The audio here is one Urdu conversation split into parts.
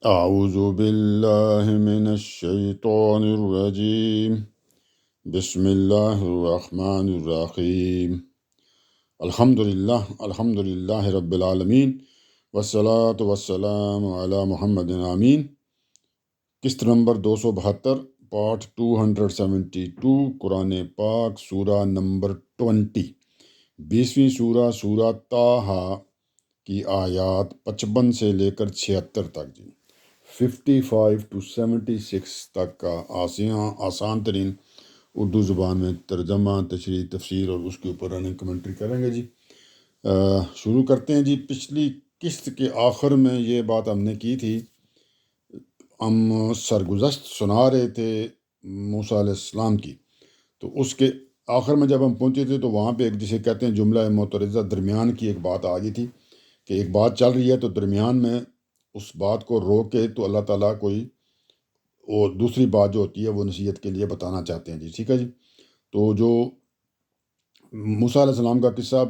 اعوذ باللہ من الشیطان الرجیم بسم اللہ الرحمن الرحیم الحمد للہ رب العالمین والصلاة والسلام علی محمد آمین۔ قسط نمبر 272، پارٹ 272، قرآن پاک، سورہ نمبر 20، 20ویں سورہ طٰہٰ کی آیات 55 سے لے کر 76 تک 55 to 76 تک کا آسان ترین اردو زبان میں ترجمہ، تشریح، تفسیر اور اس کے اوپر رننگ کمنٹری کریں گے شروع کرتے ہیں پچھلی قسط کے آخر میں یہ بات ہم نے کی تھی، ہم سرگزشت سنا رہے تھے موسیٰ علیہ السلام کی، تو اس کے آخر میں جب ہم پہنچے تھے تو وہاں پہ ایک جسے کہتے ہیں جملہ معترضہ، درمیان کی ایک بات آ گئی تھی کہ ایک بات چل رہی ہے تو درمیان میں اس بات کو روک کے تو اللہ تعالیٰ کوئی اور دوسری بات جو ہوتی ہے وہ نصیحت کے لیے بتانا چاہتے ہیں ٹھیک ہے تو جو موسیٰ علیہ السلام کا قصہ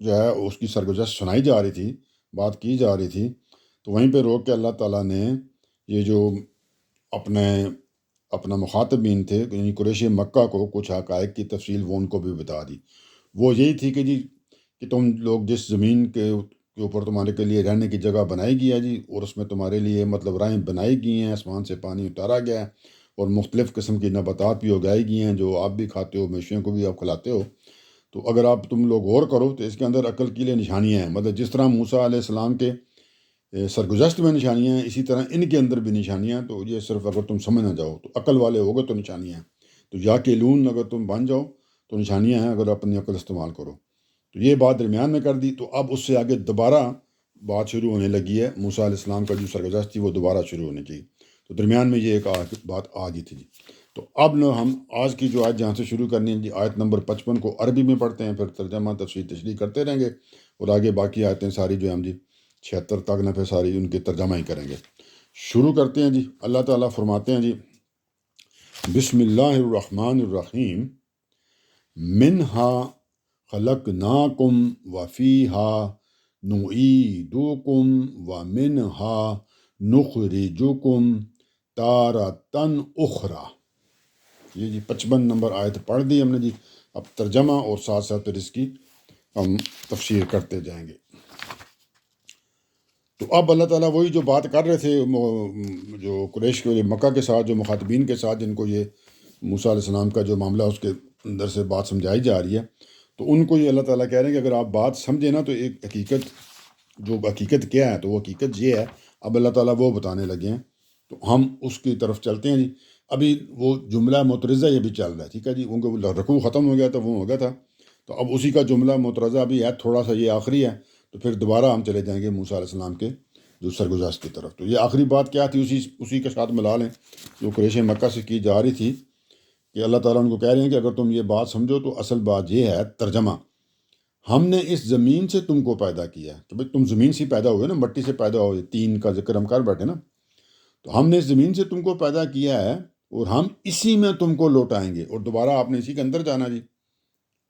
جو ہے اس کی سرگزشت سنائی جا رہی تھی، بات کی جا رہی تھی، تو وہیں پہ روک کے اللہ تعالیٰ نے یہ جو اپنا مخاطبین تھے یعنی قریش مکہ کو کچھ حقائق کی تفصیل وہ ان کو بھی بتا دی۔ وہ یہی تھی کہ تم لوگ جس زمین کے اوپر تمہارے کے لیے رہنے کی جگہ بنائی گئی ہے اور اس میں تمہارے لیے راہیں بنائی گئی ہیں، آسمان سے پانی اتارا گیا ہے اور مختلف قسم کی نباتات بھی اگائی گئی ہیں جو آپ بھی کھاتے ہو، مویشیوں کو بھی آپ کھلاتے ہو، تو اگر آپ تم لوگ غور کرو تو اس کے اندر عقل کے لیے نشانیاں ہیں، جس طرح موسیٰ علیہ السلام کے سرگزشت میں نشانیاں ہیں، اسی طرح ان کے اندر بھی نشانیاں ہیں، تو یہ صرف اگر تم سمجھ نہ جاؤ تو عقل والے ہوگے تو نشانیاں ہیں، تو یا کہ لون اگر تم بن جاؤ تو نشانیاں ہیں اگر اپنی عقل استعمال کرو۔ تو یہ بات درمیان میں کر دی، تو اب اس سے آگے دوبارہ بات شروع ہونے لگی ہے، موسیٰ علیہ السلام کا جو سرگزشت تھی وہ دوبارہ شروع ہونے کی، تو درمیان میں یہ ایک بات آ گئی تھی تو اب ہم آج کی جو آیت جہاں سے شروع کرنی ہے آیت نمبر 55 کو عربی میں پڑھتے ہیں، پھر ترجمہ تشریح کرتے رہیں گے اور آگے باقی آیتیں ساری جو ہم 76 تک نہ پھر ساری ان کے ترجمہ ہی کریں گے۔ شروع کرتے ہیں اللہ تعالیٰ فرماتے ہیں بسم اللہ الرحمن الرحیم، منہا خلقناکم وفیہا نعیدکم ومنہا نخرجکم تارۃ اخری۔ یہ 55 نمبر آیت پڑھ دی ہم نے اب ترجمہ اور ساتھ ساتھ پھر اس کی ہم تفسیر کرتے جائیں گے۔ تو اب اللہ تعالیٰ وہی جو بات کر رہے تھے جو قریش کے مکہ کے ساتھ جو مخاطبین کے ساتھ جن کو یہ موسیٰ علیہ السلام کا جو معاملہ اس کے اندر سے بات سمجھائی جا رہی ہے، تو ان کو یہ اللہ تعالیٰ کہہ رہے ہیں کہ اگر آپ بات سمجھیں نا تو ایک حقیقت کیا ہے، تو وہ حقیقت یہ ہے، اب اللہ تعالیٰ وہ بتانے لگے ہیں، تو ہم اس کی طرف چلتے ہیں ابھی وہ جملہ معترضہ یہ بھی چل رہا ہے ٹھیک ہے ان کو رکوع ختم ہو گیا تھا، وہ ہو گیا تھا، تو اب اسی کا جملہ معترضہ ابھی ہے، تھوڑا سا یہ آخری ہے، تو پھر دوبارہ ہم چلے جائیں گے موسیٰ علیہ السلام کے جو سرگزشت کی طرف۔ تو یہ آخری بات کیا تھی اسی کے ساتھ ملا لیں جو قریش مکہ سے کی جا رہی تھی کہ اللہ تعالیٰ ان کو کہہ رہے ہیں کہ اگر تم یہ بات سمجھو تو اصل بات یہ ہے، ترجمہ، ہم نے اس زمین سے تم کو پیدا کیا ہے، کہ بھائی تم زمین سے پیدا ہوئے نا، مٹی سے پیدا ہوئے، تین کا ذکر ہم کر بیٹھے نا، تو ہم نے اس زمین سے تم کو پیدا کیا ہے اور ہم اسی میں تم کو لوٹائیں گے، اور دوبارہ آپ نے اسی کے اندر جانا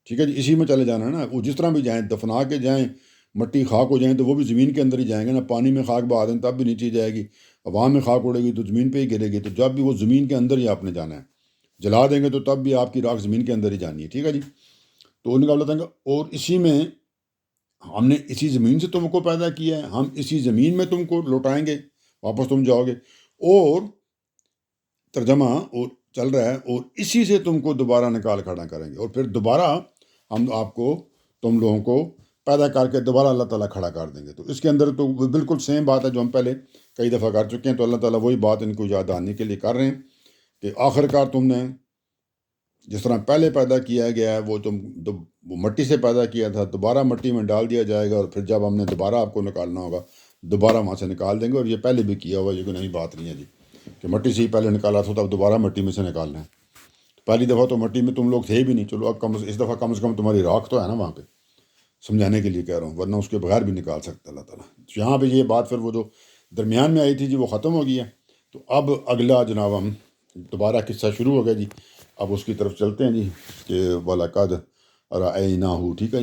ٹھیک ہے اسی میں چلے جانا ہے نا، وہ جس طرح بھی جائیں، دفنا کے جائیں، مٹی خاک ہو جائیں تو وہ بھی زمین کے اندر ہی جائیں گے نا، پانی میں خاک بہا دیں تب بھی نیچے جائے گی، ہوا میں خاک اڑے گی تو زمین پہ ہی گرے گی، تو جب بھی وہ زمین کے اندر ہی آپ نے جانا ہے، جلا دیں گے تو تب بھی آپ کی راکھ زمین کے اندر ہی جانی ہے ٹھیک ہے تو ان کا اللہ تعالیٰ اور اسی میں ہم نے اسی زمین سے تم کو پیدا کیا ہے، ہم اسی زمین میں تم کو لوٹائیں گے، واپس تم جاؤ گے، اور ترجمہ اور چل رہا ہے اور اسی سے تم کو دوبارہ نکال کھڑا کریں گے، اور پھر دوبارہ ہم آپ کو تم لوگوں کو پیدا کر کے دوبارہ اللہ تعالیٰ کھڑا کر دیں گے۔ تو اس کے اندر تو بالکل سیم بات ہے جو ہم پہلے کئی دفعہ کر چکے ہیں، تو اللہ تعالیٰ وہی بات ان کو یاد آنے کے لیے کر رہے ہیں کہ آخر کار تم نے جس طرح پہلے پیدا کیا گیا ہے وہ وہ مٹی سے پیدا کیا تھا، دوبارہ مٹی میں ڈال دیا جائے گا، اور پھر جب ہم نے دوبارہ آپ کو نکالنا ہوگا دوبارہ وہاں سے نکال دیں گے، اور یہ پہلے بھی کیا ہوا، یہ کوئی نئی بات نہیں ہے کہ مٹی سے ہی پہلے نکالا تھا تب دوبارہ مٹی میں سے نکالنا ہے، پہلی دفعہ تو مٹی میں تم لوگ تھے بھی نہیں، چلو اب اس دفعہ کم سے کم تمہاری راکھ تو ہے نا وہاں پہ، سمجھانے کے لیے کہہ رہا ہوں، ورنہ اس کے بغیر بھی نکال سکتا اللہ تعالیٰ۔ یہاں پہ یہ بات پھر وہ جو درمیان میں آئی تھی وہ ختم ہو گئی ہے، تو اب اگلا جناب ہم دوبارہ قصہ شروع ہو گیا اب اس کی طرف چلتے ہیں کہ وَلَقَدْ رَأَيْنَاهُ ٹھیک ہے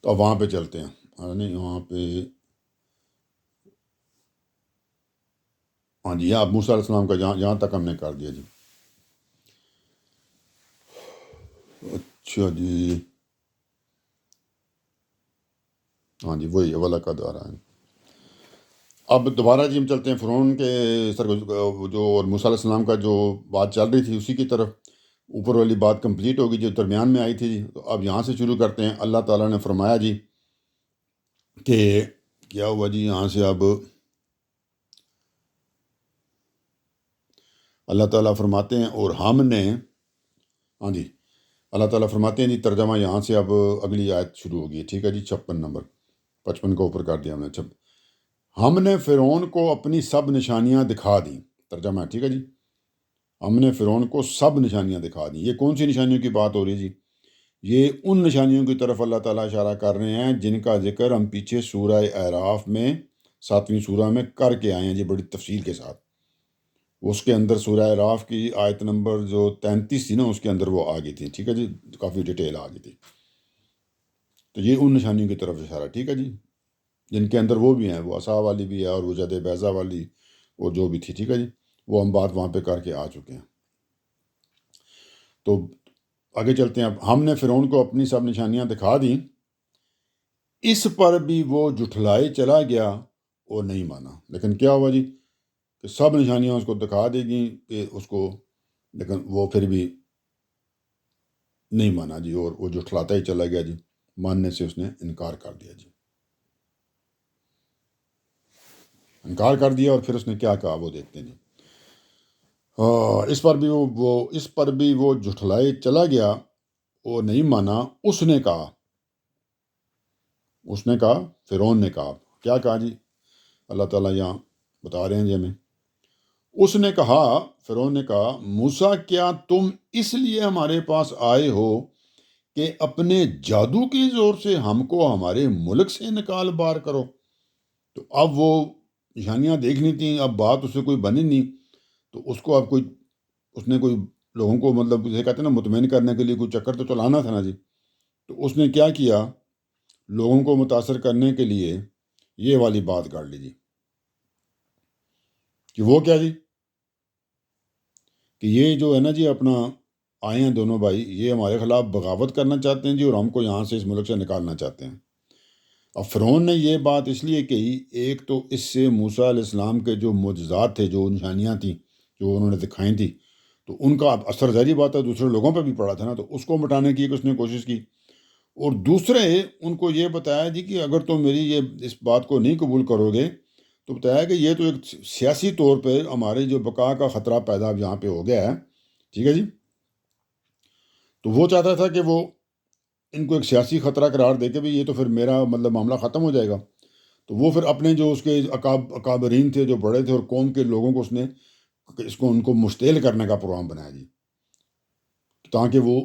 تو اب وہاں پہ چلتے ہیں، نہیں وہاں پہ ہاں جی، آپ موسیٰ علیہ السلام کا یہاں تک ہم نے کر دیا جی. اچھا جی، ہاں جی وہی وَلَقَدْ آرَاهُ. اب دوبارہ جی ہم چلتے ہیں فرعون کے جو اور موسیٰ علیہ السلام کا جو بات چل رہی تھی اسی کی طرف. اوپر والی بات کمپلیٹ ہوگی جو درمیان میں آئی تھی جی. تو اب یہاں سے شروع کرتے ہیں. اللہ تعالیٰ نے فرمایا جی کہ کیا ہوا جی یہاں سے. اب اللہ تعالیٰ فرماتے ہیں اور ہم نے، ہاں جی اللہ تعالیٰ فرماتے ہیں جی ترجمہ یہاں سے اب اگلی آیت شروع ہوگی. ٹھیک ہے جی، 56 نمبر 55 کو اوپر کر دیا ہم نے. ہم نے فرعون کو اپنی سب نشانیاں دکھا دیں. ترجمہ ہے، ٹھیک ہے جی. ہم نے فرعون کو سب نشانیاں دکھا دیں. یہ کون سی نشانیوں کی بات ہو رہی ہے جی؟ یہ ان نشانیوں کی طرف اللہ تعالیٰ اشارہ کر رہے ہیں جن کا ذکر ہم پیچھے سورہ اعراف میں 7ویں سورہ میں کر کے آئے ہیں جی، بڑی تفصیل کے ساتھ. اس کے اندر سورہ اعراف کی آیت نمبر جو 33 تھی نا، اس کے اندر وہ آ گئی تھی. ٹھیک ہے جی، کافی ڈیٹیل آ گئی تھی. تو یہ ان نشانیوں کی طرف اشارہ. ٹھیک ہے جی، جن کے اندر وہ بھی ہیں، وہ عصا والی بھی ہے اور وہ جد بیضا والی وہ جو بھی تھی. ٹھیک ہے جی، وہ ہم بات وہاں پہ کر کے آ چکے ہیں. تو آگے چلتے ہیں. اب ہم نے فرعون کو اپنی سب نشانیاں دکھا دیں، اس پر بھی وہ جھٹلائے چلا گیا اور نہیں مانا. لیکن کیا ہوا جی کہ سب نشانیاں اس کو دکھا دے گی کہ اس کو، لیکن وہ پھر بھی نہیں مانا جی، اور وہ جھٹلاتا ہی چلا گیا جی. ماننے سے اس نے انکار کر دیا جی. انکار کر دیا اور پھر اس نے کیا کہا وہ دیکھتے ہیں جی. اس پر بھی وہ جھٹلائے چلا گیا اور نہیں مانا. اس نے کہا فرعون نے کہا. کیا کہا جی؟ اللہ تعالیٰ یہاں بتا رہے ہیں جی ہمیں. اس نے کہا، فرعون نے کہا، موسیٰ کیا تم اس لیے ہمارے پاس آئے ہو کہ اپنے جادو کے زور سے ہم کو ہمارے ملک سے نکال بار کرو؟ تو اب وہ نشانیاں دیکھنی تھیں، اب بات اس سے کوئی بنی نہیں. تو اس کو اب اس نے کوئی لوگوں کو مطلب جسے کہتے ہیں نا مطمئن کرنے کے لیے کوئی چکر تو چلانا تھا نا جی. تو اس نے کیا کیا، لوگوں کو متاثر کرنے کے لیے یہ والی بات کر لی جی. کہ وہ کیا جی کہ یہ جو ہے نا جی اپنا آئے ہیں دونوں بھائی، یہ ہمارے خلاف بغاوت کرنا چاہتے ہیں جی، اور ہم کو یہاں سے اس ملک سے نکالنا چاہتے ہیں. اب فرعون نے یہ بات اس لیے کہی، ایک تو اس سے موسیٰ علیہ السلام کے جو معجزات تھے، جو نشانیاں تھیں جو انہوں نے دکھائی تھیں، تو ان کا اثر ظاہری بات ہے دوسرے لوگوں پہ بھی پڑا تھا نا. تو اس کو مٹانے کی اس نے کوشش کی. اور دوسرے ان کو یہ بتایا جی کہ اگر تم میری یہ اس بات کو نہیں قبول کرو گے تو بتایا کہ یہ تو ایک سیاسی طور پہ ہماری جو بقا کا خطرہ پیدا یہاں پہ ہو گیا ہے. ٹھیک ہے جی. تو وہ چاہتا تھا کہ وہ ان کو ایک سیاسی خطرہ قرار دے کے بھی یہ تو پھر میرا مطلب معاملہ ختم ہو جائے گا. تو وہ پھر اپنے جو اس کے اکابرین تھے، جو بڑے تھے اور قوم کے لوگوں کو اس نے ان کو مشتعل کرنے کا پروگرام بنایا جی، تاکہ وہ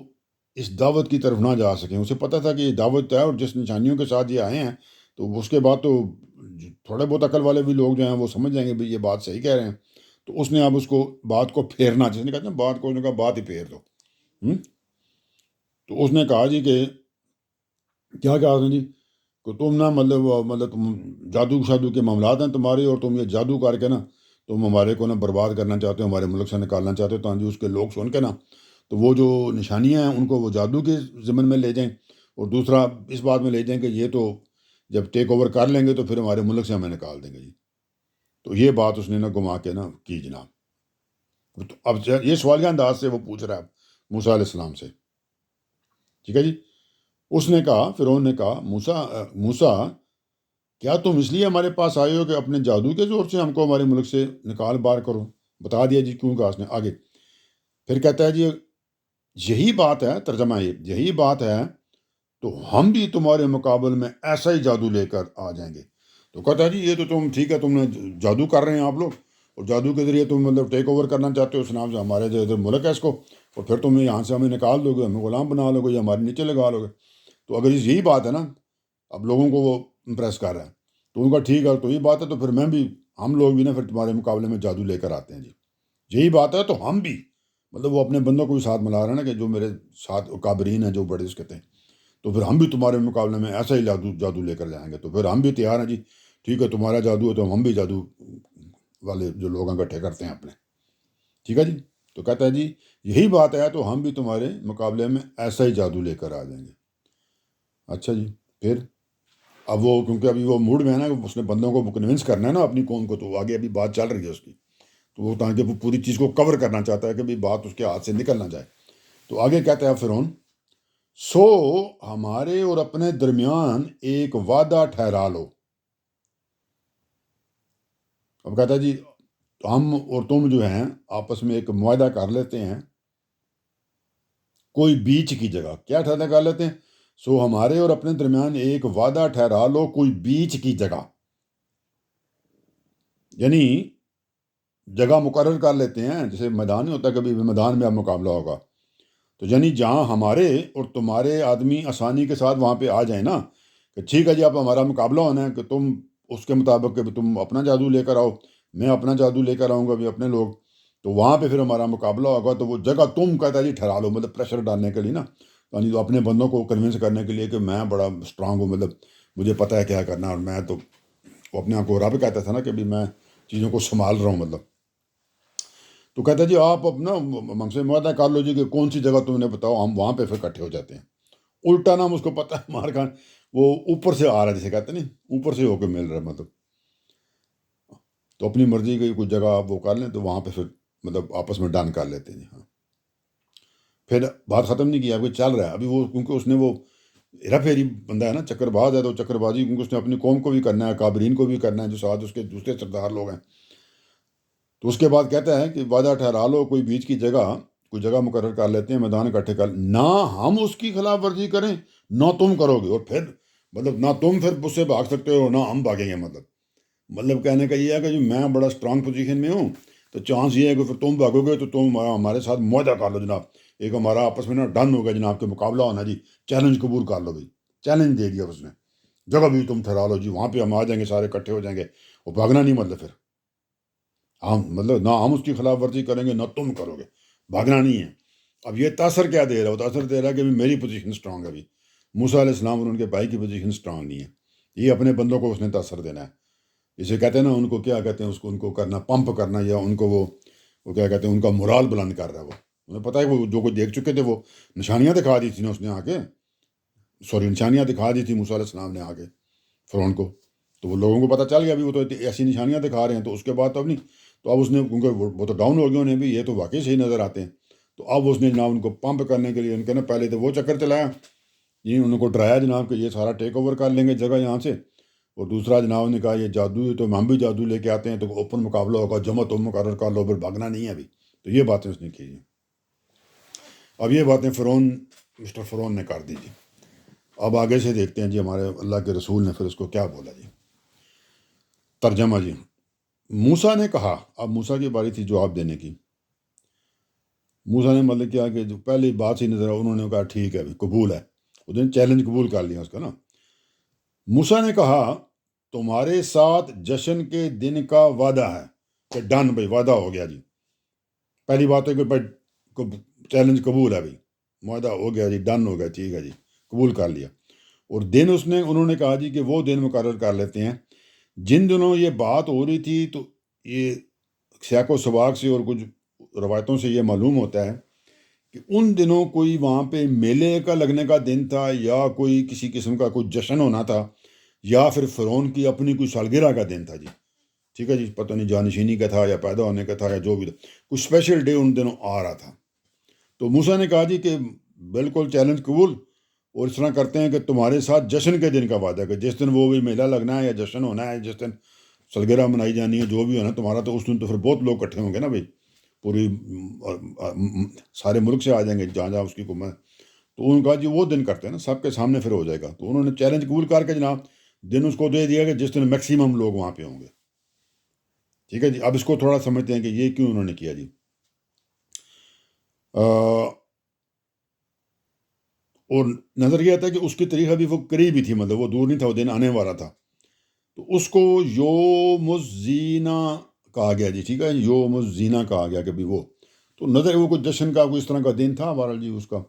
اس دعوت کی طرف نہ جا سکیں. اسے پتہ تھا کہ یہ دعوت ہے اور جس نشانیوں کے ساتھ یہ آئے ہیں تو اس کے بعد تو تھوڑے بہت عقل والے بھی لوگ جو ہیں وہ سمجھ جائیں گے بھی یہ بات صحیح کہہ رہے ہیں. تو اس نے اب اس کو بات کو پھیرنا، جس نے کہتے ہیں بات کو، اس نے کہا بات ہی پھیر دو. تو اس نے کہا جی کہ کیا کہا اس نے جی کہ تم نا مطلب تم جادو شادو کے معاملات ہیں تمہارے، اور تم یہ جادو کر کے نا تم ہمارے کو نا برباد کرنا چاہتے ہو، ہمارے ملک سے نکالنا چاہتے ہو، تاکہ اس کے لوگ سن کے نا تو وہ جو نشانیاں ہیں ان کو وہ جادو کے ضمن میں لے جائیں، اور دوسرا اس بات میں لے جائیں کہ یہ تو جب ٹیک اوور کر لیں گے تو پھر ہمارے ملک سے ہمیں نکال دیں گے جی. تو یہ بات اس نے نا گما کے نا کی جناب. تو اب یہ سوالیہ انداز سے وہ پوچھ رہا ہے موسیٰ علیہ السلام سے. ٹھیک ہے جی. اس نے کہا، فرعون نے کہا، موسیٰ کیا تم اس لیے ہمارے پاس آئے ہو کہ اپنے جادو کے زور سے ہم کو ہمارے ملک سے نکال بار کرو؟ بتا دیا جی کیوں کہا اس نے. آگے پھر کہتا ہے جی یہی بات ہے، ترجمہ یہی بات ہے تو ہم بھی تمہارے مقابل میں ایسا ہی جادو لے کر آ جائیں گے. تو کہتا ہے جی یہ تو تم ٹھیک ہے، تم نے جادو کر رہے ہیں آپ لوگ، اور جادو کے ذریعے تم مطلب ٹیک اوور کرنا چاہتے ہو اس نام سے ہمارے جو ادھر ملک ہے اس کو، اور پھر تم یہاں سے ہمیں نکال دو گے، ہمیں غلام بنا لو گے یا ہمارے نیچے لگا لو گے. تو اگر یہی بات ہے نا، اب لوگوں کو وہ امپریس کر رہا ہے تو ان کا ٹھیک ہے تو یہ بات ہے، تو پھر ہم لوگ بھی نا پھر تمہارے مقابلے میں جادو لے کر آتے ہیں جی. یہی بات ہے تو ہم بھی، مطلب وہ اپنے بندوں کو بھی ساتھ ملا رہے ہیں نا کہ جو میرے ساتھ کابرین ہیں جو بڑے اس کہتے ہیں، تو پھر ہم بھی تمہارے مقابلے میں ایسا ہی جادو لے کر جائیں گے. تو پھر ہم بھی تیار ہیں جی، ٹھیک ہے تمہارا جادو ہے تو ہم بھی جادو والے جو لوگ اکٹھے کرتے ہیں اپنے. ٹھیک ہے جی. تو کہتا ہے جی یہی بات ہے تو ہم بھی تمہارے مقابلے میں ایسا ہی جادو لے کر آ جائیں گے. اچھا جی. پھر اب وہ کیونکہ ابھی وہ موڈ میں ہے نا, اس نے بندوں کو کنونس کرنا ہے نا اپنی قوم کو, تو آگے ابھی بات چل رہی ہے اس کی, تو وہ تاکہ وہ پوری چیز کو کور کرنا چاہتا ہے کہ بھی بات اس کے ہاتھ سے نکل نہ جائے. تو آگے کہتا ہے فرعون, سو ہمارے اور اپنے درمیان ایک وعدہ ٹھہرا لو. اب کہتا ہے جی ہم اور تم جو ہیں آپس میں ایک معاہدہ کر لیتے ہیں کوئی بیچ کی جگہ. کیا ٹھہرا کر لیتے ہیں؟ سو ہمارے اور اپنے درمیان ایک وعدہ ٹھہرا لو کوئی بیچ کی جگہ, یعنی جگہ مقرر کر لیتے ہیں. جیسے میدان نہیں ہوتا, کبھی میدان میں اب مقابلہ ہوگا, تو یعنی جہاں ہمارے اور تمہارے آدمی آسانی کے ساتھ وہاں پہ آ جائیں نا, کہ ٹھیک ہے جی اب ہمارا مقابلہ ہونا ہے کہ تم اس کے مطابق کہ تم اپنا جادو لے کر آؤ, میں اپنا جادو لے کر آؤں گا بھی اپنے لوگ, تو وہاں پہ پھر ہمارا مقابلہ ہوگا. تو وہ جگہ تم کہتا جی ٹھہرا لو, مطلب پریشر ڈالنے کے لیے نا, یعنی تو اپنے بندوں کو کنونس کرنے کے لیے کہ میں بڑا اسٹرانگ ہوں, مطلب مجھے پتہ ہے کیا کرنا, اور میں تو وہ اپنے آپ کو رب کہتا تھا نا کہ بھی میں چیزوں کو سنبھال رہا ہوں مطلب. تو کہتا ہے جی آپ اپنا ہم سے معاہدہ کر لو جی کہ کون سی جگہ تم نے بتاؤ, ہم وہاں پہ پھر اکٹھے ہو جاتے ہیں. الٹا نام اس کو پتہ ہے مار خان وہ اوپر سے آ رہا ہے, جیسے کہتے ہیں نہیں اوپر سے ہو کے مل رہا ہے مطلب. تو اپنی مرضی کی کوئی جگہ آپ وہ کر لیں تو وہاں پہ پھر مطلب آپس میں ڈن کر لیتے ہیں جی. ہاں پھر بات ختم نہیں کی, ابھی چل رہا ہے ابھی وہ, کیونکہ اس نے وہ ہیرا پھیری بندہ ہے نا, چکر باز ہے, تو چکر بازی کیونکہ اس نے اپنی قوم کو بھی کرنا ہے, کابرین کو بھی کرنا ہے جو ساتھ اس کے دوسرے سردار لوگ ہیں. تو اس کے بعد کہتا ہے کہ وعدہ ٹھہرا لو کوئی بیچ کی جگہ, کوئی جگہ مقرر کر لیتے ہیں, میدان اکٹھے کر, نہ ہم اس کی خلاف ورزی کریں نہ تم کرو گے, اور پھر مطلب نہ تم پھر اس سے بھاگ سکتے ہو نہ ہم بھاگیں گے. مطلب کہنے کا یہ ہے کہ جو میں بڑا اسٹرانگ پوزیشن میں ہوں, تو چانس یہ ہے کہ پھر تم بھاگو گے تو تم ہمارے ساتھ معاہدہ کر لو جناب, ایک ہمارا آپس میں نا ڈن ہو گیا جناب کہ مقابلہ ہونا جی, چیلنج قبول کر لو بھائی. چیلنج دے دیا اس نے, جگہ بھی تم ٹھہرا لو جی, وہاں پہ ہم آ جائیں گے, سارے اکٹھے ہو جائیں گے, وہ بھاگنا نہیں. مطلب پھر ہم مطلب نہ ہم اس کی خلاف ورزی کریں گے نہ تم کرو گے, بھاگنا نہیں ہے. اب یہ تاثر کیا دے رہا ہے؟ وہ تاثر دے رہا ہے کہ میری پوزیشن اسٹرانگ ہے. ابھی موسیٰ علیہ السلام اور ان کے بھائی کی پوزیشن اسٹرانگ نہیں ہے, یہ اپنے بندوں کو اس نے تاثر دینا ہے. جسے کہتے ہیں نا ان کو کیا کہتے ہیں, اس کو ان کو کرنا پمپ کرنا, یا ان کو وہ کیا کہتے ہیں ان کا مورال بلند کر رہا ہے. وہ انہیں پتہ ہے وہ جو کچھ دیکھ چکے تھے, وہ نشانیاں دکھا دی تھی نا اس نے آ کے, نشانیاں دکھا دی تھی موسیٰ علیہ السلام نے آ کے فرعون کو. تو وہ لوگوں کو پتہ چل گیا ابھی وہ تو ایسی نشانیاں دکھا رہے ہیں, تو اس کے بعد تو اب نہیں, تو اب اس نے کیونکہ وہ تو ڈاؤن ہو گئے انہیں بھی, یہ تو واقعی صحیح نظر آتے ہیں. تو اب اس نے جناب ان کو پمپ کرنے کے لیے ان کے نا پہلے تو وہ چکر چلایا, یہ ان کو ڈرایا جناب کہ یہ سارا ٹیک اوور کر لیں گے جگہ یہاں سے, اور دوسرا جناب نے کہا یہ جادو ہے تو ہم بھی جادو لے کے آتے ہیں, تو اوپن مقابلہ ہوگا, جمع تم مقرر کر لو, پھر بھاگنا نہیں ہے ابھی. تو یہ باتیں اس نے کی ہیں. اب یہ باتیں مسٹر فرعون نے کر دی جی. اب آگے سے دیکھتے ہیں جی ہمارے اللہ کے رسول نے پھر اس کو کیا بولا جی. ترجمہ جی. موسیٰ نے کہا, اب موسیٰ کی باری تھی جواب دینے کی. موسیٰ نے مطلب کیا کہ جو پہلی بات سے نظر آ, انہوں نے کہا ٹھیک ہے قبول ہے, اس نے چیلنج قبول کر لیا اس کا نا. موسیٰ نے کہا تمہارے ساتھ جشن کے دن کا وعدہ ہے, کہ ڈن بھائی وعدہ ہو گیا جی. پہلی بات ہے کہ بھائی چیلنج قبول ہے بھائی, معاہدہ ہو گیا جی, ڈن ہو گیا, ٹھیک ہے جی قبول کر لیا. اور دن انہوں نے کہا جی کہ وہ دن مقرر کر لیتے ہیں جن دنوں یہ بات ہو رہی تھی. تو یہ سیاق و سباق سے اور کچھ روایتوں سے یہ معلوم ہوتا ہے کہ ان دنوں کوئی وہاں پہ میلے کا لگنے کا دن تھا, یا کوئی کسی قسم کا کوئی جشن ہونا تھا, یا پھر فرعون کی اپنی کوئی سالگرہ کا دن تھا جی. ٹھیک ہے جی, پتہ نہیں جانشینی کا تھا یا پیدا ہونے کا تھا یا جو بھی تھا, کچھ اسپیشل ڈے ان دنوں آ رہا تھا. تو موسیٰ نے کہا جی کہ بالکل چیلنج قبول, اور اس طرح کرتے ہیں کہ تمہارے ساتھ جشن کے دن کا وعدہ ہے, کہ جس دن وہ بھی میلہ لگنا ہے یا جشن ہونا ہے, جس دن سالگرہ منائی جانی ہے, جو بھی ہونا تمہارا, تو اس دن تو پھر بہت لوگ اکٹھے ہوں گے نا بھائی, پوری سارے ملک سے آ جائیں گے جہاں جہاں اس کی حکومت. تو انہوں نے کہا جی وہ دن کرتے ہیں نا, سب کے سامنے پھر ہو جائے گا. تو انہوں نے چیلنج قبول کر کے جناب دن اس کو دے دیا کہ جس دن میکسیمم لوگ وہاں پہ ہوں گے. ٹھیک ہے جی. اب اس کو تھوڑا سمجھتے ہیں کہ یہ کیوں انہوں نے کیا جی. اور نظر یہ آتا ہے کہ اس کی تاریخ ابھی وہ قریب ہی تھی, مطلب وہ دور نہیں تھا, وہ دن آنے والا تھا. تو اس کو یوم الزینہ کہا گیا جی. ٹھیک ہے, یوم الزینہ کہا گیا کہ بھی وہ تو نظر وہ کوئی جشن کا کوئی اس طرح کا دن تھا بہرحال جی اس کا.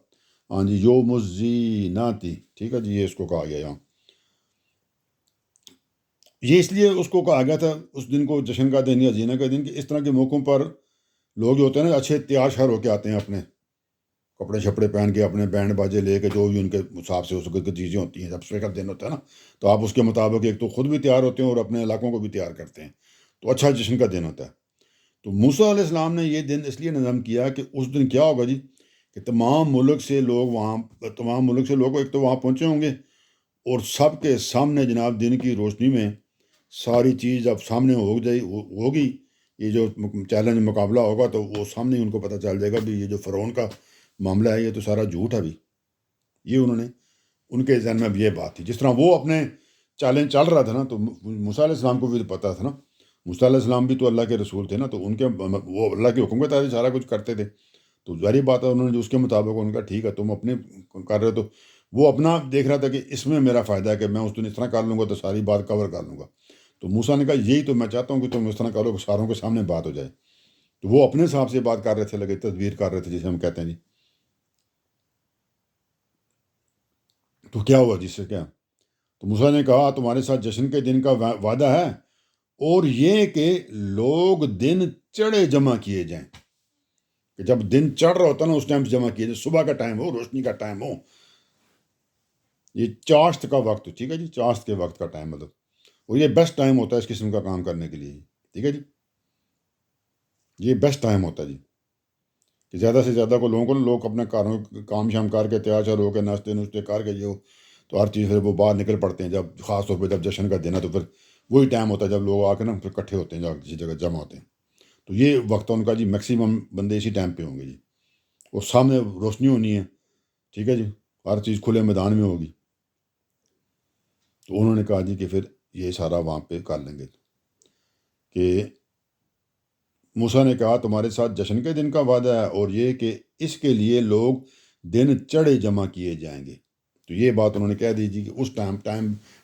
ہاں جی, یوم الزینہ تھی. ٹھیک ہے جی, یہ اس کو کہا گیا یہاں یہ اس لیے اس کو کہا گیا تھا اس دن کو جشن کا دن یا زینہ کا دن، کہ اس طرح کے موقعوں پر لوگ جو ہوتے ہیں نا اچھے تیار شہر ہو کے آتے ہیں، اپنے کپڑے شپڑے پہن کے، اپنے بینڈ باجے لے کے، جو بھی ان کے حساب سے اس وقت کی چیزیں ہوتی ہیں، جب اسپیشل دن ہوتا ہے نا، تو آپ اس کے مطابق ایک تو خود بھی تیار ہوتے ہیں اور اپنے علاقوں کو بھی تیار کرتے ہیں، تو اچھا جشن کا دن ہوتا ہے۔ تو موسیٰ علیہ السلام نے یہ دن اس لیے نظم کیا کہ اس دن کیا ہوگا جی، کہ تمام ملک سے لوگ وہاں، تمام ملک سے لوگ ایک تو وہاں پہنچے ہوں گے، اور سب کے سامنے جناب دن کی روشنی میں ساری چیز اب سامنے ہوگی، یہ جو چیلنج مقابلہ ہوگا تو وہ سامنے ہی ان کو پتہ چل جائے گا بھی یہ جو فرعون کا معاملہ ہے یہ تو سارا جھوٹ ہے بھی۔ یہ انہوں نے، ان کے ذہن میں اب یہ بات تھی، جس طرح وہ اپنے چیلنج چل رہا تھا نا، تو موسیٰ علیہ السلام کو بھی تو پتہ تھا نا، موسیٰ علیہ السلام بھی تو اللہ کے رسول تھے نا، تو ان کے وہ اللہ کے حکم کے تحت سارا کچھ کرتے تھے، تو ظاہری بات ہے انہوں نے جو اس کے مطابق ان کا ٹھیک ہے تم اپنے کر رہے ہو، تو وہ اپنا دیکھ رہا تھا کہ اس میں میرا فائدہ ہے کہ میں اس دن اس طرح کر لوں گا تو ساری بات کور کر لوں گا۔ تو موسیٰ نے کہا یہی تو میں چاہتا ہوں کہ تم اس طرح کرو کہ ساروں کے سامنے بات ہو جائے، تو وہ اپنے حساب سے بات کر رہے تھے، لگے تدبیر کر رہے تھے جسے ہم کہتے ہیں جی۔ تو کیا ہوا جس سے کیا، تو موسیٰ نے کہا تمہارے ساتھ جشن کے دن کا وعدہ ہے، اور یہ کہ لوگ دن چڑھے جمع کیے جائیں، کہ جب دن چڑھ رہا ہوتا نا اس ٹائم جمع کیے جائیں، صبح کا ٹائم ہو، روشنی کا ٹائم ہو، یہ چاشت کا وقت، ٹھیک ہے جی، چاشت کے وقت کا ٹائم مطلب، اور یہ بیسٹ ٹائم ہوتا ہے اس قسم کا کام کرنے کے لیے، ٹھیک ہے جی، یہ بیسٹ ٹائم ہوتا ہے جی، کہ زیادہ سے زیادہ کو لوگوں کو لوگ اپنے کام شام کر کے تیار شیار ہو کے ناشتے نوشتے کر کے جو، تو ہر چیز پھر وہ باہر نکل پڑتے ہیں، جب خاص طور پہ جب جشن کا دن ہے تو پھر وہی ٹائم ہوتا ہے جب لوگ آ کے نا پھر اکٹھے ہوتے ہیں، جب کسی جگہ جمع ہوتے ہیں، تو یہ وقت ان کا جی میکسیمم بندے اسی ٹائم پہ ہوں گے جی، اور سامنے روشنی ہونی ہے، ٹھیک ہے جی، ہر چیز کھلے میدان میں ہوگی، تو انہوں نے کہا جی کہ پھر یہ سارا وہاں پہ کر لیں گے، کہ موسیٰ نے کہا تمہارے ساتھ جشن کے دن کا وعدہ ہے، اور یہ کہ اس کے لیے لوگ دن چڑھے جمع کیے جائیں گے، تو یہ بات انہوں نے کہہ دی جی کہ اس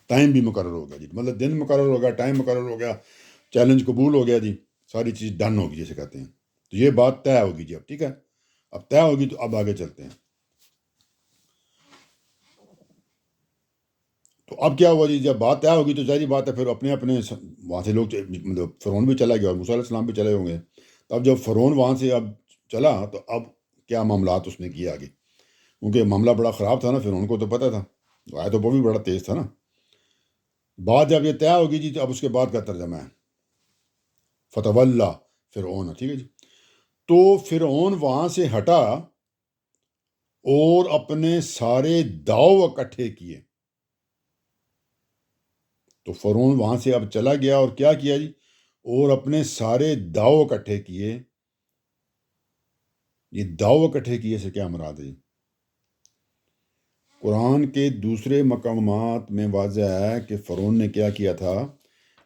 ٹائم بھی مقرر ہو گیا جی، مطلب دن مقرر ہو گیا، ٹائم مقرر ہو گیا، چیلنج قبول ہو گیا جی، ساری چیز ڈن ہوگی جیسے کہتے ہیں، تو یہ بات طے ہوگی جی اب، ٹھیک ہے، اب طے ہوگی تو اب آگے چلتے ہیں۔ تو اب کیا ہوا جی، جب بات طے ہوگی تو ظاہری بات ہے پھر اپنے اپنے وہاں سے لوگ، مطلب فرعون بھی چلا گیا اور موسیٰ علیہ السلام بھی چلے ہوں گے، تو اب جب فرعون وہاں سے اب چلا تو اب کیا معاملات اس نے کیے آگے، کیونکہ معاملہ بڑا خراب تھا نا، فرعون کو تو پتہ تھا، آیا تو وہ بھی بڑا تیز تھا نا۔ بات جب یہ طے ہوگی جی تو اب اس کے بعد کا ترجمہ ہے فتولی فرعون، ٹھیک ہے جی، تو فرعون وہاں سے ہٹا اور اپنے سارے داؤ اکٹھے کیے، تو فرعون وہاں سے اب چلا گیا اور کیا کیا جی، اور اپنے سارے داؤ اکٹھے کیے۔ یہ داؤ اکٹھے کیے سے کیا مراد ہے؟ قرآن کے دوسرے مقامات میں واضح ہے کہ فرعون نے کیا کیا تھا،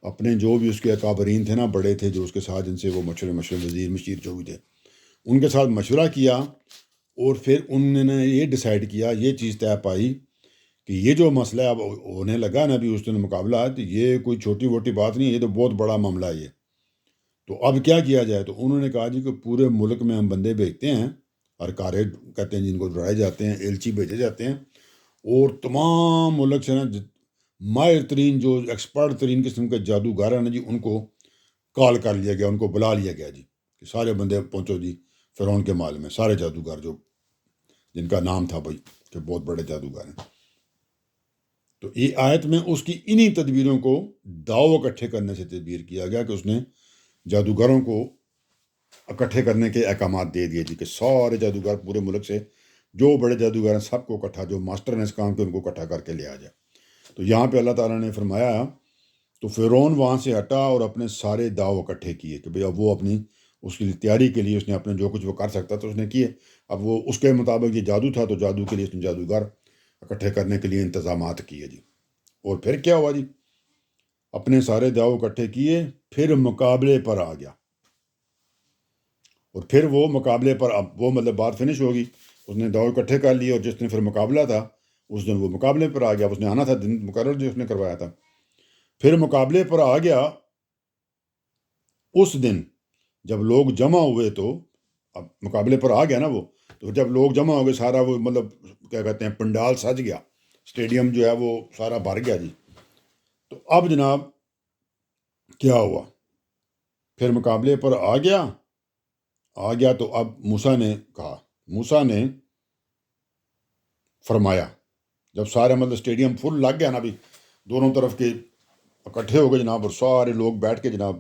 اپنے جو بھی اس کے اکابرین تھے نا، بڑے تھے جو اس کے ساتھ، جن سے وہ مشورے وزیر مشیر جو بھی تھے، ان کے ساتھ مشورہ کیا، اور پھر انہوں نے یہ ڈیسائیڈ کیا، یہ چیز طے پائی کہ یہ جو مسئلہ اب ہونے لگا نا، ابھی اس دن مقابلہ ہے، تو یہ کوئی چھوٹی موٹی بات نہیں ہے، یہ تو بہت بڑا معاملہ ہے یہ، تو اب کیا کیا جائے؟ تو انہوں نے کہا جی کہ پورے ملک میں ہم بندے بھیجتے ہیں، ارکارے کہتے ہیں جن کو ڈرائے جاتے ہیں، ایلچی بھیجے جاتے ہیں، اور تمام ملک سے نا ماہر ترین جو ایکسپرٹ ترین قسم کے جادوگر ہیں نا جی، ان کو کال کر لیا گیا، ان کو بلا لیا گیا جی، کہ سارے بندے پہنچو جی فرعون کے مال میں، سارے جادوگر جو جن کا نام تھا بھائی کہ بہت بڑے جادوگر ہیں۔ تو یہ آیت میں اس کی انہی تدبیروں کو داؤ اکٹھے کرنے سے تدبیر کیا گیا، کہ اس نے جادوگروں کو اکٹھے کرنے کے احکامات دے دیے جی، کہ سارے جادوگر پورے ملک سے جو بڑے جادوگر ہیں سب کو اکٹھا، جو ماسٹر ہیں اس کام کے ان کو اکٹھا کر کے لے آ جائے۔ تو یہاں پہ اللہ تعالیٰ نے فرمایا تو فرعون وہاں سے ہٹا اور اپنے سارے داؤ اکٹھے کیے، کہ بھئی اب وہ اپنی اس کی تیاری کے لیے اس نے اپنے جو کچھ وہ کر سکتا تو اس نے کیے، اب وہ اس کے مطابق یہ جادو تھا تو جادو کے لیے اس نے جادوگر اکٹھے کرنے کے لیے انتظامات کیے جی۔ اور پھر کیا ہوا جی، اپنے سارے داؤ اکٹھے کیے، پھر مقابلے پر آ گیا، اور پھر وہ مقابلے پر، اب وہ مطلب بات فنش ہوگی، اس نے داؤ اکٹھے کر لیے، اور جس دن پھر مقابلہ تھا اس دن وہ مقابلے پر آ گیا، اس نے آنا تھا دن مقرر جو اس نے کروایا تھا، پھر مقابلے پر آ گیا۔ اس دن جب لوگ جمع ہوئے تو اب مقابلے پر آ گیا نا وہ، تو جب لوگ جمع ہو گئے، سارا وہ مطلب کیا کہتے ہیں پنڈال سج گیا، اسٹیڈیم جو ہے وہ سارا بھر گیا جی، تو اب جناب کیا ہوا؟ پھر مقابلے پر آ گیا تو اب موسیٰ نے کہا، موسیٰ نے فرمایا، جب سارے مطلب اسٹیڈیم فل لگ گیا نا، بھی دونوں طرف کے اکٹھے ہو گئے جناب، اور سارے لوگ بیٹھ کے جناب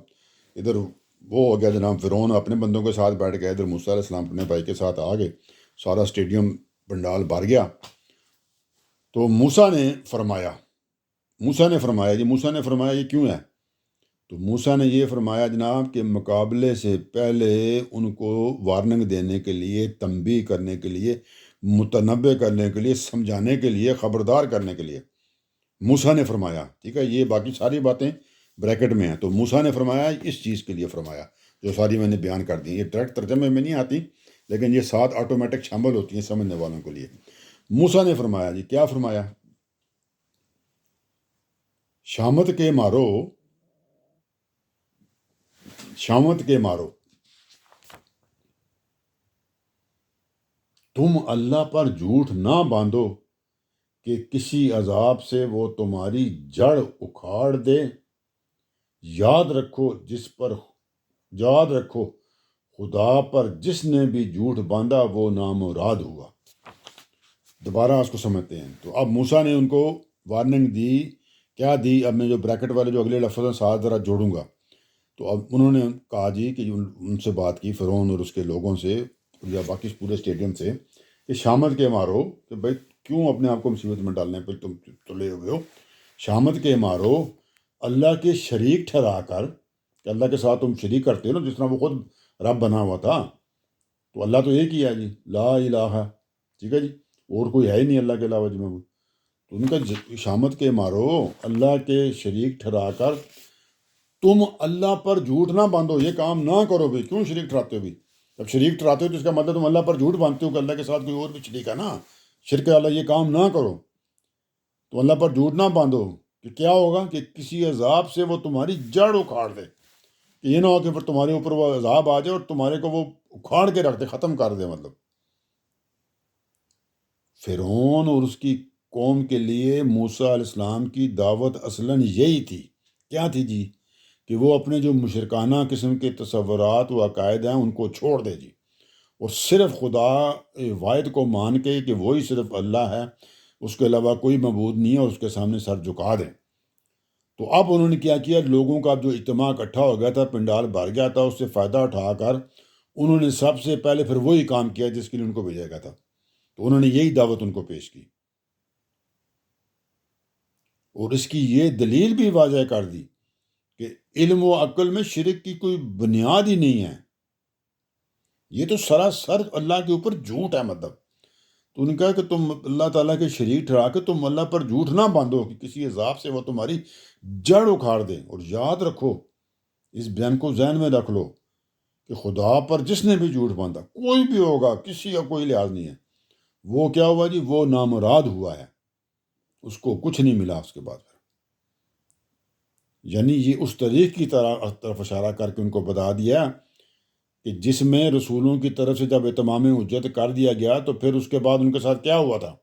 ادھر وہ ہو گیا جناب، فرعون اپنے بندوں کے ساتھ بیٹھ گیا، ادھر موسیٰ علیہ السلام اپنے بھائی کے ساتھ آ گئے، سارا اسٹیڈیم پنڈال بھر گیا۔ تو موسیٰ نے فرمایا جی، موسیٰ نے فرمایا یہ کیوں ہے؟ تو موسیٰ نے یہ فرمایا جناب کہ مقابلے سے پہلے ان کو وارننگ دینے کے لیے، تنبیہ کرنے کے لیے، متنبع کرنے کے لیے، سمجھانے کے لیے، خبردار کرنے کے لیے موسیٰ نے فرمایا، ٹھیک ہے، یہ باقی ساری باتیں بریکٹ میں ہیں، تو موسیٰ نے فرمایا اس چیز کے لیے فرمایا جو ساری میں نے بیان کر دی، یہ ڈائریکٹ ترجمے میں نہیں آتی لیکن یہ ساتھ آٹومیٹک شامل ہوتی ہیں سمجھنے والوں کے لیے۔ موسیٰ نے فرمایا جی، کیا فرمایا؟ شامت کے مارو تم اللہ پر جھوٹ نہ باندھو کہ کسی عذاب سے وہ تمہاری جڑ اکھاڑ دے۔ یاد رکھو خدا پر جس نے بھی جھوٹ باندھا وہ نامراد ہوا۔ دوبارہ اس کو سمجھتے ہیں۔ تو اب موسیٰ نے ان کو وارننگ دی، کیا دی؟ اب میں جو بریکٹ والے جو اگلے لفظ ہیں ساتھ ذرا جوڑوں گا۔ تو اب انہوں نے کہا جی کہ ان سے بات کی فرعون اور اس کے لوگوں سے یا باقی پورے اسٹیڈیم سے کہ شامت کے مارو، کہ بھائی کیوں اپنے آپ کو مصیبت میں ڈالنے پہ تم تلے ہوئے ہو؟ شامت کے مارو اللہ کے شریک ٹھہرا کر، کہ اللہ کے ساتھ تم شریک کرتے ہو نا، جس طرح وہ خود رب بنا ہوا تھا، تو اللہ تو ایک ہی ہے جی، لا الہ، ٹھیک ہے جی، اور کوئی ہے ہی نہیں اللہ کے علاوہ جی معبود۔ تو ان کا شامت کے مارو اللہ کے شریک ٹھہرا کر تم اللہ پر جھوٹ نہ باندھو، یہ کام نہ کرو بھائی، کیوں شریک ٹھہراتے ہو بھی؟ جب شریک ٹھہراتے ہو تو اس کا مطلب تم اللہ پر جھوٹ باندھتے ہو کہ اللہ کے ساتھ کوئی اور بھی شریک ہے نا، شرک اللہ، یہ کام نہ کرو، تو اللہ پر جھوٹ نہ باندھو کہ کیا ہوگا کہ کسی عذاب سے وہ تمہاری جڑ اکھاڑ دے، کہ یہ نہ ہو کہ پھر تمہارے اوپر وہ عذاب آ جائے اور تمہارے کو وہ اکھاڑ کے رکھ دے، ختم کر دے۔ مطلب فرعون اور اس کی قوم کے لیے موسیٰ علیہ السلام کی دعوت اصلاً یہی تھی، کیا تھی جی؟ کہ وہ اپنے جو مشرکانہ قسم کے تصورات و عقائد ہیں ان کو چھوڑ دے جی، اور صرف خدا واحد کو مان کے کہ وہی صرف اللہ ہے، اس کے علاوہ کوئی معبود نہیں ہے، اور اس کے سامنے سر جھکا دیں۔ تو اب انہوں نے کیا کیا؟ لوگوں کا جو اجتماع اکٹھا ہو گیا تھا، پنڈال بھر گیا تھا، اس سے فائدہ اٹھا کر انہوں نے سب سے پہلے پھر وہی کام کیا جس کے لیے ان کو بھیجا گیا تھا، تو انہوں نے یہی دعوت ان کو پیش کی، اور اس کی یہ دلیل بھی واضح کر دی کہ علم و عقل میں شرک کی کوئی بنیاد ہی نہیں ہے، یہ تو سراسر اللہ کے اوپر جھوٹ ہے۔ مطلب تو انہوں نے کہا کہ تم اللہ تعالیٰ کے شریک ٹھہرا کے تم اللہ پر جھوٹ نہ باندھو کہ کسی عذاب سے وہ تمہاری جڑ اکھاڑ دے، اور یاد رکھو، اس بیان کو ذہن میں رکھ لو کہ خدا پر جس نے بھی جھوٹ باندھا، کوئی بھی ہوگا، کسی کا کوئی لحاظ نہیں ہے، وہ کیا ہوا جی؟ وہ نامراد ہوا ہے، اس کو کچھ نہیں ملا اس کے بعد۔ یعنی یہ اس طریق کی طرف اشارہ کر کے ان کو بتا دیا کہ جس میں رسولوں کی طرف سے جب اتمام حجت کر دیا گیا تو پھر اس کے بعد ان کے ساتھ کیا ہوا تھا،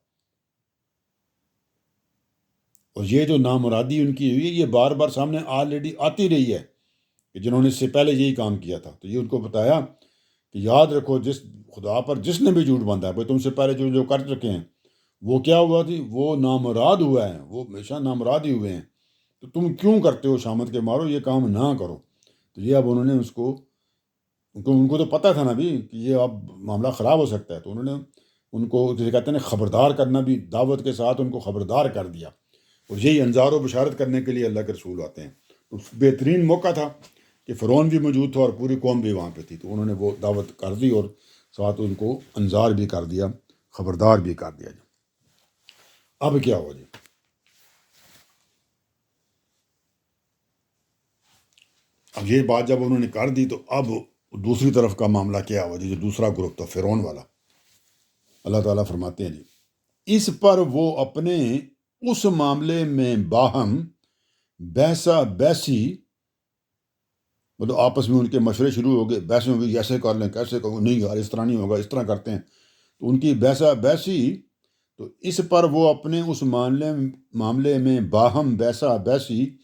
اور یہ جو نامرادی ان کی ہوئی ہے یہ بار بار سامنے آلریڈی آتی رہی ہے کہ جنہوں نے اس سے پہلے یہی کام کیا تھا۔ تو یہ ان کو بتایا کہ یاد رکھو جس خدا پر جس نے بھی جھوٹ باندھا ہے، بھائی تم سے پہلے جو کر چکے ہیں وہ کیا ہوا تھی؟ وہ نامراد ہوا ہے، وہ ہمیشہ نامراد ہی ہوئے ہیں، تو تم کیوں کرتے ہو شامت کے مارو، یہ کام نہ کرو۔ تو یہ اب انہوں نے ان کو تو پتہ تھا نا بھی کہ یہ اب معاملہ خراب ہو سکتا ہے، تو انہوں نے ان کو جسے کہتے ہیں خبردار کرنا، بھی دعوت کے ساتھ ان کو خبردار کر دیا، اور یہی انذار و بشارت کرنے کے لیے اللہ کے رسول آتے ہیں۔ تو بہترین موقع تھا کہ فرعون بھی موجود تھا اور پوری قوم بھی وہاں پہ تھی، تو انہوں نے وہ دعوت کر دی اور ساتھ ان کو انذار بھی کر دیا، خبردار بھی کر دیا جی۔ اب کیا ہوا جی؟ اب یہ بات جب انہوں نے کر دی تو اب دوسری طرف کا معاملہ کیا ہوا جی؟ جو دوسرا گروپ تھا فرعون والا، اللہ تعالیٰ فرماتے ہیں جی، اس پر وہ اپنے اس معاملے میں باہم بحثا بیسی، مطلب آپس میں ان کے مشورے شروع ہو گئے، بحث میں بھی ایسے کر لیں، کیسے کرو، نہیں یار اس طرح نہیں ہوگا، اس طرح کرتے ہیں، تو ان کی بحثا بیسی، تو اس پر وہ اپنے اس معاملے میں باہم بحثا بیسی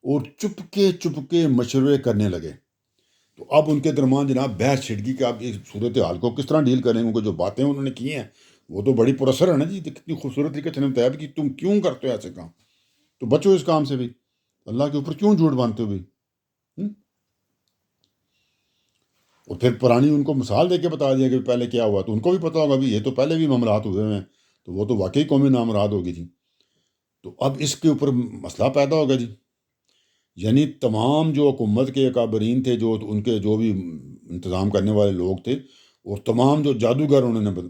اور چپکے مشورے کرنے لگے۔ تو اب ان کے درمیان جناب بحث چھڑ گئی کہ آپ اس صورت حال کو کس طرح ڈیل کریں گے۔ جو باتیں انہوں نے کی ہیں وہ تو بڑی پراسر ہے نا جی، کتنی خوبصورت طریقے سے بتایا کہ تم کیوں کرتے ہو ایسے کام، تو بچو اس کام سے بھی، اللہ کے اوپر کیوں جھوٹ باندھتے ہو بھی۔ اور پھر پرانی ان کو مثال دے کے بتا دیا کہ پہلے کیا ہوا، تو ان کو بھی پتا ہوگا بھی یہ تو پہلے بھی معاملات ہوئے ہیں، تو وہ تو واقعی قومی نامراد ہوگی تھی۔ تو اب اس کے اوپر مسئلہ پیدا ہوگا جی، یعنی تمام جو حکومت کے اکابرین تھے، جو ان کے جو بھی انتظام کرنے والے لوگ تھے، اور تمام جو جادوگر انہوں نے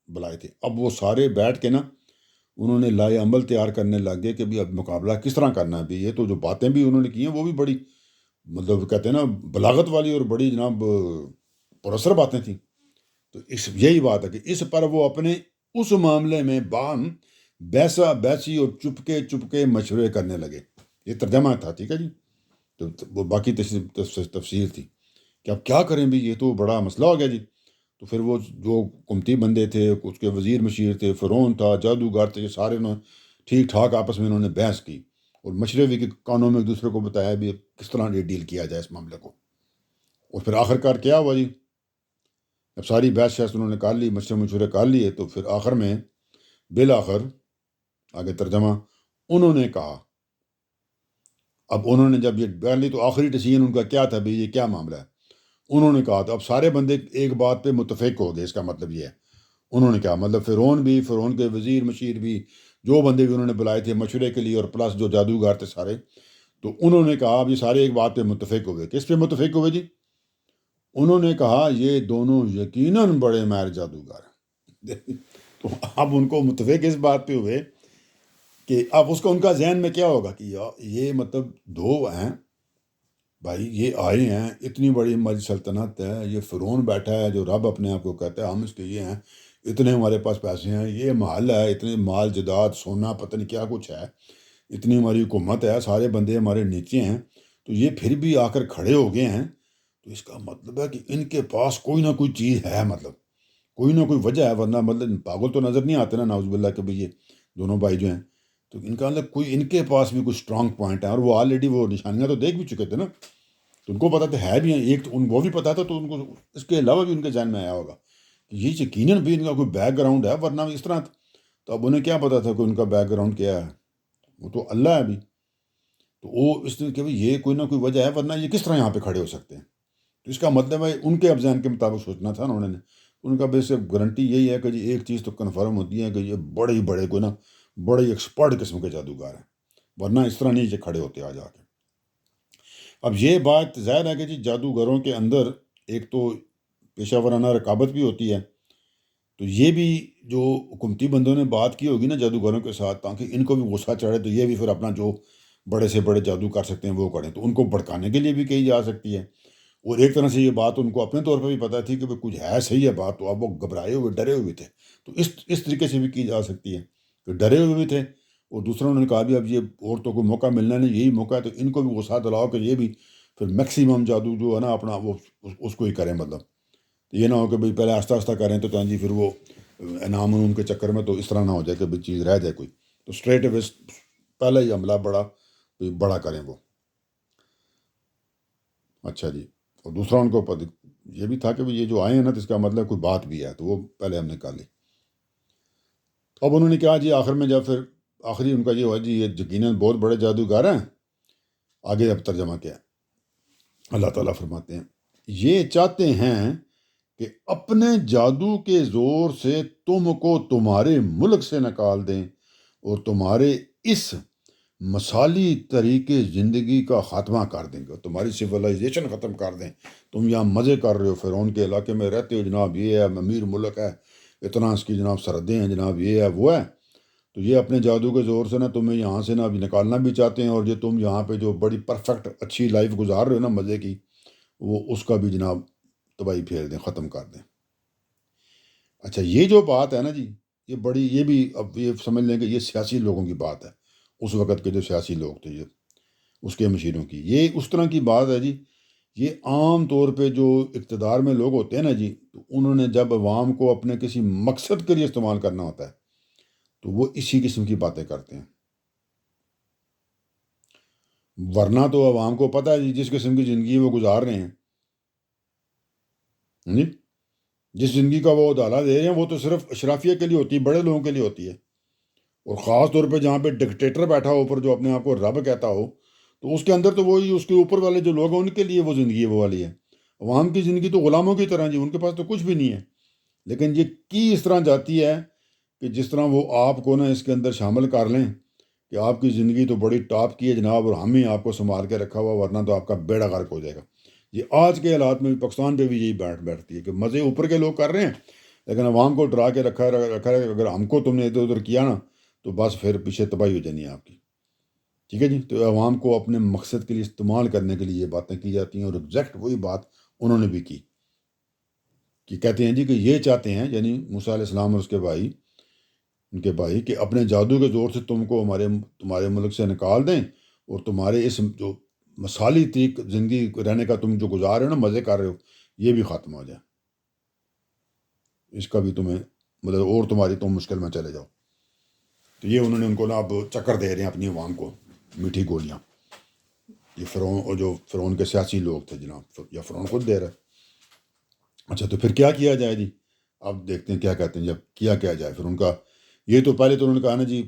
بلائے تھے، اب وہ سارے بیٹھ کے نا انہوں نے لائے عمل تیار کرنے لگ گئے کہ بھی اب مقابلہ کس طرح کرنا ہے بھی۔ یہ تو جو باتیں بھی انہوں نے کی ہیں وہ بھی بڑی مطلب کہتے ہیں نا بلاغت والی اور بڑی جناب پراسر باتیں تھیں۔ تو یہی بات ہے کہ اس پر وہ اپنے اس معاملے میں باہم بیسی اور چپکے مشورے کرنے لگے۔ یہ ترجمہ تھا، ٹھیک ہے جی۔ تو وہ باقی تفسیر تھی کہ اب کیا کریں بھی، یہ تو بڑا مسئلہ ہو گیا جی۔ تو پھر وہ جو حکومتی بندے تھے، اس کے وزیر مشیر تھے، فرعون تھا، جادوگر تھے، یہ سارے انہوں ٹھیک ٹھاک آپس میں انہوں نے بحث کی اور مشورے بھی کے کانوں میں ایک دوسرے کو بتایا بھی کس طرح یہ ڈیل کیا جائے اس معاملے کو۔ اور پھر آخر کار کیا ہوا جی، جب ساری بحث انہوں نے کر لی، مشورے کر لیے، تو پھر آخر میں بالآخر آگے ترجمہ انہوں نے کہا، اب انہوں نے جب یہ کر لی تو آخری ڈیسیژن ان کا کیا تھا بھی، یہ کیا معاملہ ہے۔ انہوں نے کہا تو اب سارے بندے ایک بات پہ متفق ہو گئے، اس کا مطلب یہ ہے انہوں نے کہا، مطلب فرعون کے وزیر مشیر بھی، جو بندے بھی انہوں نے بلائے تھے مشورے کے لیے، اور پلس جو جادوگر تھے سارے، تو انہوں نے کہا اب یہ سارے ایک بات پہ متفق ہو گئے۔ کس پہ متفق ہوئے جی؟ انہوں نے کہا یہ دونوں یقیناً بڑے ماہر جادوگر ہیں۔ تو اب ان کو متفق اس بات پہ ہوئے کہ اب اس کا ان کا ذہن میں کیا ہوگا کہ یہ مطلب دو ہیں بھائی، یہ آئے ہیں، اتنی بڑی ہماری سلطنت ہے، یہ فرعون بیٹھا ہے جو رب اپنے آپ کو کہتا ہے، ہم اس کے یہ ہیں، اتنے ہمارے پاس پیسے ہیں، یہ محل ہے، اتنے مال جداد سونا پتہ نہیں کیا کچھ ہے، اتنی ہماری حکومت ہے، سارے بندے ہمارے نیچے ہیں، تو یہ پھر بھی آ کر کھڑے ہو گئے ہیں، تو اس کا مطلب ہے کہ ان کے پاس کوئی نہ کوئی چیز ہے، مطلب کوئی نہ کوئی وجہ ہے، ورنہ مطلب پاگل تو نظر نہیں آتے نا، نعوذ باللہ کہ بھئی یہ دونوں بھائی جو ہیں، تو ان کا مطلب کوئی ان کے پاس بھی کوئی اسٹرانگ پوائنٹ ہے، اور وہ آلریڈی وہ نشانیاں تو دیکھ بھی چکے تھے نا، تو ان کو پتا تو ہے بھی ہیں، ایک تو وہ بھی پتا تھا، تو ان کو اس کے علاوہ بھی ان کے ذہن میں آیا ہوگا کہ یہ یقیناً بھی ان کا کوئی بیک گراؤنڈ ہے، ورنہ اس طرح تو اب انہیں کیا پتا تھا کہ ان کا بیک گراؤنڈ کیا ہے، وہ تو اللہ ہے ابھی، تو وہ اس نے کہ یہ کوئی نہ کوئی وجہ ہے، ورنہ یہ کس طرح یہاں پہ کھڑے ہو سکتے ہیں۔ تو اس کا مطلب ہے ان کے اب ذہن کے مطابق سوچنا تھا نا انہوں نے، ان کا بیسک گارنٹی یہی ہے کہ جی ایک چیز تو کنفرم ہوتی ہے کہ یہ بڑے کوئی نا بڑے ایکسپرٹ قسم کے جادوگر ہیں، ورنہ اس طرح نہیں یہ کھڑے ہوتے آ جا کے۔ اب یہ بات ظاہر ہے کہ جی جادوگروں کے اندر ایک تو پیشہ ورانہ رقابت بھی ہوتی ہے، تو یہ بھی جو حکومتی بندوں نے بات کی ہوگی نا جادوگروں کے ساتھ، تاکہ ان کو بھی غصہ چڑھے، تو یہ بھی پھر اپنا جو بڑے سے بڑے جادو کر سکتے ہیں وہ کریں، تو ان کو بھڑکانے کے لیے بھی کہی جا سکتی ہے۔ اور ایک طرح سے یہ بات ان کو اپنے طور پہ بھی پتہ تھی کہ کچھ ہے صحیح ہے بات، تو اب وہ گھبرائے ہوئے ڈرے ہوئے تھے، تو اس طریقے سے بھی کی جا سکتی ہے کہ ڈرے ہوئے بھی تھے، اور دوسروں نے کہا بھی اب یہ عورتوں کو موقع ملنا نہیں، یہی موقع ہے، تو ان کو بھی غصہ دلاؤ کہ یہ بھی پھر میکسیمم جادو جو ہے نا اپنا وہ اس کو ہی کریں، مطلب یہ نہ ہو کہ بھئی پہلے آہستہ آہستہ کریں تو جی پھر وہ انعام انعام کے چکر میں تو اس طرح نہ ہو جائے کہ بھئی چیز رہ جائے کوئی، تو اسٹریٹ اوے پہلا ہی عملہ بڑا کریں وہ۔ اچھا جی، اور دوسرا ان کو یہ بھی تھا کہ یہ جو آئے ہیں نا تو اس کا مطلب کوئی بات بھی ہے، تو وہ پہلے ہم نے کر لی۔ اب انہوں نے کہا جی آخر میں جب پھر آخری ان کا یہ ہوا جی یہ یقیناً بہت بڑے جادوگر ہیں۔ آگے اب ترجمہ کیا ہے، اللہ تعالیٰ فرماتے ہیں یہ چاہتے ہیں کہ اپنے جادو کے زور سے تم کو تمہارے ملک سے نکال دیں اور تمہارے اس مثالی طریقے زندگی کا خاتمہ کر دیں گے، تمہاری سویلائزیشن ختم کر دیں، تم یہاں مزے کر رہے ہو، فرعون کے علاقے میں رہتے ہو جناب، یہ ہے امیر ملک ہے، اتنا اس کی جناب سرحدیں ہیں جناب، یہ ہے وہ ہے، تو یہ اپنے جادو کے زور سے نا تمہیں یہاں سے نا ابھی نکالنا بھی چاہتے ہیں، اور جو تم یہاں پہ جو بڑی پرفیکٹ اچھی لائف گزار رہے ہو نا مزے کی، وہ اس کا بھی جناب تباہی پھیر دیں، ختم کر دیں۔ اچھا یہ جو بات ہے نا جی، یہ بھی اب یہ سمجھ لیں کہ یہ سیاسی لوگوں کی بات ہے، اس وقت کے جو سیاسی لوگ تھے یہ اس کے مشیروں کی، یہ اس طرح کی بات ہے جی، یہ عام طور پہ جو اقتدار میں لوگ ہوتے ہیں نا جی، تو انہوں نے جب عوام کو اپنے کسی مقصد کے لیے استعمال کرنا ہوتا ہے تو وہ اسی قسم کی باتیں کرتے ہیں۔ ورنہ تو عوام کو پتہ ہے جی جس قسم کی زندگی وہ گزار رہے ہیں جی، جس زندگی کا وہ ادالہ دے رہے ہیں وہ تو صرف اشرافیہ کے لیے ہوتی ہے، بڑے لوگوں کے لیے ہوتی ہے، اور خاص طور پہ جہاں پہ ڈکٹیٹر بیٹھا ہو اوپر جو اپنے آپ کو رب کہتا ہو، تو اس کے اندر تو وہی اس کے اوپر والے جو لوگ ہیں ان کے لیے وہ زندگی وہ والی ہے۔ عوام کی زندگی تو غلاموں کی طرح جی، ان کے پاس تو کچھ بھی نہیں ہے، لیکن یہ کی اس طرح جاتی ہے کہ جس طرح وہ آپ کو نا اس کے اندر شامل کر لیں کہ آپ کی زندگی تو بڑی ٹاپ کی ہے جناب، اور ہم ہی آپ کو سنبھال کے رکھا ہوا، ورنہ تو آپ کا بیڑا غرق ہو جائے گا۔ یہ آج کے حالات میں بھی پاکستان پہ بھی یہی بیٹھتی ہے کہ مزے اوپر کے لوگ کر رہے ہیں، لیکن عوام کو ڈرا کے رکھا ہے، اگر ہم کو تم نے ادھر ادھر کیا نا تو بس پھر پیچھے تباہی ہو جانی ہے آپ کی۔ ٹھیک ہے جی، تو عوام کو اپنے مقصد کے لیے استعمال کرنے کے لیے یہ باتیں کی جاتی ہیں، اور ایگزیکٹ وہی بات انہوں نے بھی کی کہ کہتے ہیں جی کہ یہ چاہتے ہیں، یعنی موسیٰ علیہ السلام اور اس کے بھائی، ان کے بھائی، کہ اپنے جادو کے زور سے تم کو تمہارے ملک سے نکال دیں، اور تمہارے اس جو مثالی طریق زندگی رہنے کا تم جو گزار رہے ہو نا، مزے کر رہے ہو، یہ بھی ختم ہو جائے، اس کا بھی تمہیں مطلب، اور تم مشکل میں چلے جاؤ۔ تو یہ انہوں نے ان کو نا اب چکر دے رہے ہیں اپنی عوام کو، میٹھی گولیاں، یہ فرعون، اور جو فرعون کے سیاسی لوگ تھے جناب، یا فرعون خود دے رہا ہے۔ اچھا، تو پھر کیا کیا جائے جی؟ اب دیکھتے ہیں کیا کہتے ہیں، جب کیا جائے پھر ان کا، یہ تو پہلے تو انہوں نے کہا نا جی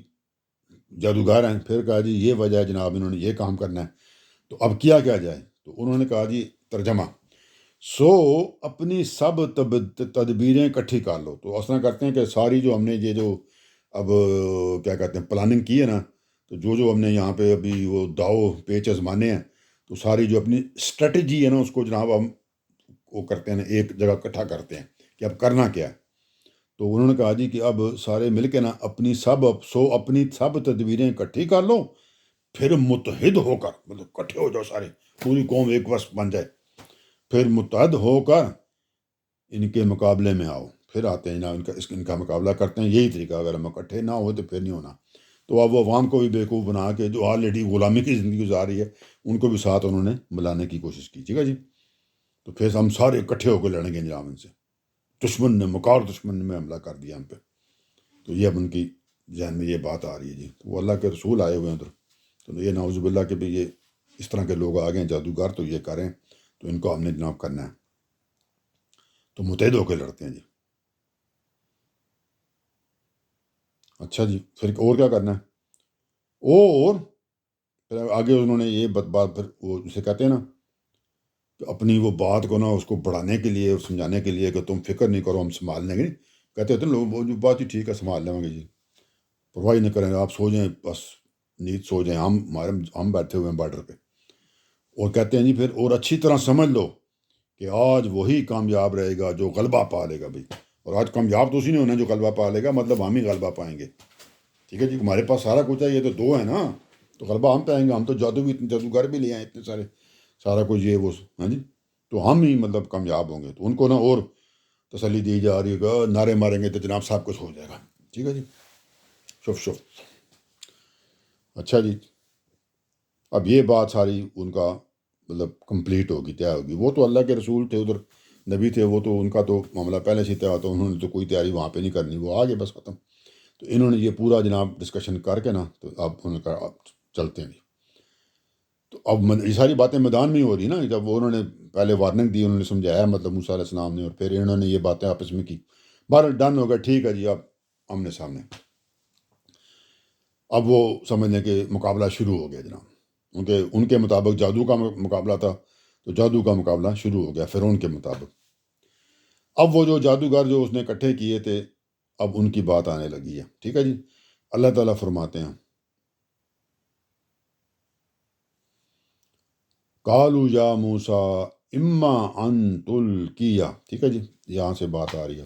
جادوگر ہیں، پھر کہا جی یہ وجہ ہے جناب انہوں نے یہ کام کرنا ہے، تو اب کیا جائے؟ تو انہوں نے کہا جی ترجمہ، سو اپنی سب تدبیریں اکٹھی کر لو۔ تو اس طرح کرتے ہیں کہ ساری جو ہم نے یہ جو اب کیا کہتے ہیں پلاننگ کی ہے نا، تو جو ہم نے یہاں پہ ابھی وہ داؤ پیچ ازمانے ہیں، تو ساری جو اپنی اسٹریٹجی ہے نا اس کو جناب ہم وہ کرتے ہیں نا، ایک جگہ اکٹھا کرتے ہیں کہ اب کرنا کیا ہے۔ تو انہوں نے کہا جی کہ اب سارے مل کے نا اپنی سب تدبیریں اکٹھی کر لو، پھر متحد ہو کر، مطلب اکٹھے ہو جاؤ سارے، پوری قوم ایک وس بن جائے، پھر متحد ہو کر ان کے مقابلے میں آؤ، پھر آتے ہیں نا ان کا مقابلہ کرتے ہیں۔ یہی طریقہ، اگر ہم اکٹھے نہ ہوئے تو پھر نہیں ہونا۔ تو اب وہ عوام کو بھی بیوقوف بنا کے، جو آلریڈی غلامی کی زندگی گزار رہی ہے، ان کو بھی ساتھ انہوں نے ملانے کی کوشش کی۔ ٹھیک ہے جی، تو پھر ہم سارے اکٹھے ہو کے لڑیں گے جناب ان سے۔ دشمن نے حملہ کر دیا ہم پہ، تو یہ اب ان کی ذہن میں یہ بات آ رہی ہے جی۔ تو وہ اللہ کے رسول آئے ہوئے ہیں ادھر، تو یہ نعوذ باللہ کہ بھی یہ اس طرح کے لوگ آ گئے ہیں جادوگر، تو یہ کریں، تو ان کو ہم نے جناب کرنا ہے، تو متحد ہو کے لڑتے ہیں جی۔ اچھا جی، پھر اور کیا کرنا ہے؟ اور پھر آگے انہوں نے یہ بات پھر وہ اسے کہتے ہیں نا کہ اپنی وہ بات کو نا اس کو بڑھانے کے لیے اور سمجھانے کے لیے کہ تم فکر نہیں کرو، ہم سنبھال لیں گے، کہتے ہوتے ہیں لوگ وہ جو بات ہی ٹھیک ہے، سنبھال لیں گے جی، پرواہ نہیں کریں، آپ سو جائیں، بس نیند سو جائیں، ہم بیٹھے ہوئے ہیں بارڈر پہ۔ اور کہتے ہیں جی پھر اور اچھی طرح سمجھ لو کہ آج وہی کامیاب رہے گا جو غلبہ پا لے گا بھائی، اور آج کامیاب تو اسی نہیں ہونا جو غلبہ پا لے گا، مطلب ہم ہی غلبہ پائیں گے۔ ٹھیک ہے جی، ہمارے پاس سارا کچھ ہے، یہ تو دو ہے نا، تو غلبہ ہم پائیں گے، ہم تو جادوگر بھی لے آئے اتنے سارے، سارا کچھ یہ وہ، ہاں جی، تو ہم ہی مطلب کامیاب ہوں گے۔ تو ان کو نا اور تسلی دی جا رہی ہے کہ نعرے ماریں گے تو جناب سب کچھ ہو جائے گا۔ ٹھیک ہے جی، شف۔ اچھا جی، اب یہ بات ساری ان کا مطلب کمپلیٹ ہوگی، طے ہوگی۔ وہ تو اللہ کے رسول تھے، ادھر نبی تھے، وہ تو ان کا تو معاملہ پہلے سے ہی طے ہوتا، انہوں نے تو کوئی تیاری وہاں پہ نہیں کرنی، وہ آگے بس ختم۔ تو انہوں نے یہ پورا جناب ڈسکشن کر کے نا، تو اب انہوں نے کہا اب چلتے ہیں جی۔ تو اب یہ ساری باتیں میدان میں ہی ہو رہی نا، جب وہ انہوں نے پہلے وارننگ دی، انہوں نے سمجھایا مطلب موسیٰ علیہ السلام نے، اور پھر انہوں نے یہ باتیں آپس میں کی، بہرحال ڈن ہو گیا، ٹھیک ہے جی، اب آمنے سامنے، اب وہ سمجھنے کے مقابلہ شروع ہو گیا جناب، ان کے مطابق جادو کا مقابلہ تھا، تو جادو کا مقابلہ شروع ہو گیا فرعون کے مطابق۔ اب وہ جو جادوگر جو اس نے اکٹھے کیے تھے، اب ان کی بات آنے لگی ہے۔ ٹھیک ہے جی، اللہ تعالیٰ فرماتے ہیں قالوا یا موسیٰ اما ان تلقیا۔ ٹھیک ہے جی، یہاں سے بات آ رہی ہے،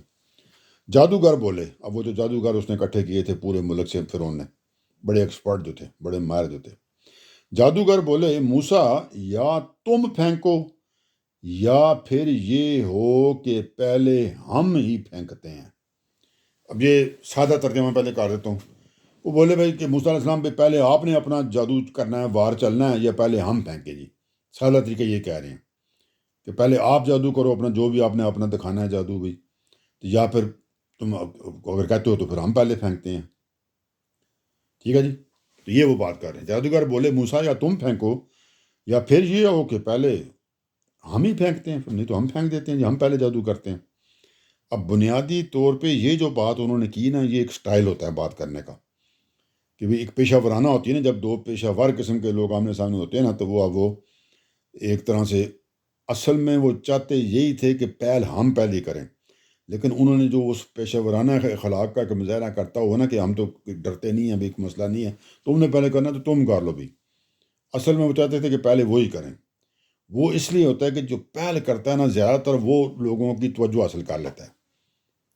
جادوگر بولے، اب وہ جو جادوگر اس نے اکٹھے کیے تھے پورے ملک سے فرعون نے، بڑے ایکسپرٹ جو تھے، بڑے ماہر جو تھے، جادوگر بولے موسیٰ یا تم پھینکو یا پھر یہ ہو کہ پہلے ہم ہی پھینکتے ہیں۔ اب یہ سادہ ترجمہ پہلے کر دیتا ہوں۔ وہ بولے بھائی کہ موسیٰ علیہ السلام پہلے آپ نے اپنا جادو کرنا ہے، وار چلنا ہے، یا پہلے ہم پھینکے جی؟ سادہ طریقہ یہ کہہ رہے ہیں کہ پہلے آپ جادو کرو اپنا، جو بھی آپ نے اپنا دکھانا ہے جادو بھی، یا پھر تم اگر کہتے ہو تو پھر ہم پہلے پھینکتے ہیں۔ ٹھیک ہے جی، تو یہ وہ بات کر رہے ہیں. جادوگر بولے موسیٰ یا تم پھینکو یا پھر یہ ہو کہ پہلے ہم ہی پھینکتے ہیں، نہیں تو ہم پھینک دیتے ہیں، ہم پہلے جادو کرتے ہیں. اب بنیادی طور پہ یہ جو بات انہوں نے کی نا، یہ ایک سٹائل ہوتا ہے بات کرنے کا، کہ بھی ایک پیشہ ورانہ ہوتی ہے نا، جب دو پیشہ ور قسم کے لوگ آمنے سامنے ہوتے ہیں نا، تو وہ ایک طرح سے اصل میں وہ چاہتے یہی تھے کہ پہل ہم پہلے کریں، لیکن انہوں نے جو اس پیشہ ورانہ اخلاق کا مظاہرہ کرتا ہوا نا کہ ہم تو ڈرتے نہیں ہیں، بھی ایک مسئلہ نہیں ہے، تم نے پہلے کرنا تو تم کر لو بھی. اصل میں وہ چاہتے تھے کہ پہلے وہی کریں. وہ اس لیے ہوتا ہے کہ جو پہل کرتا ہے نا، زیادہ تر وہ لوگوں کی توجہ حاصل کر لیتا ہے.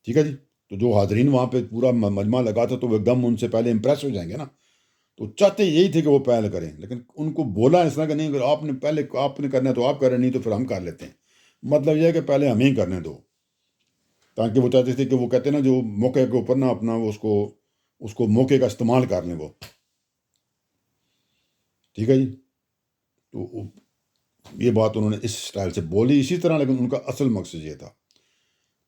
ٹھیک ہے جی. تو جو حاضرین وہاں پہ پورا مجمع لگا تھا، تو وہ ایک دم ان سے پہلے امپریس ہو جائیں گے نا. تو چاہتے یہی تھے کہ وہ پہل کریں، لیکن ان کو بولا اس طرح کہ نہیں، اگر آپ نے کرنا ہے تو آپ کریں، نہیں تو پھر ہم کر لیتے ہیں. مطلب یہ ہے کہ پہلے ہمیں ہی کرنے دو، تاکہ وہ چاہتے تھے کہ وہ کہتے ہیں نا، جو موقع کے اوپر نا اپنا وہ اس کو موقع کا استعمال کر لیں وہ. ٹھیک ہے جی. تو یہ بات انہوں نے اس سٹائل سے بولی اسی طرح، لیکن ان کا اصل مقصد یہ تھا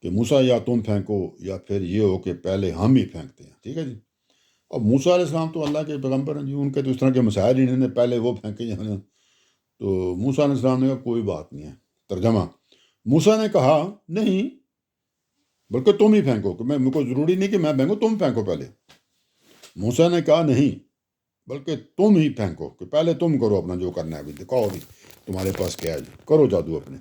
کہ موسیٰ یا تم پھینکو یا پھر یہ ہو کہ پہلے ہم ہی پھینکتے ہیں. ٹھیک ہے جی. اور موسیٰ علیہ السلام تو اللہ کے پیغمبر ہیں جی، ان کے تو اس طرح کے مسائل ہی نہیں، پہلے وہ پھینکے جانے. تو موسیٰ علیہ السلام نے کہا کوئی بات نہیں ہے. ترجمہ: موسیٰ نے کہا نہیں، بلکہ تم ہی پھینکو، کہ میرے کو ضروری نہیں کہ میں پھینکوں، تم پھینکو پہلے. موسیٰ نے کہا نہیں، بلکہ تم ہی پھینکو، کہ پہلے تم کرو اپنا جو کرنا ہے، ابھی دکھاؤ ابھی تمہارے پاس کیا ہے جی، کرو جادو اپنے.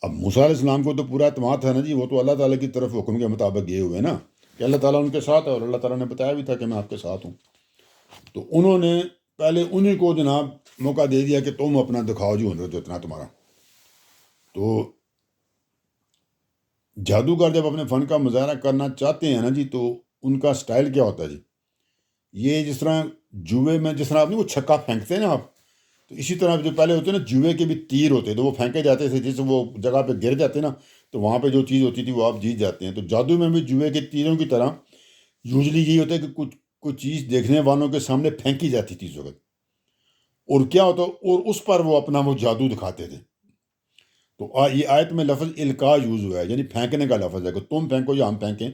اب موسیٰ علیہ السلام کو تو پورا اعتماد تھا نا جی، وہ تو اللہ تعالیٰ کی طرف حکم کے مطابق گئے ہوئے نا، کہ اللہ تعالیٰ ان کے ساتھ ہے، اور اللہ تعالیٰ نے بتایا بھی تھا کہ میں آپ کے ساتھ ہوں. تو انہوں نے پہلے انہی کو جناب موقع دے دیا کہ تم اپنا دکھاؤ جی ہنر جو اتنا تمہارا. تو جادوگر جب اپنے فن کا مظاہرہ کرنا چاہتے ہیں نا جی، تو ان کا سٹائل کیا ہوتا ہے جی، یہ جس طرح جوئے میں جس طرح آپ نے وہ چھکا پھینکتے ہیں نا آپ، تو اسی طرح جو پہلے ہوتے ہیں نا جوئے کے بھی تیر ہوتے تو وہ پھینکے جاتے تھے، جس وہ جگہ پہ گر جاتے نا، تو وہاں پہ جو چیز ہوتی تھی وہ آپ جیت جاتے ہیں. تو جادو میں بھی جوئے کے تیروں کی طرح یوزلی یہی ہوتا ہے کہ کچھ چیز دیکھنے والوں کے سامنے پھینکی جاتی تھی اس وقت، اور کیا ہوتا، اور اس پر وہ اپنا وہ جادو دکھاتے تھے. تو یہ آیت میں لفظ القاء یوز ہوا ہے، یعنی پھینکنے کا لفظ ہے، کہ تم پھینکو یا ہم پھینکیں،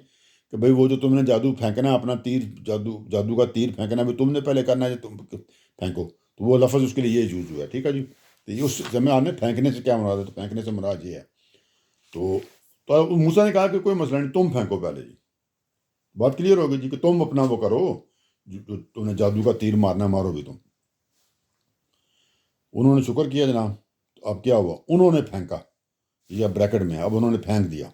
کہ بھئی وہ جو تم نے جادو پھینکنا ہے، اپنا تیر جادو کا تیر پھینکنا ہے، تم نے پہلے کرنا ہے، تم پھینکو. تو وہ لفظ اس کے لیے یہ یوز ہوا ہے. ٹھیک ہے جی. تو یہ اس زمانے میں پھینکنے سے کیا مراد ہے، تو پھینکنے سے مراد یہ ہے. تو موسیٰ نے کہا کہ کوئی مسئلہ نہیں، تم پھینکو پہلے جی. بات کلیئر ہوگی جی، کہ تم اپنا وہ کرو، جو تم نے جادو کا تیر مارنا مارو بھی تم. انہوں نے شکر کیا جناب. اب کیا ہوا، انہوں نے پھینکا، یا بریکٹ میں اب انہوں نے پھینک دیا.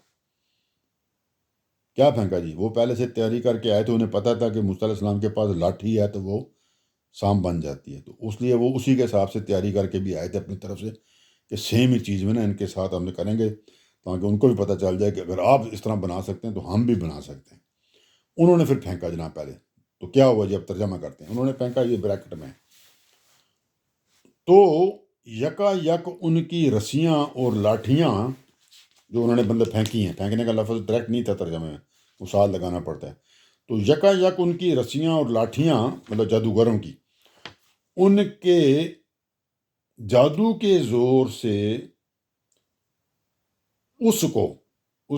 کیا پھینکا جی، وہ پہلے سے تیاری کر کے آئے تھے، انہیں پتہ تھا کہ موسیٰ علیہ السلام کے پاس لاٹھی ہے تو وہ سانپ بن جاتی ہے، تو اس لیے وہ اسی کے حساب سے تیاری کر کے بھی آئے تھے اپنی طرف سے، کہ سیم ہی چیز میں نا ان کے ساتھ ہم نے کریں گے، تاکہ ان کو بھی پتہ چل جائے کہ اگر آپ اس طرح بنا سکتے ہیں تو ہم بھی بنا سکتے ہیں. انہوں نے پھر پھینکا جناب پہلے. تو کیا ہوا جی، اب ترجمہ کرتے ہیں. انہوں نے پھینکا یہ بریکٹ میں، تو یکا یک ان کی رسیاں اور لاٹھیاں جو انہوں نے مطلب پھینکی ہیں، پھینکنے کا لفظ ڈائریکٹ نہیں تھا ترجمے میں، وہ ساتھ لگانا پڑتا ہے. تو یکا یک ان کی رسیاں اور لاٹھیاں مطلب جادوگروں کی، ان کے جادو کے زور سے اس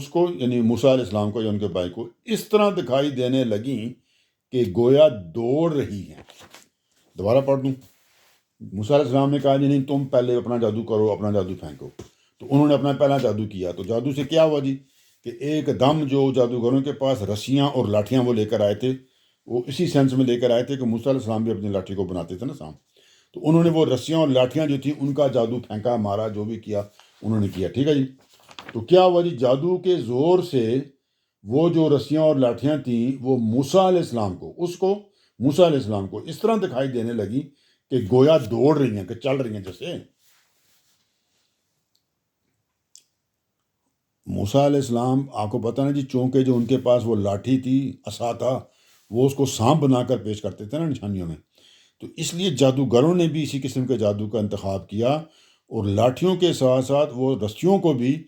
کو یعنی موسیٰ علیہ السلام کو یا ان کے بھائی کو اس طرح دکھائی دینے لگیں کہ گویا دوڑ رہی ہیں. دوبارہ پڑھ دوں. موسیٰ علیہ السلام نے کہا جی نہیں، تم پہلے اپنا جادو کرو، اپنا جادو پھینکو. تو انہوں نے اپنا پہلا جادو کیا. تو جادو سے کیا ہوا جی، کہ ایک دم جو جادوگروں کے پاس رسیاں اور لاٹھیاں وہ لے کر آئے تھے، وہ اسی سینس میں لے کر آئے تھے کہ موسیٰ علیہ السلام بھی اپنی لاٹھی کو بناتے تھے نا سانپ. تو انہوں نے وہ رسیاں اور لاٹھیاں جو تھیں ان کا جادو پھینکا، مارا، جو بھی کیا انہوں نے کیا. ٹھیک ہے جی. تو کیا ہوا جی، جادو کے زور سے وہ جو رسیاں اور لاٹھیاں تھیں وہ موسیٰ علیہ السلام کو اس طرح دکھائی دینے لگی کہ گویا دوڑ رہی ہیں، کہ چل رہی ہیں. جیسے موسیٰ علیہ السلام، آپ کو پتہ نا جی، چونکہ جو ان کے پاس وہ لاٹھی تھی، عصا تھا، وہ اس کو سانپ بنا کر پیش کرتے تھے نا نشانیوں میں، تو اس لیے جادوگروں نے بھی اسی قسم کے جادو کا انتخاب کیا، اور لاٹھیوں کے ساتھ ساتھ وہ رسیوں کو بھی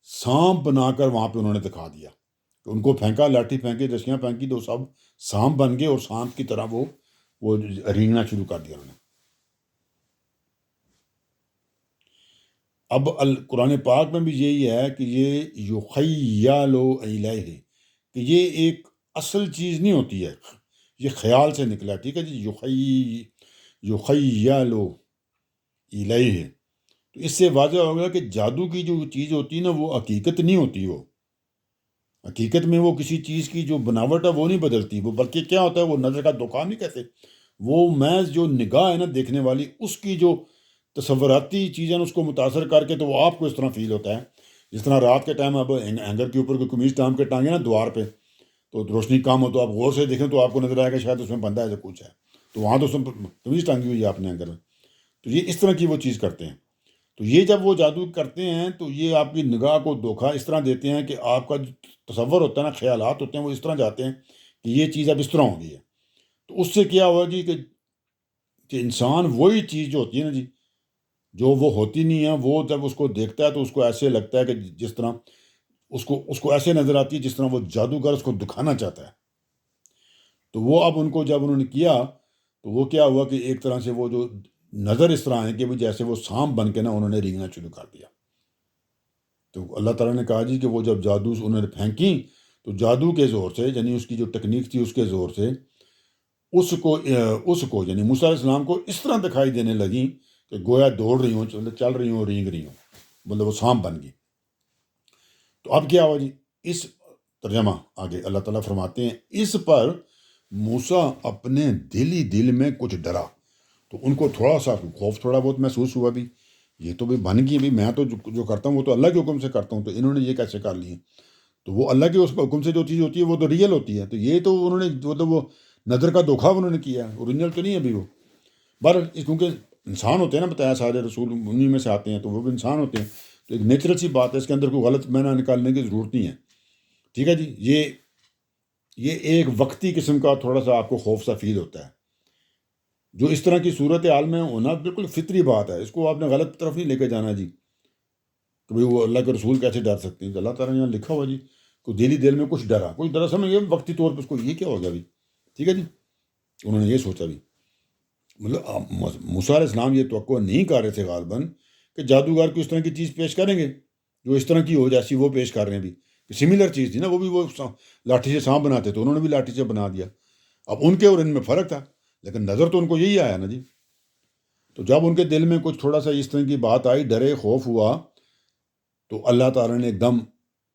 سانپ بنا کر وہاں پہ انہوں نے دکھا دیا. کہ ان کو پھینکا، لاٹھی پھینکی، رسیاں پھینکی، تو سب سانپ بن گئے، اور سانپ کی طرح وہ رینگنا شروع کر دیا انہوں نے. اب قرآن پاک میں بھی یہی ہے کہ یہ یخیل الیہ، کہ یہ ایک اصل چیز نہیں ہوتی ہے. یہ خیال سے نکلا، ٹھیک ہے جی، یخیلو الیہ. تو اس سے واضح ہو گیا کہ جادو کی جو چیز ہوتی ہے نا وہ حقیقت نہیں ہوتی، وہ حقیقت میں وہ کسی چیز کی جو بناوٹ ہے وہ نہیں بدلتی، وہ بلکہ کیا ہوتا ہے، وہ نظر کا دکان نہیں کہتے، وہ محض جو نگاہ ہے نا دیکھنے والی، اس کی جو تصوراتی چیزیں اس کو متاثر کر کے تو وہ آپ کو اس طرح فیل ہوتا ہے. جس طرح رات کے ٹائم اب ہینگر کے اوپر کوئی قمیض ٹانگ کے ٹانگے نا دوار پہ، تو روشنی کم ہو تو آپ غور سے دیکھیں تو آپ کو نظر آئے گا شاید اس میں بندہ ایسا کچھ ہے، تو وہاں تو اس میں قمیض ٹانگی ہوئی ہے آپ نے ہینگر میں. تو یہ اس طرح کی وہ چیز کرتے ہیں. تو یہ جب وہ جادو کرتے ہیں تو یہ آپ کی نگاہ کو دھوکہ اس طرح دیتے ہیں کہ آپ کا جو تصور ہوتا ہے نا، خیالات ہوتے ہیں وہ اس طرح جاتے ہیں کہ یہ چیز اب اس طرح ہو گئی ہے. تو اس سے کیا ہوا جی کہ انسان وہی چیز جو ہوتی ہے نا جی، جو وہ ہوتی نہیں ہے، وہ جب اس کو دیکھتا ہے تو اس کو ایسے لگتا ہے کہ جس طرح اس کو ایسے نظر آتی ہے جس طرح وہ جادوگر اس کو دکھانا چاہتا ہے. تو وہ اب ان کو جب انہوں نے کیا تو وہ کیا ہوا کہ ایک طرح سے وہ جو نظر اس طرح ہے کہ وہ جیسے وہ سانپ بن کے نا انہوں نے رینگنا شروع کر دیا. تو اللہ تعالیٰ نے کہا جی کہ وہ جب جادو انہوں نے پھینکی تو جادو کے زور سے، یعنی اس کی جو ٹیکنیک تھی اس کے زور سے اس کو یعنی موسیٰ علیہ السلام کو اس طرح دکھائی دینے لگیں کہ گویا دوڑ رہی ہوں، چل رہی ہوں، رینگ رہی ہوں، مطلب وہ سانپ بن گئی. تو اب کیا ہوا جی، اس ترجمہ آگے اللہ تعالیٰ فرماتے ہیں اس پر موسیٰ اپنے دل میں کچھ ڈرا. تو ان کو تھوڑا سا خوف تھوڑا بہت محسوس ہوا بھی، یہ تو بھی بن گئی بھی، میں تو جو کرتا ہوں وہ تو اللہ کے حکم سے کرتا ہوں، تو انہوں نے یہ کیسے کر لی. تو وہ اللہ کے اس حکم سے جو چیز ہوتی ہے وہ تو ریئل ہوتی ہے، تو یہ تو انہوں نے وہ نظر کا دھوکھا انہوں نے کیا ہے، اوریجنل تو نہیں ہے ابھی وہ. بہرحال کیونکہ انسان ہوتے ہیں نا، بتایا سارے رسول انہیں میں سے آتے ہیں تو وہ بھی انسان ہوتے ہیں، تو ایک نیچرل سی بات ہے، اس کے اندر کوئی غلط معنی نکالنے کی ضرورت نہیں ہے. ٹھیک ہے جی، یہ ایک وقتی قسم کا تھوڑا سا آپ کو خوف سا فیل ہوتا ہے، جو اس طرح کی صورت حال میں ہونا بالکل فطری بات ہے. اس کو آپ نے غلط طرف نہیں لے کے جانا جی کہ بھائی وہ اللہ کے رسول کیسے ڈر سکتے ہیں. اللہ تعالیٰ نے یہاں لکھا ہوا جی کو دل میں کچھ ڈرا سمجھ گیا وقتی طور پہ اس کو یہ کیا ہو گیا بھی. ٹھیک ہے جی، انہوں نے یہ سوچا بھی، مطلب موسیٰ علیہ السلام یہ توقع نہیں کر رہے تھے غالباً کہ جادوگر کو اس طرح کی چیز پیش کریں گے جو اس طرح کی ہو جیسی وہ پیش کر رہے ہیں بھی. سملر چیز تھی نا، وہ بھی وہ لاٹھی سے سانپ بناتے تھے، انہوں نے بھی لاٹھی سے بنا دیا. اب ان کے اور ان میں فرق تھا، لیکن نظر تو ان کو یہی آیا نا جی. تو جب ان کے دل میں کچھ تھوڑا سا اس طرح کی بات آئی، ڈرے، خوف ہوا، تو اللہ تعالیٰ نے ایک دم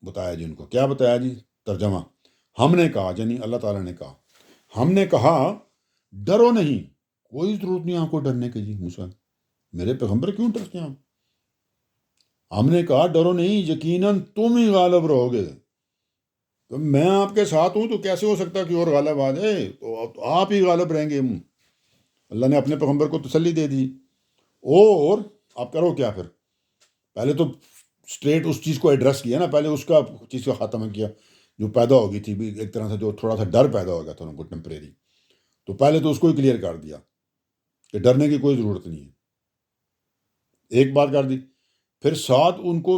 بتایا جی ان کو. کیا بتایا جی؟ ترجمہ، ہم نے کہا، یعنی اللہ تعالیٰ نے کہا، ہم نے کہا ڈرو نہیں، کوئی ضرورت نہیں آپ کو ڈرنے کی جی. موسیٰ میرے پیغمبر کیوں ڈرتے ہیں آپ؟ ہم نے کہا ڈرو نہیں، یقیناً تم ہی غالب رہو گے. تو میں آپ کے ساتھ ہوں تو کیسے ہو سکتا کہ اور غالب آ جائے؟ تو آپ ہی غالب رہیں گے. اللہ نے اپنے پیغمبر کو تسلی دے دی. اور آپ کرو کیا پھر؟ پہلے تو اسٹریٹ اس چیز کو ایڈریس کیا نا، پہلے اس کا چیز کا خاتمہ کیا جو پیدا ہو گئی تھی ایک طرح سے، جو تھوڑا سا ڈر پیدا ہو گیا تھا ان کو ٹیمپریری. تو پہلے تو اس کو ہی کلیئر کر دیا کہ ڈرنے کی کوئی ضرورت نہیں ہے، ایک بات کر دی. پھر ساتھ ان کو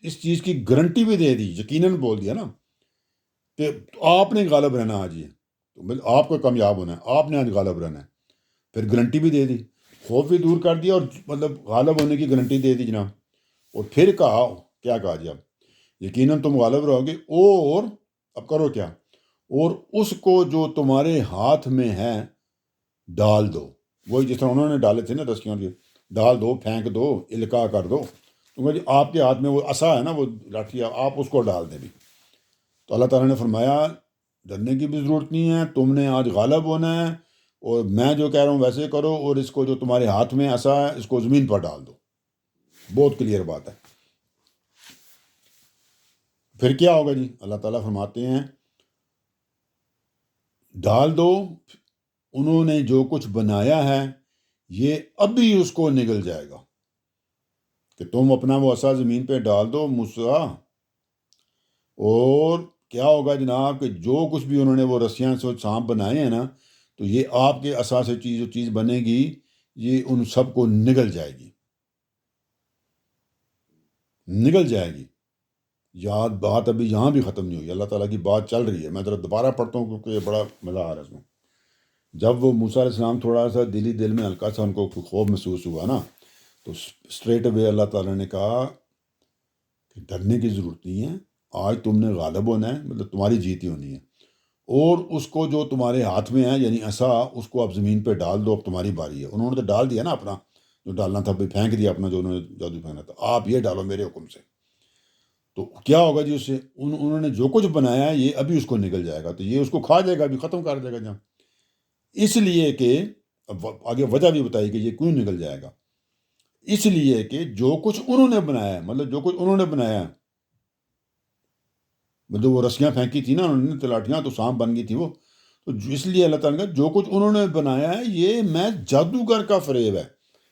اس چیز کی گارنٹی بھی دے دی، یقیناً بول دیا نا کہ آپ نے غالب رہنا آج، یہ تو آپ کو کامیاب ہونا ہے، آپ نے آج غالب رہنا ہے. پھر گارنٹی بھی دے دی، خوف بھی دور کر دیا، اور مطلب غالب ہونے کی گارنٹی دے دی جناب. اور پھر کہا، کیا کہا جی؟ اب یقیناً تم غالب رہو گے، اور اب کرو کیا؟ اور اس کو جو تمہارے ہاتھ میں ہے ڈال دو. وہی جس طرح انہوں نے ڈالے تھے نا رسیوں کے، ڈال دو، پھینک دو، القاع کر دو. کیونکہ آپ کے ہاتھ میں وہ عصا ہے نا، وہ لاٹھی، آپ اس کو ڈال دیں بھی. تو اللہ تعالیٰ نے فرمایا ڈرنے کی بھی ضرورت نہیں ہے، تم نے آج غالب ہونا ہے، اور میں جو کہہ رہا ہوں ویسے کرو، اور اس کو جو تمہارے ہاتھ میں عصا ہے اس کو زمین پر ڈال دو. بہت کلیئر بات ہے. پھر کیا ہوگا جی؟ اللہ تعالیٰ فرماتے ہیں ڈال دو، انہوں نے جو کچھ بنایا ہے یہ ابھی اس کو نگل جائے گا. کہ تم اپنا وہ عصا زمین پہ ڈال دو موسیٰ، اور کیا ہوگا جناب کہ جو کچھ بھی انہوں نے وہ رسیاں سے سانپ بنائے ہیں نا، تو یہ آپ کے عصا سے جو چیز بنے گی یہ ان سب کو نگل جائے گی، نگل جائے گی. یاد بات ابھی یہاں بھی ختم نہیں ہوئی، اللہ تعالیٰ کی بات چل رہی ہے. میں ذرا دوبارہ پڑھتا ہوں کیونکہ یہ بڑا مزہ آ رہا ہے اس میں. جب وہ موسیٰ علیہ السلام تھوڑا سا دل میں ہلکا سا ان کو خوف محسوس ہوا نا، تو اسٹریٹ اوے اللہ تعالیٰ نے کہا کہ ڈرنے کی ضرورت نہیں ہے، آج تم نے غالب ہونا ہے، مطلب تمہاری جیت ہی ہونی ہے. اور اس کو جو تمہارے ہاتھ میں ہے یعنی عصا، اس کو آپ زمین پہ ڈال دو، اب تمہاری باری ہے۔ انہوں نے تو ڈال دیا نا اپنا جو ڈالنا تھا، بھائی پھینک دیا اپنا جو انہوں نے جادو پھینکا تھا، آپ یہ ڈالو میرے حکم سے۔ تو کیا ہوگا جی اس سے؟ انہوں نے جو کچھ بنایا ہے یہ ابھی اس کو نگل جائے گا، تو یہ اس کو کھا جائے گا، ابھی ختم کر دے گا جہاں۔ اس لیے کہ اب آگے وجہ بھی بتائی کہ یہ کیوں نگل جائے گا، اس لیے کہ جو کچھ انہوں نے بنایا ہے، مطلب جو کچھ انہوں نے بنایا ہے، مطلب وہ رسیاں پھینکی تھی نا انہوں نے، تلاٹیاں، تو سانپ بن گئی تھی وہ، تو اس لیے اللہ تعالیٰ نے کہا جو کچھ انہوں نے بنایا ہے یہ میں جادوگر کا فریب ہے۔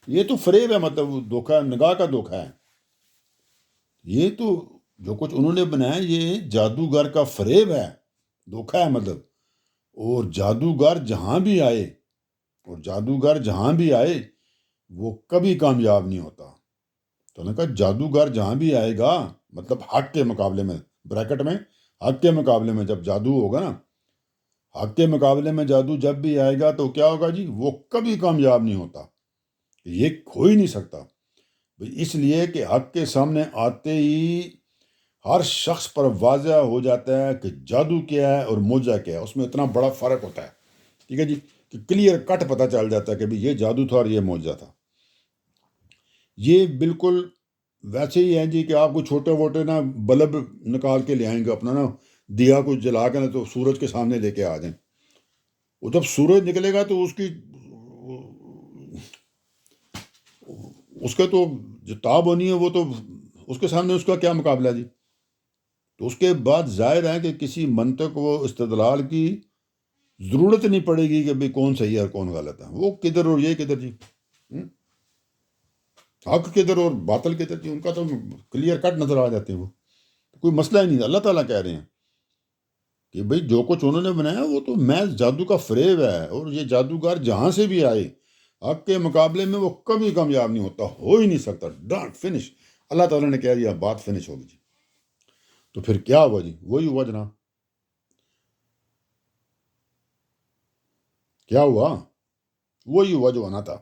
یہ تو فریب ہے، مطلب دھوکہ، نگاہ کا دھوکہ ہے۔ یہ تو جو کچھ انہوں نے بنایا یہ جادوگر کا فریب ہے، دھوکہ ہے مطلب۔ اور جادوگر جہاں بھی آئے، اور جادوگر جہاں بھی آئے وہ کبھی کامیاب نہیں ہوتا۔ تو نے کہا جادوگر جہاں بھی آئے گا، مطلب حق کے مقابلے میں، بریکٹ میں حق کے مقابلے میں جب جادو ہوگا نا، حق کے مقابلے میں جادو جب بھی آئے گا تو کیا ہوگا جی؟ وہ کبھی کامیاب نہیں ہوتا، یہ ہو ہی نہیں سکتا۔ اس لیے کہ حق کے سامنے آتے ہی ہر شخص پر واضح ہو جاتا ہے کہ جادو کیا ہے اور معجزہ کیا ہے، اس میں اتنا بڑا فرق ہوتا ہے، ٹھیک ہے جی، کہ کلیئر کٹ پتہ چل جاتا ہے کہ بھی یہ جادو تھا اور یہ معجزہ تھا۔ یہ بالکل ویسے ہی ہیں جی کہ آپ کو چھوٹے موٹے نا بلب نکال کے لے آئیں گے اپنا نا، دیا کو جلا کے نا تو سورج کے سامنے لے کے آ جائیں، وہ جب سورج نکلے گا تو اس کے تو جو تاب ہونی ہے وہ تو اس کے سامنے اس کا کیا مقابلہ ہے جی؟ تو اس کے بعد ظاہر ہے کہ کسی منطق و استدلال کی ضرورت نہیں پڑے گی کہ بھئی کون صحیح ہے اور کون غلط ہے، وہ کدھر اور یہ کدھر جی، حق کدھر اور باطل کدھر جی، ان کا تو کلیئر کٹ نظر آ جاتے ہیں، وہ کوئی مسئلہ ہی نہیں۔ اللہ تعالیٰ کہہ رہے ہیں کہ بھئی جو کچھ انہوں نے بنایا وہ تو محض جادو کا فریب ہے، اور یہ جادوگر جہاں سے بھی آئے حق کے مقابلے میں وہ کبھی کامیاب نہیں ہوتا، ہو ہی نہیں سکتا، ڈانٹ فنش۔ اللہ تعالیٰ نے کہہ دیا بات فنش ہوگی جی۔ تو پھر کیا ہوا جی؟ وہی ہوا جناب، کیا ہوا؟ وہی ہوا جو آنا تھا۔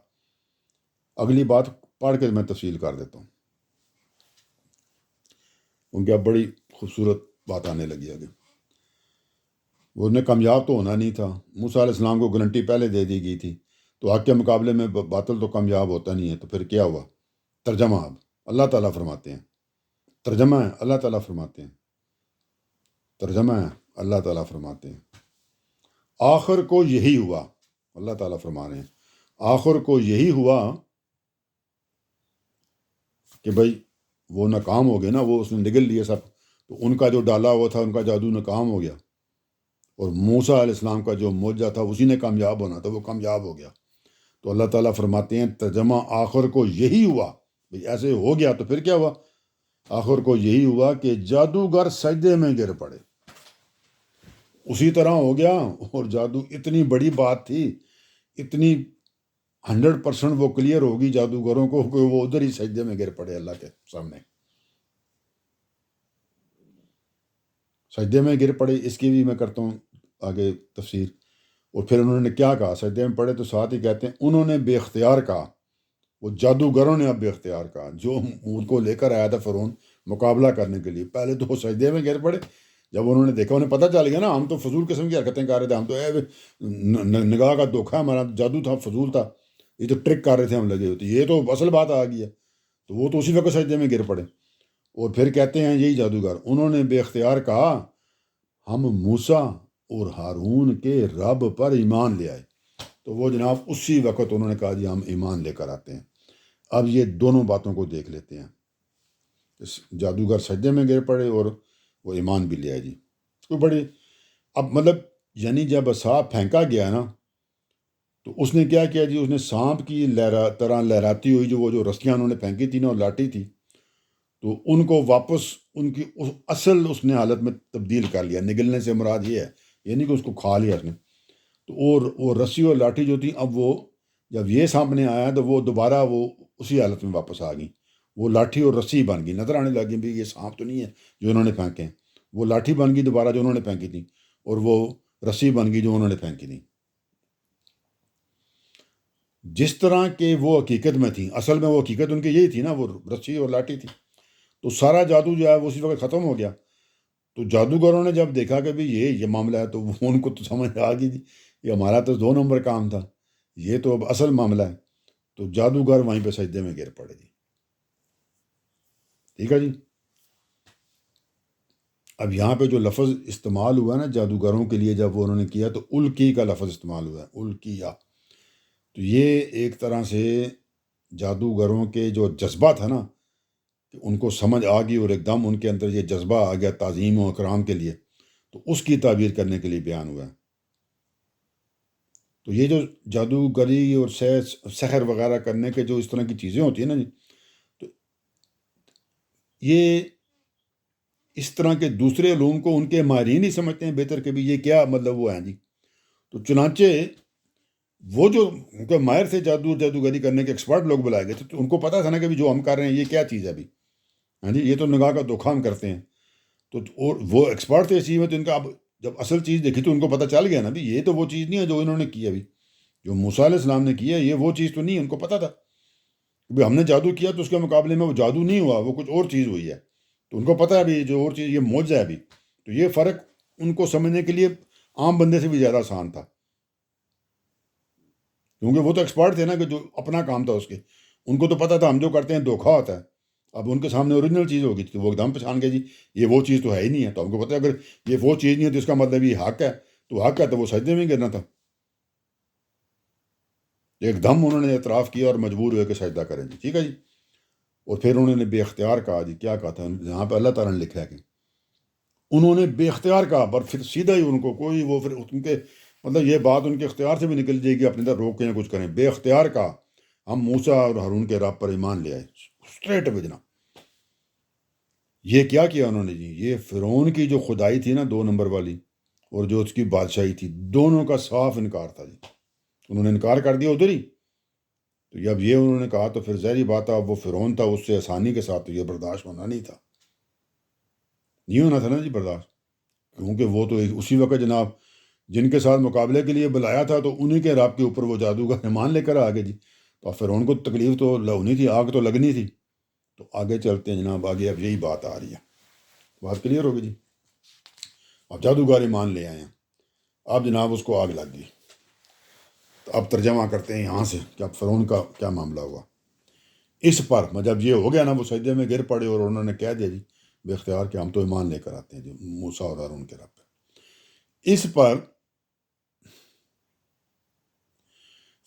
اگلی بات پڑھ کے میں تفصیل کر دیتا ہوں، ان کی اب بڑی خوبصورت بات آنے لگی آگے۔ وہ انہیں کامیاب تو ہونا نہیں تھا، موسیٰ علیہ السلام کو گارنٹی پہلے دے دی گئی تھی، تو حق کے مقابلے میں باطل تو کامیاب ہوتا نہیں ہے۔ تو پھر کیا ہوا؟ ترجمہ اب اللہ تعالیٰ فرماتے ہیں، ترجمہ ہے اللہ تعالیٰ فرماتے ہیں، ترجمہ ہے اللہ تعالیٰ فرماتے ہیں، آخر کو یہی ہوا، اللہ تعالیٰ فرما رہے ہیں آخر کو یہی ہوا کہ بھائی وہ ناکام ہو گئے نا، وہ اس نے نگل لیے سب، تو ان کا جو ڈالا ہوا تھا ان کا جادو ناکام ہو گیا، اور موسیٰ علیہ السلام کا جو معجزہ تھا اسی نے کامیاب ہونا تھا، وہ کامیاب ہو گیا۔ تو اللہ تعالیٰ فرماتے ہیں ترجمہ آخر کو یہی ہوا، بھئی ایسے ہو گیا تو پھر کیا ہوا؟ آخر کو یہی ہوا کہ جادوگر سجدے میں گر پڑے، اسی طرح ہو گیا۔ اور جادو اتنی بڑی بات تھی، اتنی 100% وہ کلیئر ہوگی جادوگروں کو کہ وہ ادھر ہی سجدے میں گر پڑے اللہ کے سامنے، سجدے میں گر پڑے۔ اس کی بھی میں کرتا ہوں آگے تفسیر۔ اور پھر انہوں نے کیا کہا؟ سجدے میں پڑے تو ساتھ ہی کہتے ہیں انہوں نے بے اختیار کہا، وہ جادوگروں نے اب بے اختیار کہا، جو ان کو لے کر آیا تھا فرعون مقابلہ کرنے کے لیے، پہلے تو وہ سجدے میں گر پڑے، جب انہوں نے دیکھا انہیں پتہ چل گیا نا ہم تو فضول قسم کی حرکتیں کر رہے تھے، ہم تو نگاہ کا دھوکہ، ہمارا جادو تھا، فضول تھا، یہ تو ٹرک کر رہے تھے ہم لگے ہوتے، یہ تو اصل بات آ گئی ہے، تو وہ تو اسی وقت سجدے میں گر پڑے۔ اور پھر کہتے ہیں یہی جادوگر انہوں نے بے اختیار کہا ہم موسیٰ اور ہارون کے رب پر ایمان لے آئے، تو وہ جناب اسی وقت انہوں نے کہا جی ہم ایمان لے کر آتے ہیں۔ اب یہ دونوں باتوں کو دیکھ لیتے ہیں، اس جادوگر سجدے میں گر پڑے اور وہ ایمان بھی لے آئے جی، کوئی بڑی اب مطلب یعنی جب سانپ پھینکا گیا نا تو اس نے کیا کیا جی؟ اس نے سانپ کی طرح لہراتی ہوئی جو رسیاں انہوں نے پھینکی تھی نا اور لاٹھی تھی، تو ان کو واپس ان کی اصل اس نے حالت میں تبدیل کر لیا۔ نگلنے سے مراد یہ ہے، یہ نہیں کہ اس کو کھا لیا اس نے، تو اور وہ رسی اور لاٹھی جو تھی اب وہ جب یہ سامنے آیا تو وہ دوبارہ وہ اسی حالت میں واپس آ گئی، وہ لاٹھی اور رسی بن گئی، نظر آنے لگی بھی یہ سانپ تو نہیں ہے جو انہوں نے پھینکے ہیں، وہ لاٹھی بن گئی دوبارہ جو انہوں نے پھینکی تھی، اور وہ رسی بن گئی جو انہوں نے پھینکی تھی، جس طرح کہ وہ حقیقت میں تھی۔ اصل میں وہ حقیقت ان کی یہی تھی نا، وہ رسی اور لاٹھی تھی، تو سارا جادو جو ہے وہ اسی وقت ختم ہو گیا۔ تو جادوگروں نے جب دیکھا کہ بھی یہ معاملہ ہے، تو وہ ان کو تو سمجھ آ گئی جی، یہ ہمارا تو 2 نمبر کام تھا، یہ تو اب اصل معاملہ ہے۔ تو جادوگر وہیں پہ سجدے میں گر پڑے جی۔ ٹھیک ہے جی۔ اب یہاں پہ جو لفظ استعمال ہوا نا جادوگروں کے لیے، جب وہ انہوں نے کیا تو الکی کا لفظ استعمال ہوا ہے، الکیہ۔ تو یہ ایک طرح سے جادوگروں کے جو جذبہ تھا نا، کہ ان کو سمجھ آ گئی اور ایک دم ان کے اندر یہ جذبہ آ گیا تعظیم و اکرام کے لیے، تو اس کی تعبیر کرنے کے لیے بیان ہوا ہے۔ تو یہ جو جادوگری اور سحر وغیرہ کرنے کے جو اس طرح کی چیزیں ہوتی ہیں نا جی، تو یہ اس طرح کے دوسرے علوم کو ان کے ماہرین ہی سمجھتے ہیں بہتر کہ بھی یہ کیا مطلب وہ ہیں جی۔ تو چنانچہ وہ جو ان کے ماہر تھے جادوگری کرنے کے ایکسپرٹ لوگ بلائے گئے تھے، تو ان کو پتا تھا نا کہ بھی جو ہم کر رہے ہیں یہ کیا چیز ہے ابھی، ہاں جی، یہ تو نگاہ کا دھوکہ ہم کرتے ہیں۔ تو اور وہ ایکسپرٹ تھے اس چیز میں، تو ان کا اب جب اصل چیز دیکھی تو ان کو پتہ چل گیا نا بھی یہ تو وہ چیز نہیں ہے جو انہوں نے کی ابھی، جو موسیٰ علیہ السلام نے کیا ہے یہ وہ چیز تو نہیں ہے۔ ان کو پتہ تھا کہ ہم نے جادو کیا تو اس کے مقابلے میں وہ جادو نہیں ہوا، وہ کچھ اور چیز ہوئی ہے۔ تو ان کو پتہ ہے ابھی جو اور چیز یہ معجزہ ہے ابھی۔ تو یہ فرق ان کو سمجھنے کے لیے عام بندے سے بھی زیادہ آسان تھا، کیونکہ وہ تو ایکسپرٹ تھے نا، کہ جو اپنا کام تھا اس کے، ان کو تو پتہ تھا ہم جو کرتے ہیں دھوکہ ہوتا ہے۔ اب ان کے سامنے اوریجنل چیز ہوگی تو وہ ایک دم پہچان گئے جی یہ وہ چیز تو ہے ہی نہیں ہے۔ تو ہم کو پتہ ہے اگر یہ وہ چیز نہیں ہے تو اس کا مطلب یہ حق ہے، تو حق ہے تو وہ سجدے میں گرنا تھا۔ ایک دم انہوں نے اعتراف کیا اور مجبور ہوئے کہ سجدہ کریں جی۔ ٹھیک ہے جی۔ اور پھر انہوں نے بے اختیار کہا جی، کیا کہا تھا یہاں پہ اللہ تعالیٰ نے لکھا ہے کہ انہوں نے بے اختیار کہا، پر پھر سیدھا ہی ان کو کوئی وہ پھر ان کے مطلب یہ بات ان کے اختیار سے بھی نکل جائے گی، اپنے در روکیں یا کچھ کریں، بے اختیار کہا ہم موسیٰ اور ہارون کے رب پر ایمان لے آئے، اسٹریٹ اوے جناب۔ یہ کیا کیا انہوں نے جی، یہ فرعون کی جو خدائی تھی نا 2 نمبر والی، اور جو اس کی بادشاہی تھی، دونوں کا صاف انکار تھا جی۔ انہوں نے انکار کر دیا ادھر ہی۔ تو جب یہ انہوں نے کہا تو پھر ظاہری بات ہے وہ فرعون تھا، اس سے آسانی کے ساتھ تو یہ برداشت ہونا نہیں تھا، نہیں ہونا تھا نا جی برداشت، کیونکہ وہ تو اسی وقت جناب جن کے ساتھ مقابلے کے لیے بلایا تھا تو انہی کے رب کے اوپر وہ جادوگر ایمان لے کر آگے جی۔ تو فرعون کو تکلیف تو ہونی تھی، آگ تو لگنی تھی۔ تو آگے چلتے ہیں جناب، آگے اب یہی بات آ رہی ہے، بات کلیئر ہوگی جی۔ اب جادوگر ایمان لے آئے ہیں، اب جناب اس کو آگ لگ گئی۔ تو اب ترجمہ کرتے ہیں یہاں سے کہ اب فرعون کا کیا معاملہ ہوا۔ اس پر جب یہ ہو گیا نا، وہ سجدے میں گر پڑے اور انہوں نے کہہ دیا جی بے اختیار کہ ہم تو ایمان لے کر آتے ہیں جی موسیٰ اور ہارون کے رب پہ۔ اس پر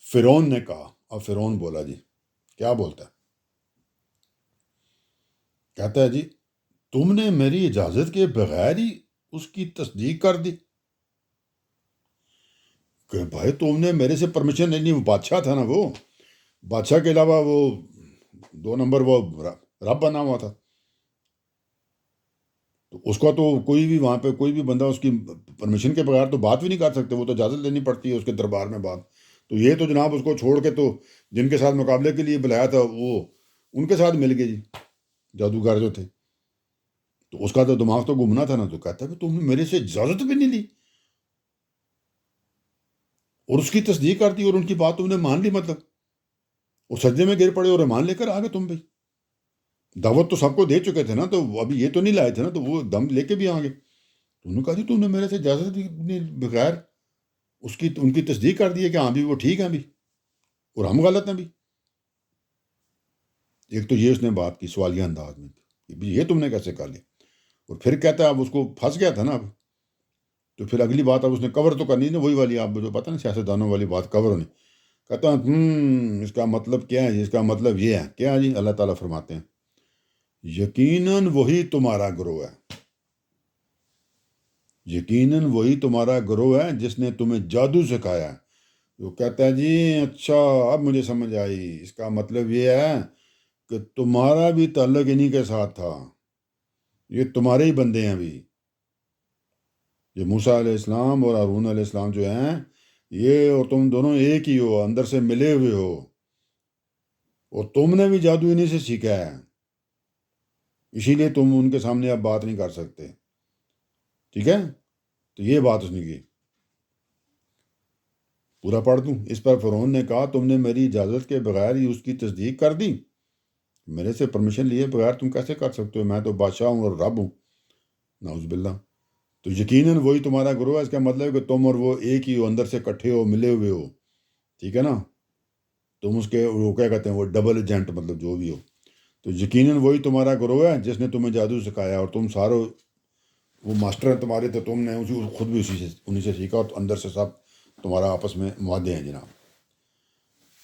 فرعون نے کہا، اور فرعون بولا جی، کیا بولتا ہے؟ کہتا ہے جی تم نے میری اجازت کے بغیر ہی اس کی تصدیق کر دی، کہ بھائی تم نے میرے سے پرمیشن نہیں، وہ بادشاہ تھا نا، وہ بادشاہ کے علاوہ وہ 2 نمبر وہ رب بنا ہوا تھا، تو اس کا تو کوئی بھی وہاں پہ کوئی بھی بندہ اس کی پرمیشن کے بغیر تو بات بھی نہیں کر سکتے، وہ تو اجازت لینی پڑتی ہے اس کے دربار میں بات۔ تو یہ تو جناب اس کو چھوڑ کے تو جن کے ساتھ مقابلے کے لیے بلایا تھا وہ ان کے ساتھ مل گئے جی، جادوگر جو تھے۔ تو اس کا تو دماغ تو گھومنا تھا نا، تو کہتا ہے کہ تم نے میرے سے اجازت بھی نہیں لی اور اس کی تصدیق کر دی اور ان کی بات تم نے مان لی، مطلب وہ سجدے میں گر پڑے اور ایمان لے کر آگے۔ تم بھی دعوت تو سب کو دے چکے تھے نا، تو ابھی یہ تو نہیں لائے تھے نا، تو وہ دم لے کے بھی آگے۔ انہوں نے کہا جی تم نے میرے سے اجازت بھی بغیر اس کی ان کی تصدیق کر دی ہے کہ ہاں بھی وہ ٹھیک ہیں بھی اور ہم غلط ہیں بھی۔ ایک تو یہ اس نے بات کی سوالیہ انداز میں کہ بھی یہ تم نے کیسے کر لیا، اور پھر کہتا ہے اب اس کو پھنس گیا تھا نا اب، تو پھر اگلی بات اب اس نے کور تو کرنی نا، وہی والی آپ جو پتہ نا سیاستدانوں والی بات کور ہونے۔ کہتا ہے اس کا مطلب کیا ہے، اس کا مطلب یہ ہے کیا جی؟ اللہ تعالیٰ فرماتے ہیں یقیناً وہی تمہارا گروہ ہے، یقیناً وہی تمہارا گروہ ہے جس نے تمہیں جادو سکھایا ہے۔ وہ کہتا ہے جی اچھا اب مجھے سمجھ آئی، اس کا مطلب یہ ہے کہ تمہارا بھی تعلق انہی کے ساتھ تھا، یہ تمہارے ہی بندے ہیں ابھی، یہ موسیٰ علیہ السلام اور ہارون علیہ السلام جو ہیں یہ اور تم دونوں ایک ہی ہو، اندر سے ملے ہوئے ہو، اور تم نے بھی جادو انہی سے سیکھا ہے، اسی لیے تم ان کے سامنے اب بات نہیں کر سکتے۔ ٹھیک ہے، تو یہ بات اس نے کی، پورا پڑھ دوں۔ اس پر فرعون نے کہا تم نے میری اجازت کے بغیر ہی اس کی تصدیق کر دی، میرے سے پرمیشن لیے بغیر تم کیسے کر سکتے ہو؟ میں تو بادشاہ ہوں اور رب ہوں۔ نعوذ باللہ. تو یقیناً وہی تمہارا گروہ ہے. اس کا مطلب ہے کہ تم اور وہ ایک ہی ہو، اندر سے اکٹھے ہو، ملے ہوئے ہو. ٹھیک ہے نا. تم اس کے وہ کیا کہتے ہیں، وہ ڈبل ایجنٹ مطلب جو بھی ہو. تو یقیناً وہی تمہارا گروہ ہے جس نے تمہیں جادو سکھایا، اور تم سارے وہ ماسٹر ہیں تمہارے، تو تم نے خود بھی انہی سے سیکھا، اور اندر سے سب تمہارا آپس میں معاہدے ہیں جناب.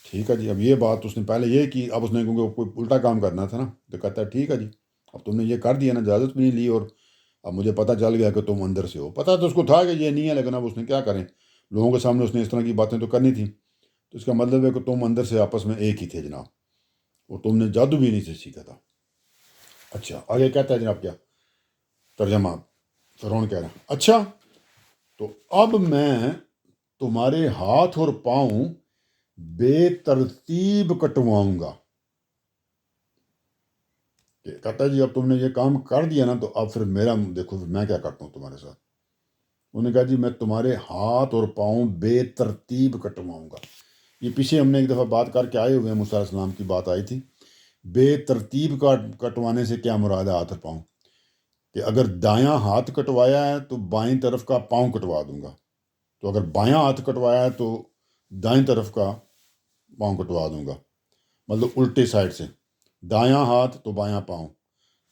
ٹھیک ہے جی. اب یہ بات اس نے پہلے یہ کی، اب اس نے کیونکہ کوئی الٹا کام کرنا تھا نا، تو کہتا ہے ٹھیک ہے جی، اب تم نے یہ کر دیا نا، اجازت بھی نہیں لی، اور اب مجھے پتہ چل گیا کہ تم اندر سے ہو. پتہ تو اس کو تھا کہ یہ نہیں ہے، لیکن اب اس نے کیا کریں، لوگوں کے سامنے اس نے اس طرح کی باتیں تو کرنی تھیں. تو اس کا مطلب ہے کہ تم اندر سے آپس میں ایک ہی تھے جناب، اور تم نے جادو بھی نہیں سے سیکھا تھا. اچھا آگے کہتا ہے جناب کیا ترجمہ فرعون کہہ رہا ہے. اچھا تو اب میں تمہارے ہاتھ اور پاؤں بے ترتیب کٹواؤں گا. کہتا ہے جی اب تم نے یہ کام کر دیا نا، تو اب پھر میرا دیکھو پھر میں کیا کرتا ہوں تمہارے ساتھ. انہوں نے کہا جی میں تمہارے ہاتھ اور پاؤں بے ترتیب کٹواؤں گا. یہ پیچھے ہم نے ایک دفعہ بات کر کے آئے ہوئے ہیں، موسیٰ علیہ السلام کی بات آئی تھی. بے ترتیب کا کٹوانے سے کیا مراد ہے ہاتھ اور پاؤں، کہ اگر دایاں ہاتھ کٹوایا ہے تو بائیں طرف کا پاؤں کٹوا دوں گا. تو اگر بایاں ہاتھ کٹوایا ہے تو دائیں طرف کا پاؤں کٹوا دوں گا. مطلب الٹے سائڈ سے، دایاں ہاتھ تو بایاں پاؤں،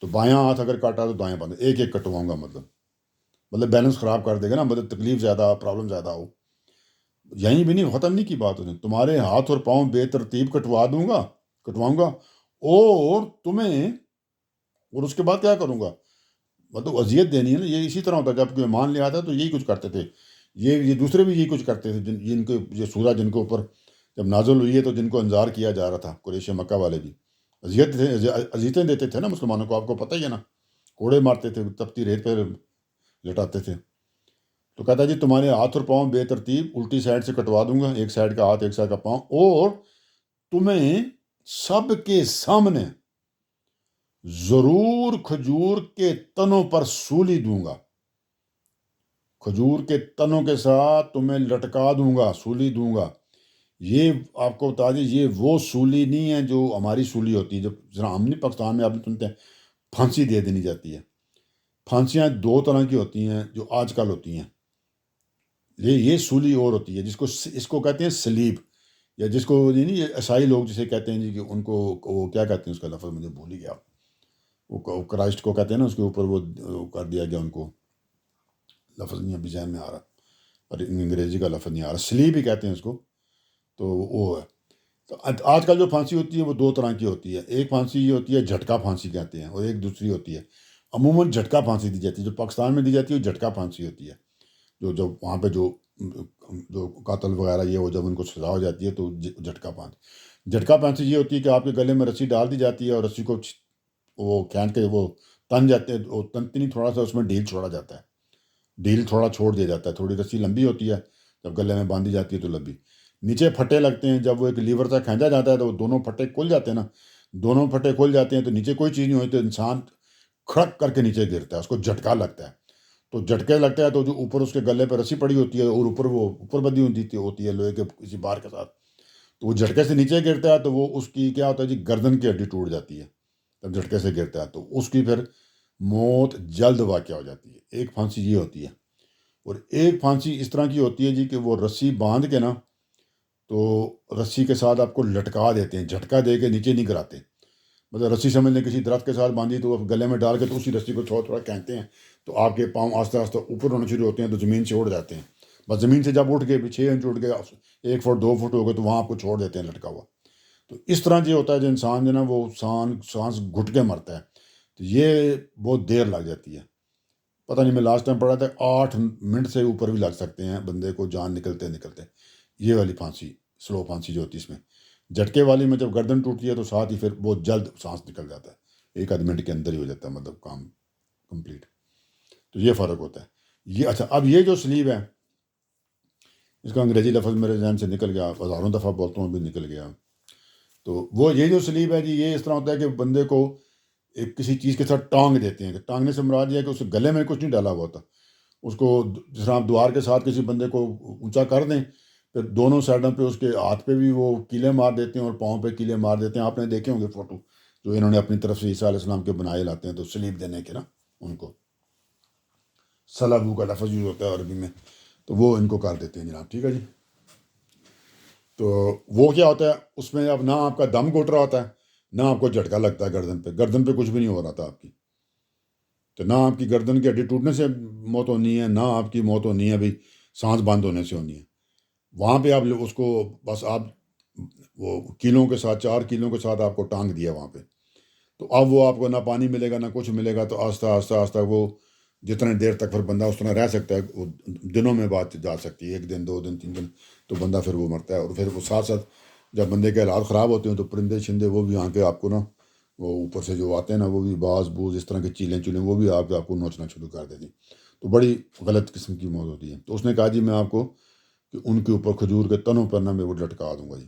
تو بایاں ہاتھ اگر کاٹا تو دایاں پاؤں، ایک ایک کٹواؤں گا. مطلب بیلنس خراب کر دے گا نا، مطلب تکلیف زیادہ، پرابلم زیادہ ہو. یہیں بھی نہیں، ختم نہیں کی بات. انہیں تمہارے ہاتھ اور پاؤں بے ترتیب کٹواؤں گا، اور تمہیں، اور اس کے بعد کیا کروں گا، مطلب اذیت دینی ہے نا. یہ اسی طرح ہوتا ہے جب کوئی ایمان لے آتا ہے تو یہی کچھ کرتے تھے. یہ دوسرے بھی یہی کچھ کرتے تھے، جن کو یہ سورہ جن کے اوپر جب نازل ہوئی ہے تو جن کو انذار کیا جا رہا تھا، قریش مکہ والے بھی اذیتیں دیتے تھے نا مسلمانوں کو. آپ کو پتہ ہی ہے نا، کوڑے مارتے تھے، تپتی ریت پہ لٹاتے تھے. تو کہتا ہے جی تمہارے ہاتھ اور پاؤں بے ترتیب الٹی سائڈ سے کٹوا دوں گا، ایک سائڈ کا ہاتھ ایک سائڈ کا پاؤں، اور تمہیں سب کے سامنے ضرور کھجور کے تنوں پر سولی دوں گا. کھجور کے تنوں کے ساتھ تمہیں لٹکا دوں گا، سولی دوں گا. یہ آپ کو بتا دیں، یہ وہ سولی نہیں ہے جو ہماری سولی ہوتی ہے، جو ذرا ہم نہیں پاکستان میں آپ سنتے ہیں پھانسی دے دینی جاتی ہے. پھانسیاں دو طرح کی ہوتی ہیں جو آج کل ہوتی ہیں. یہ سولی اور ہوتی ہے، اس کو کہتے ہیں سلیب، یا جس کو نہیں یہ عیسائی لوگ جسے کہتے ہیں جی، کہ ان کو وہ کیا کہتے ہیں، اس کا لفظ مجھے بھول ہی گیا. وہ کرائسٹ کو کہتے ہیں نا، اس کے اوپر وہ کر دیا گیا، ان کو لفظ نہیں ابھی ذہن میں آ رہا، اور انگریزی کا لفظ نہیں آ رہا، سلیب ہی کہتے ہیں اس کو. تو وہ ہے. تو آج کل جو پھانسی ہوتی ہے وہ دو طرح کی ہوتی ہے. ایک پھانسی یہ ہوتی ہے جھٹکا پھانسی کہتے ہیں، اور ایک دوسری ہوتی ہے عموماً جھٹکا پھانسی دی جاتی ہے. جو پاکستان میں دی جاتی ہے وہ جھٹکا پھانسی ہوتی ہے. جو وہاں پہ جو قاتل وغیرہ یہ وہ جب ان کو سزا ہو جاتی ہے تو جھٹکا پھانسی یہ ہوتی ہے کہ آپ کے گلے میں رسی ڈال دی جاتی ہے، اور رسی کو وہ کھینچ کے وہ تن جاتے ہیں، وہ تنتی نہیں، تھوڑا سا اس میں ڈھیل چھوڑا جاتا ہے، ڈھیل تھوڑا چھوڑ دیا جاتا ہے. تھوڑی رسی لمبی ہوتی ہے جب گلے میں باندھی جاتی ہے تو لمبی. نیچے پھٹے لگتے ہیں، جب وہ ایک لیور سے کھینچا جاتا ہے تو وہ دونوں پھٹے کھل جاتے ہیں نا، دونوں پھٹے کھل جاتے ہیں تو نیچے کوئی چیز نہیں ہوتی، تو انسان کھڑک کر کے نیچے گرتا ہے، اس کو جھٹکا لگتا ہے. تو جھٹکے لگتا ہے تو جو اوپر اس کے گلے پہ رسی پڑی ہوتی ہے، اور اوپر وہ اوپر بندھی ہوتی ہے لوہے کے کسی بار کے ساتھ، تو وہ جھٹکے سے نیچے گرتا ہے تو وہ اس کی کیا ہوتا ہے جی، گردن کی ہڈی ٹوٹ جاتی ہے جب جھٹکے سے گرتا ہے، تو اس کی پھر موت جلد واقع ہو جاتی ہے. ایک پھانسی یہ ہوتی ہے. اور ایک پھانسی اس طرح کی ہوتی ہے جی کہ وہ رسی باندھ کے نا، تو رسی کے ساتھ آپ کو لٹکا دیتے ہیں، جھٹکا دے کے نیچے نہیں گراتے. مطلب رسی سمجھ لیں کسی درخت کے ساتھ باندھی تو گلے میں ڈال کے تو اسی رسی کو تھوڑا تھوڑا کھینچتے ہیں، تو آپ کے پاؤں آہستہ آہستہ اوپر ہونے شروع ہوتے ہیں، تو زمین سے اڑ جاتے ہیں. بس زمین سے جب اٹھ گئے 6 انچ اٹھ گئے، 1 فٹ 2 فٹ ہو گئے، تو وہاں آپ کو چھوڑ دیتے ہیں لٹکا ہوا. تو اس طرح جو ہوتا ہے جو انسان جو نا وہ سانس گھٹ کے مرتا ہے. تو یہ بہت دیر لگ جاتی ہے. پتہ نہیں، میں لاسٹ ٹائم پڑھا تھا 8 منٹ سے اوپر بھی لگ سکتے ہیں بندے کو جان نکلتے نکلتے. یہ والی پھانسی سلو پھانسی جو ہوتی ہے، اس میں جھٹکے والی میں جب گردن ٹوٹتی ہے تو ساتھ ہی پھر بہت جلد سانس نکل جاتا ہے، 1 آدھ منٹ کے اندر ہی ہو جاتا ہے، مطلب کام کمپلیٹ. تو یہ فرق ہوتا ہے. یہ اچھا، اب یہ جو سلیب ہے، اس کا انگریزی لفظ میرے ذہن سے نکل گیا، ہزاروں دفعہ بولتا ہوں بھی نکل گیا. تو وہ یہ جو سلیب ہے جی، یہ اس طرح ہوتا ہے کہ بندے کو ایک کسی چیز کے ساتھ ٹانگ دیتے ہیں. کہ ٹانگنے سے مراد یہ ہے کہ اس گلے میں کچھ نہیں ڈالا ہوا ہوتا. اس کو جس طرح آپ دوار کے ساتھ کسی بندے کو اونچا کر دیں، پھر دونوں سائڈوں پہ اس کے ہاتھ پہ بھی وہ کیلے مار دیتے ہیں اور پاؤں پہ کیلے مار دیتے ہیں. آپ نے دیکھے ہوں گے فوٹو جو انہوں نے اپنی طرف سے عیسیٰ علیہ السلام کے بنائے لاتے ہیں تو سلیب دینے کے نا ان کو. سلبو کا لفظ یوز ہوتا ہے عربی میں، تو وہ ان کو کر دیتے ہیں جناب، ٹھیک ہے جی۔ تو وہ کیا ہوتا ہے، اس میں اب نہ آپ کا دم گھٹ رہا ہوتا ہے، نہ آپ کو جھٹکا لگتا ہے گردن پہ کچھ بھی نہیں ہو رہا تھا آپ کی، تو نہ آپ کی گردن کی ہڈی ٹوٹنے سے موت ہونی ہے، نہ آپ کی موت ہونی ہے ابھی سانس بند ہونے سے ہونی ہے۔ وہاں پہ آپ اس کو بس آپ وہ کیلوں کے ساتھ 4 کیلوں کے ساتھ آپ کو ٹانگ دیا وہاں پہ، تو اب وہ آپ کو نہ پانی ملے گا نہ کچھ ملے گا، تو آہستہ آہستہ آہستہ وہ جتنے دیر تک پھر بندہ اس طرح رہ سکتا ہے، وہ دنوں میں بات جا سکتی ہے، 1 دن 2 دن 3 دن، تو بندہ پھر وہ مرتا ہے۔ اور پھر وہ ساتھ ساتھ جب بندے کے حالات خراب ہوتے ہیں تو پرندے شندے وہ بھی آ کے آپ کو نا، وہ اوپر سے جو آتے ہیں نا، وہ بھی باز بوز اس طرح کی چیلیں چولیں وہ بھی آپ کو نوچنا شروع کر دیتی، تو بڑی غلط قسم کی موت ہوتی ہے۔ تو اس نے کہا جی میں آپ کو کہ ان کے اوپر کھجور کے تنوں پر نہ میں وہ لٹکا دوں گا جی،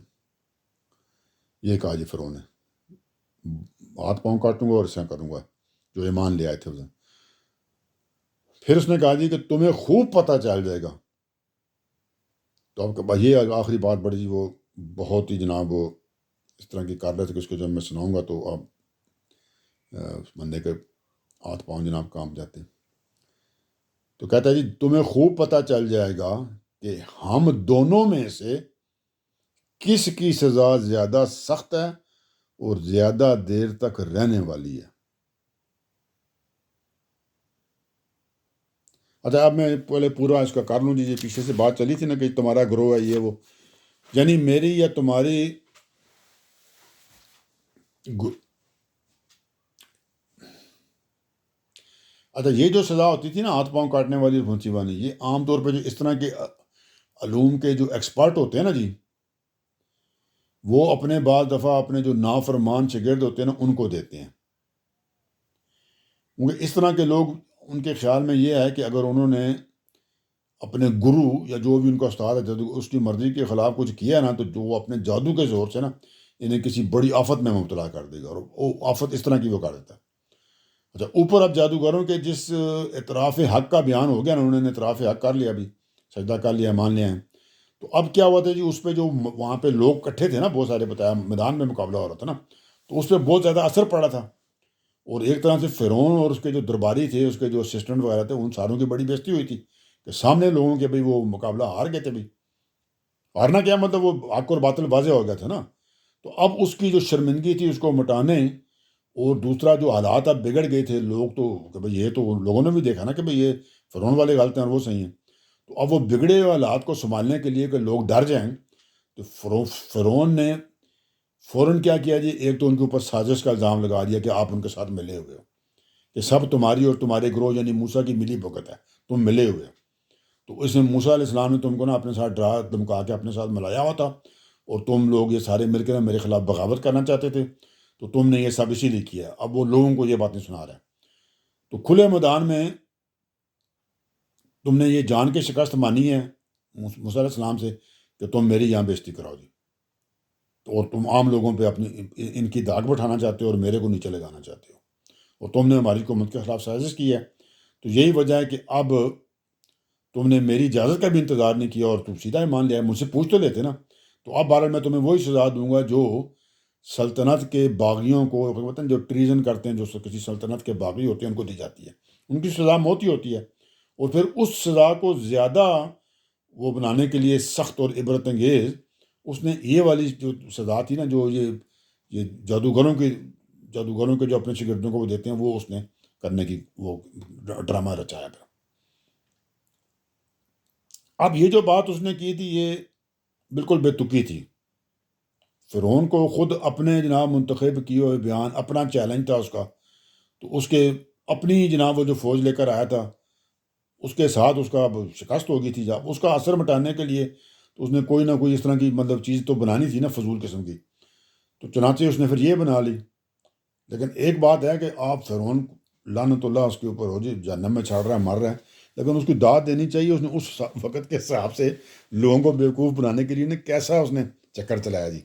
یہ کہا جی فرعون نے، ہاتھ پاؤں کاٹوں گا اور اسے کروں گا جو ایمان لے آئے تھے اسے۔ پھر اس نے کہا جی کہ تمہیں خوب پتہ چل جائے گا، تو اب یہ آخری بات بڑی جی وہ بہت ہی جناب وہ اس طرح کی کر رہے تھے کہ اس کو جب میں سناؤں گا تو اب اس بندے کے ہاتھ پاؤں جناب کانپ جاتے ہیں۔ تو کہتا ہے جی تمہیں خوب پتہ چل جائے گا کہ ہم دونوں میں سے کس کی سزا زیادہ سخت ہے اور زیادہ دیر تک رہنے والی ہے۔ اچھا اب میں پہلے پورا اس کا کر لوں جی، یہ پیچھے سے بات چلی تھی نا کہ تمہارا گروہ ہے یہ وہ، یعنی میری یا تمہاری اچھا یہ جو سزا ہوتی تھی نا ہاتھ پاؤں کاٹنے والی اور پھنسی والی، یہ عام طور پہ جو اس طرح کے علوم کے جو ایکسپرٹ ہوتے ہیں نا جی، وہ اپنے بعض دفعہ اپنے جو نافرمان شاگرد ہوتے ہیں نا ان کو دیتے ہیں، کیونکہ اس طرح کے لوگ ان کے خیال میں یہ ہے کہ اگر انہوں نے اپنے گرو یا جو بھی ان کا استاد ہے اس کی مرضی کے خلاف کچھ کیا نا، تو جو وہ اپنے جادو کے زور سے نا انہیں کسی بڑی آفت میں مبتلا کر دے گا، اور وہ آفت اس طرح کی وہ کر دیتا ہے۔ اچھا اوپر اب جادوگروں کے جس اعتراف حق کا بیان ہو گیا نا، انہوں نے اعتراف حق کر لیا، ابھی سجدہ کر لیا، مان لیا ہے، تو اب کیا ہوا تھا جی، اس پہ جو وہاں پہ لوگ اکٹھے تھے نا، بہت سارے بتایا میدان میں مقابلہ ہو رہا تھا نا، تو اس پہ بہت زیادہ اثر پڑا تھا، اور ایک طرح سے فرعون اور اس کے جو درباری تھے، اس کے جو اسسٹنٹ وغیرہ تھے، ان ساروں کی بڑی بےزتی ہوئی تھی کہ سامنے لوگوں کے بھائی وہ مقابلہ ہار گئے تھے، بھائی ہارنا کیا مطلب وہ حق اور باطل واضح ہو گیا تھا نا، تو اب اس کی جو شرمندگی تھی اس کو مٹانے، اور دوسرا جو حالات اب بگڑ گئے تھے، لوگ تو کہ بھائی یہ تو لوگوں نے بھی دیکھا نا کہ بھائی یہ فرعون والے غلط ہیں اور وہ صحیح ہیں، تو اب وہ بگڑے ہوئے حالات کو سنبھالنے کے لیے کہ لوگ ڈر جائیں، تو فرعون نے فوراً کیا کیا جی، ایک تو ان کے اوپر سازش کا الزام لگا دیا کہ آپ ان کے ساتھ ملے ہوئے ہو، کہ سب تمہاری اور تمہارے گروہ یعنی موسیٰ کی ملی بھگت ہے، تم ملے ہوئے ہو، تو اس میں موسیٰ علیہ السلام نے تم کو نا اپنے ساتھ ڈرا دھمکا کے اپنے ساتھ ملایا ہوا تھا، اور تم لوگ یہ سارے مل کے نا میرے خلاف بغاوت کرنا چاہتے تھے، تو تم نے یہ سب اسی لیے کیا۔ اب وہ لوگوں کو یہ باتیں سنا رہا ہے، تو کھلے میدان میں تم نے یہ جان کے شکست مانی ہے موسیٰ علیہ السلام سے کہ تم میری یہاں بےزتی کراؤ جی، اور تم عام لوگوں پہ اپنی ان کی داغ بٹھانا چاہتے ہو اور میرے کو نیچے لگانا چاہتے ہو، اور تم نے ہماری حکومت کے خلاف سازش کی ہے، تو یہی وجہ ہے کہ اب تم نے میری اجازت کا بھی انتظار نہیں کیا اور تم سیدھا ہی مان لیا ہے، مجھ سے پوچھ تو لیتے نا، تو اب بہرحال میں تمہیں وہی سزا دوں گا جو سلطنت کے باغیوں کو پتہ جو ٹریزن کرتے ہیں، جو کسی سلطنت کے باغی ہوتے ہیں ان کو دی جاتی ہے، ان کی سزا موت ہی ہوتی ہے، اور پھر اس سزا کو زیادہ وہ بنانے کے لیے سخت اور عبرت انگیز اس نے یہ والی جو سزا تھی نا، جو یہ جادوگروں کے جو اپنے شاگردوں کو وہ دیتے ہیں، وہ اس نے کرنے کی وہ ڈرامہ رچایا تھا۔ اب یہ جو بات اس نے کی تھی یہ بالکل بے تکی تھی، فرعون کو خود اپنے جناب منتخب کیے ہوئے بیان، اپنا چیلنج تھا اس کا، تو اس کے اپنی جناب وہ جو فوج لے کر آیا تھا اس کے ساتھ اس کا شکست ہو گئی تھی، جب اس کا اثر مٹانے کے لیے تو اس نے کوئی نہ کوئی اس طرح کی مطلب چیز تو بنانی تھی نا فضول قسم کی، تو چنانچہ اس نے پھر یہ بنا لی۔ لیکن ایک بات ہے کہ آپ فرعون لعنت اللہ اس کے اوپر ہو جی، جہنم میں چھاڑ رہا ہے، مر رہا ہے، لیکن اس کی داد دینی چاہیے، اس نے اس وقت کے حساب سے لوگوں کو بیوقوف بنانے کے لیے نے کیسا اس نے چکر چلایا جی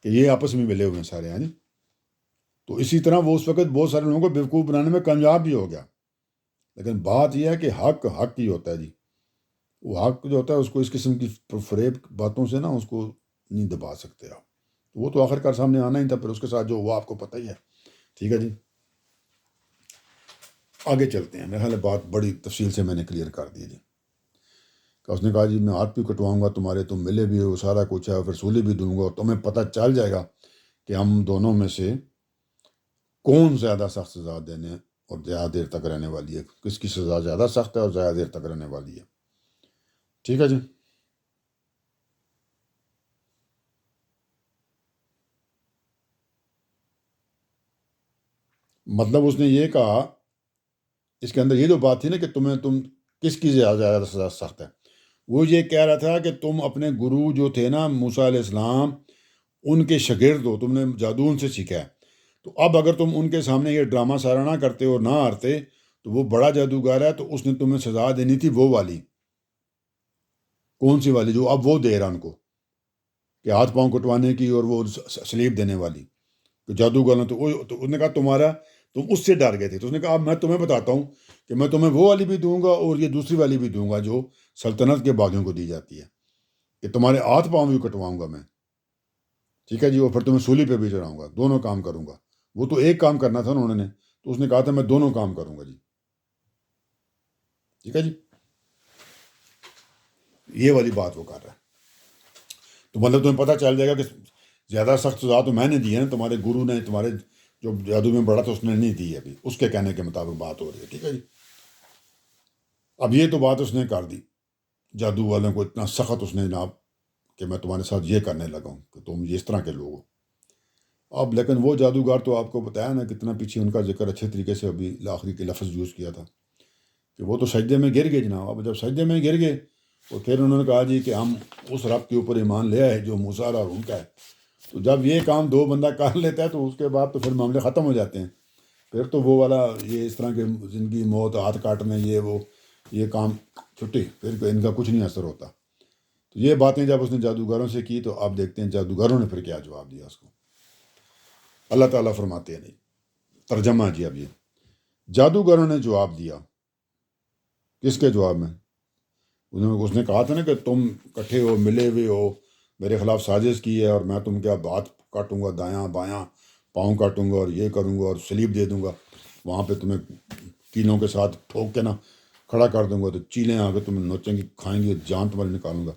کہ یہ آپس میں ملے ہوئے ہیں سارے ہیں جی، تو اسی طرح وہ اس وقت بہت سارے لوگوں کو بیوقوف بنانے میں کامیاب بھی ہو گیا۔ لیکن بات یہ ہے کہ حق حق ہی ہوتا ہے جی، وہ حق جو ہوتا ہے اس کو اس قسم کی فریب باتوں سے نا اس کو نہیں دبا سکتے آپ، تو وہ تو آخر کار سامنے آنا ہی تھا، پھر اس کے ساتھ جو ہوا آپ کو پتہ ہی ہے، ٹھیک ہے جی۔ آگے چلتے ہیں، میرے خیال ہے بات بڑی تفصیل سے میں نے کلیئر کر دی جی. کہ اس نے کہا جی میں ہاتھ بھی کٹواؤں گا تمہارے، تم ملے بھی ہو، سارا کچھ ہے، پھر سولی بھی دوں گا، اور تمہیں پتہ چل جائے گا کہ ہم دونوں میں سے کون زیادہ سخت سزا دینے اور زیادہ دیر تک رہنے والی ہے، کس کی سزا زیادہ سخت ہے اور زیادہ دیر تک رہنے والی ہے. ٹھیک ہے جی. مطلب اس نے یہ کہا، اس کے اندر یہ جو بات تھی نا کہ تم کس کی زیادہ سزا سخت ہے، وہ یہ کہہ رہا تھا کہ تم اپنے گرو جو تھے نا موسیٰ علیہ السلام، ان کے شاگرد ہو، تم نے جادو ان سے سیکھا ہے. تو اب اگر تم ان کے سامنے یہ ڈرامہ سارا نہ کرتے اور نہ ہارتے تو وہ بڑا جادوگر ہے، تو اس نے تمہیں سزا دینی تھی وہ والی. کون سی والی؟ جو اب وہ دے رہا ان کو، کہ ہاتھ پاؤں کٹوانے کی اور وہ سلیب دینے والی. تو جادوگر تو اس نے کہا تم اس سے ڈر گئے تھے. تو اس نے کہا اب میں تمہیں بتاتا ہوں کہ میں تمہیں وہ والی بھی دوں گا اور یہ دوسری والی بھی دوں گا جو سلطنت کے باغیوں کو دی جاتی ہے، کہ تمہارے ہاتھ پاؤں بھی کٹواؤں گا میں. ٹھیک ہے جی. اور پھر تمہیں سولی پہ بھی چڑھاؤں گا، دونوں کام کروں گا. وہ تو ایک کام کرنا تھا نا انہوں نے، تو اس نے کہا تھا میں دونوں کام کروں گا جی. ٹھیک ہے جی. یہ والی بات وہ کر رہا ہے. تو مطلب تمہیں پتہ چل جائے گا کہ زیادہ سخت سزا تو میں نے دی ہے نا، تمہارے گرو نے، تمہارے جو جادو میں بڑا تھا اس نے نہیں دی ہے ابھی، اس کے کہنے کے مطابق بات ہو رہی ہے. ٹھیک ہے جی. اب یہ تو بات اس نے کر دی جادو والوں کو اتنا سخت، اس نے جناب کہ میں تمہارے ساتھ یہ کرنے لگا ہوں کہ تم اس طرح کے لوگ ہو. اب لیکن وہ جادوگر تو آپ کو بتایا نا کتنا پیچھے ان کا ذکر اچھے طریقے سے ابھی آخری کے لفظ یوز کیا تھا کہ وہ تو سجدے میں گر گئے جناب. اب جب سجدے میں گر گئے تو پھر انہوں نے کہا جی کہ ہم اس رب کے اوپر ایمان لے آئے جو موسیٰ اور ہارون کا ہے. تو جب یہ کام دو بندہ کر لیتا ہے تو اس کے بعد تو پھر معاملے ختم ہو جاتے ہیں. پھر تو وہ والا یہ اس طرح کے زندگی موت ہاتھ کاٹنے یہ کام چھٹی، پھر ان کا کچھ نہیں اثر ہوتا. تو یہ باتیں جب اس نے جادوگروں سے کی تو آپ دیکھتے ہیں جادوگروں نے پھر کیا جواب دیا اس کو. اللہ تعالیٰ فرماتے ہیں نہیں ترجمہ جی. اب یہ جادوگروں نے جواب دیا، کس کے جواب میں؟ اس نے کہا تھا نا کہ تم کٹھے ہو، ملے ہوئے ہو، میرے خلاف سازش کی ہے، اور میں تم کیا ہاتھ کاٹوں گا دایاں بایاں، پاؤں کاٹوں گا اور یہ کروں گا اور سلیب دے دوں گا، وہاں پہ تمہیں کینوں کے ساتھ ٹھوک کے نا کھڑا کر دوں گا، تو چیلیں آ کے تمہیں نوچیں گی، کھائیں گی، جان تمہاری نکالوں گا.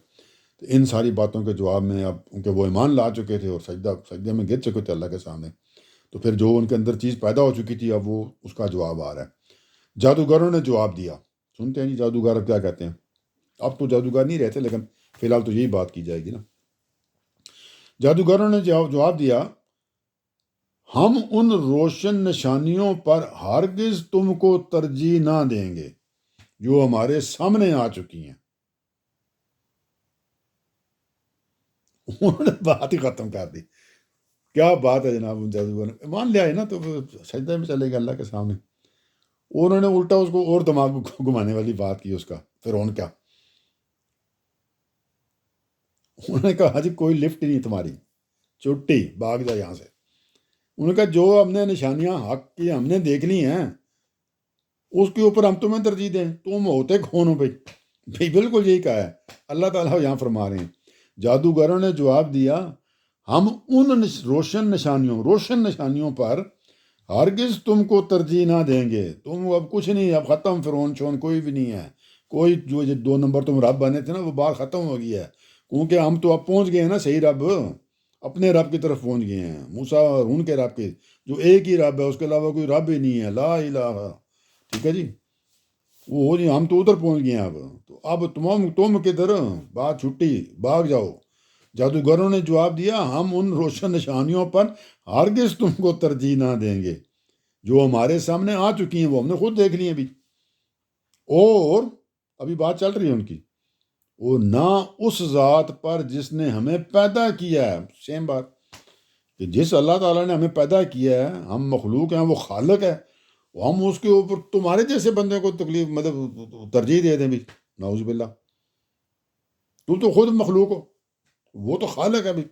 تو ان ساری باتوں کے جواب میں اب کیونکہ وہ ایمان لا چکے تھے اور سجدے میں گر چکے تھے اللہ کے سامنے، تو پھر جو ان کے اندر چیز پیدا ہو چکی تھی اب وہ اس کا جواب آ رہا ہے. جادوگروں نے جواب دیا. سنتے ہیں جی جادوگر اب کیا کہتے ہیں. اب تو جادوگر نہیں رہتے لیکن فی الحال تو یہی بات کی جائے گی نا. جادوگروں نے جواب دیا، ہم ان روشن نشانیوں پر ہرگز تم کو ترجیح نہ دیں گے جو ہمارے سامنے آ چکی ہیں. انہوں نے بات ہی ختم کر دی. کیا بات ہے جناب. ان جادوگر نے مان لیا ہے نا تو سجدہ میں چلے گا اللہ کے سامنے. انہوں نے الٹا اس کو اور دماغ کو گھمانے والی بات کی اس کا. پھر ان کیا انہوں نے کہا جی کوئی لفٹ نہیں تمہاری، چھٹی، بھاگ جا یہاں سے. انہوں نے کہا جو ہم نے نشانیاں حق کی ہم نے دیکھ لی ہیں اس کے اوپر ہم تمہیں ترجیح دیں، تم ہوتے کون ہو بھائی. بالکل یہی کہا ہے اللہ تعالیٰ یہاں فرما رہے ہیں. جادوگروں نے جواب دیا، ہم ان روشن نشانیوں پر ہرگز تم کو ترجیح نہ دیں گے. تم اب کچھ نہیں، اب ختم، فرعون شون کوئی بھی نہیں ہے. کوئی جو 2 نمبر تم رب بنے تھے نا وہ بات ختم ہو گئی ہے، کیونکہ ہم تو اب پہنچ گئے ہیں نا صحیح رب، اپنے رب کی طرف پہنچ گئے ہیں، موسیٰ اور ہارون کے رب کے، جو ایک ہی رب ہے، اس کے علاوہ کوئی رب ہی نہیں ہے، لا الہ. ٹھیک ہے جی. وہ ہو جی ہم تو ادھر پہنچ گئے ہیں اب. تو اب تم کدھر، بات چھٹی، بھاگ جاؤ. جادوگروں نے جواب دیا، ہم ان روشن نشانیوں پر ہرگز تم کو ترجیح نہ دیں گے جو ہمارے سامنے آ چکی ہیں، وہ ہم نے خود دیکھ لی ہیں ابھی، اور ابھی بات چل رہی ہے ان کی، اور نہ اس ذات پر جس نے ہمیں پیدا کیا ہے. سیم بات کہ جس اللہ تعالیٰ نے ہمیں پیدا کیا ہے، ہم مخلوق ہیں، وہ خالق ہے، ہم اس کے اوپر تمہارے جیسے بندے کو تکلیف مطلب ترجیح دے دیں بھی. نعوذ باللہ. تم تو خود مخلوق ہو، وہ تو خالق ہے بھی.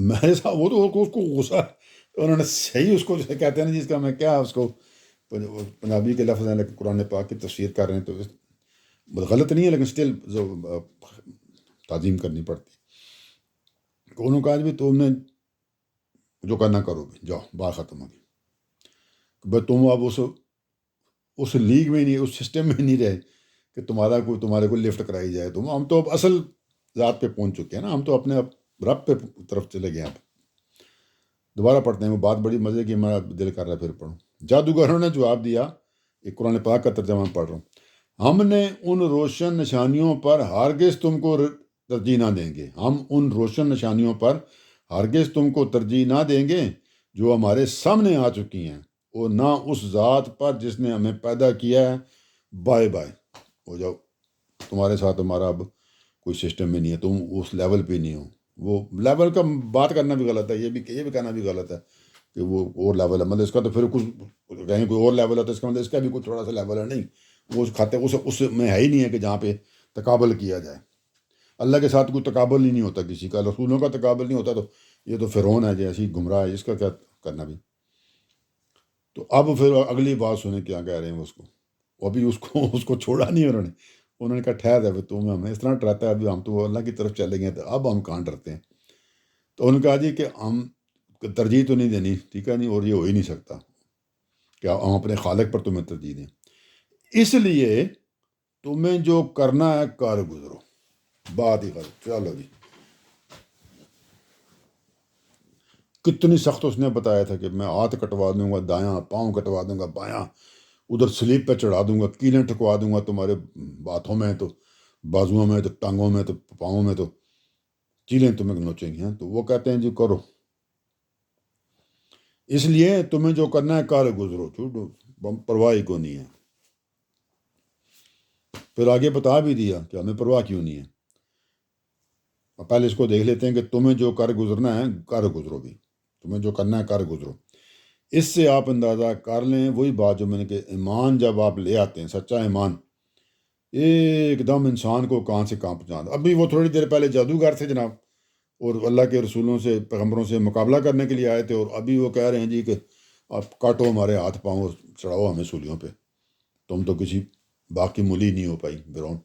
میرے ساتھ وہ تو اس کو غصہ، انہوں نے صحیح اس کو جیسے کہتے ہیں نا جس کا میں کیا اس کو پنجابی کے لفظ ہیں لیکن قرآن پاک کی تفسیر کر رہے ہیں تو غلط نہیں ہے لیکن اسٹل تعظیم کرنی پڑتی. انہوں نے کہا بھی تم نے جو کرنا کرو بھی، جاؤ بات ختم ہوگی. بس تم اب اس لیگ میں نہیں، اس سسٹم میں نہیں رہے کہ تمہارے کو لفٹ کرائی جائے. ہم تو اب اصل ذات پہ پہنچ چکے ہیں نا، ہم تو اپنے اب رب پہ طرف چلے گئے ہیں. دوبارہ پڑھتے ہیں، وہ بات بڑی مزے کی، میرا دل کر رہا ہے پھر پڑھوں. جادوگروں نے جواب دیا، ایک قرآن پاک کا ترجمہ پڑھ رہا ہوں. ہم نے ان روشن نشانیوں پر ہرگز تم کو ترجیح نہ دیں گے. ہم ان روشن نشانیوں پر ہرگز تم کو ترجیح نہ دیں گے جو ہمارے سامنے آ چکی ہیں، اور نہ اس ذات پر جس نے ہمیں پیدا کیا ہے. بائے بائے ہو جاؤ، تمہارے ساتھ ہمارا اب کوئی سسٹم میں نہیں ہے، تم اس لیول پہ نہیں ہو. وہ لیول کا بات کرنا بھی غلط ہے، یہ بھی کہنا بھی غلط ہے کہ وہ اور لیول ہے. مطلب اس کا تو پھر کچھ کہیں کوئی اور لیول ہے تو اس کا مطلب اس کا بھی کوئی تھوڑا سا لیول ہے. نہیں، وہ کھاتے اس میں ہے ہی نہیں ہے کہ جہاں پہ تقابل کیا جائے. اللہ کے ساتھ کوئی تقابل ہی نہیں ہوتا، کسی کا رسولوں کا تقابل نہیں ہوتا. تو یہ تو فرعون ہے جیسی گمراہ ہے، اس کا کیا کرنا بھی. تو اب پھر اگلی بات سنیں کیا کہہ رہے ہیں اس کو. ابھی اس کو چھوڑا نہیں انہوں نے کہا ٹھہر ہے، تم ہمیں اس طرح ڈراتا ہے، ابھی ہم تو اللہ کی طرف چلے گئے تو اب ہم کہاں ڈرتے ہیں. تو انہوں نے کہا جی کہ ہم ترجیح تو نہیں دینی، ٹھیک ہے نہیں، اور یہ ہو ہی نہیں سکتا کہ ہم اپنے خالق پر تمہیں ترجیح دیں. اس لیے تمہیں جو کرنا ہے کر گزرو. بات ہی غلط. چلو جی، کتنی سخت اس نے بتایا تھا کہ میں ہاتھ کٹوا دوں گا دایاں، پاؤں کٹوا دوں گا بایاں، ادھر سلیپ پہ چڑھا دوں گا، کیلیں ٹھکوا دوں گا تمہارے ہاتھوں میں، تو بازوؤں میں، تو ٹانگوں میں، تو پاؤں میں، تو چیلیں تمہیں نوچیں گی. تو وہ کہتے ہیں جی کرو. اس لیے تمہیں جو کرنا ہے کر گزرو، چھوٹو پرواہ کو نہیں ہے. پھر آگے بتا بھی دیا کہ ہمیں پرواہ کیوں نہیں ہے. پہلے اس کو دیکھ لیتے ہیں کہ تمہیں جو کر گزرنا ہے کر گزرو بھی. تمہیں جو کرنا ہے کر گزرو. اس سے آپ اندازہ کر لیں وہی بات جو میں نے کہ ایمان جب آپ لے آتے ہیں، سچا ایمان ایک دم انسان کو کہاں سے کہاں پہنچا. ابھی وہ تھوڑی دیر پہلے جادوگر تھے جناب، اور اللہ کے رسولوں سے، پیغمبروں سے مقابلہ کرنے کے لیے آئے تھے، اور ابھی وہ کہہ رہے ہیں جی کہ آپ کاٹو ہمارے ہاتھ پاؤں اور چڑھاؤ ہمیں سولیوں پہ. تم تو کسی باقی مولی نہیں ہو پائی فرعون.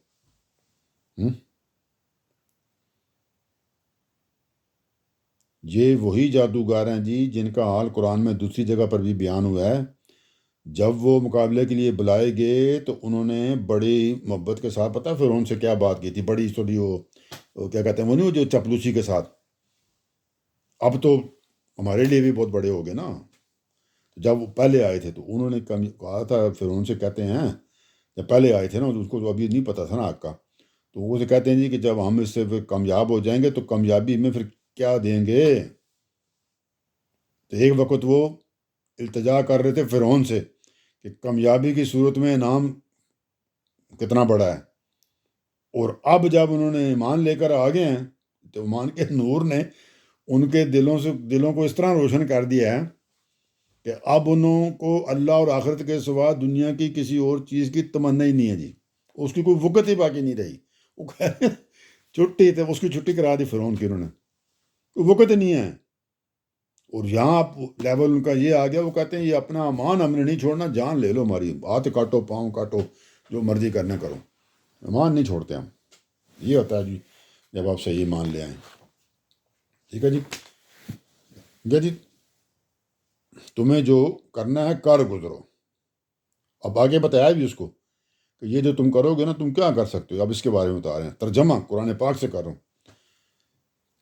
یہ وہی جادوگر ہیں جی جن کا حال قرآن میں دوسری جگہ پر بھی بیان ہوا ہے. جب وہ مقابلے کے لیے بلائے گئے تو انہوں نے بڑی محبت کے ساتھ، پتہ فرعون سے کیا بات کی تھی، بڑی تھوڑی وہ کیا کہتے ہیں، وہ نہیں، وہ جو چپلوسی کے ساتھ. اب تو ہمارے لیے بھی بہت بڑے ہو گئے نا. جب وہ پہلے آئے تھے تو انہوں نے کہا تھا فرعون سے، کہتے ہیں جب پہلے آئے تھے نا، اس کو تو ابھی نہیں پتہ تھا نا حق کا. تو وہ سے کہتے ہیں جی کہ جب ہم اس سے پھر کامیاب ہو جائیں گے تو کامیابی میں پھر کیا دیں گے. تو ایک وقت وہ التجا کر رہے تھے فرعون سے کہ کامیابی کی صورت میں انعام کتنا بڑا ہے. اور اب جب انہوں نے ایمان لے کر آگے ہیں تو ایمان کے نور نے ان کے دلوں کو اس طرح روشن کر دیا ہے کہ اب انہوں کو اللہ اور آخرت کے سوا دنیا کی کسی اور چیز کی تمنا ہی نہیں ہے جی. اس کی کوئی وقت ہی باقی نہیں رہی. وہ کہہ رہے ہیں چھٹی تھے، اس کی چھٹی کرا دی فرعون کی انہوں نے، کوئی وقت نہیں ہے. اور یہاں لیول ان کا یہ آ گیا، وہ کہتے ہیں یہ اپنا ایمان ہم نے نہیں چھوڑنا، جان لے لو ہماری، ہاتھ کاٹو، پاؤں کاٹو، جو مرضی کرنا کرو، ایمان نہیں چھوڑتے ہم. یہ ہوتا ہے جی جب آپ صحیح ایمان لے آئیں. ٹھیک ہے جی. جی تمہیں جو کرنا ہے کر گزرو. اب آگے بتایا بھی اس کو کہ یہ جو تم کرو گے نا، تم کیا کر سکتے ہو. اب اس کے بارے میں بتا رہے ہیں، ترجمہ قرآن پاک سے کر رہا ہوں.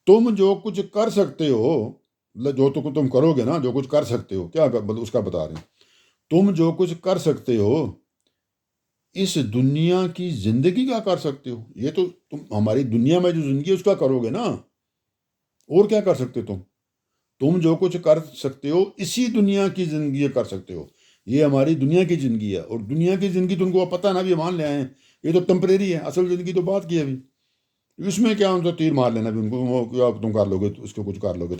تم جو کچھ کر سکتے ہو، مطلب جو تو تم کرو گے نا، جو کچھ کر سکتے ہو، کیا اس کا بتا رہے ہیں. تم جو کچھ کر سکتے ہو اس دنیا کی زندگی کا کر سکتے ہو. یہ تو تم ہماری دنیا میں جو زندگی ہے اس کا کرو گے نا، اور کیا کر سکتے تم جو کچھ کر سکتے ہو اسی دنیا کی زندگی کر سکتے ہو. یہ ہماری دنیا کی زندگی ہے، اور دنیا کی زندگی تم کو پتہ نہ بھی مان لے آئے ہیں، یہ تو ٹمپریری ہے. اصل زندگی تو بات کی ہے ابھی، اس میں کیا ان کو تیر مار لینا بھی، ان کو تم کر لو گے، اس کو کچھ کر لو گے.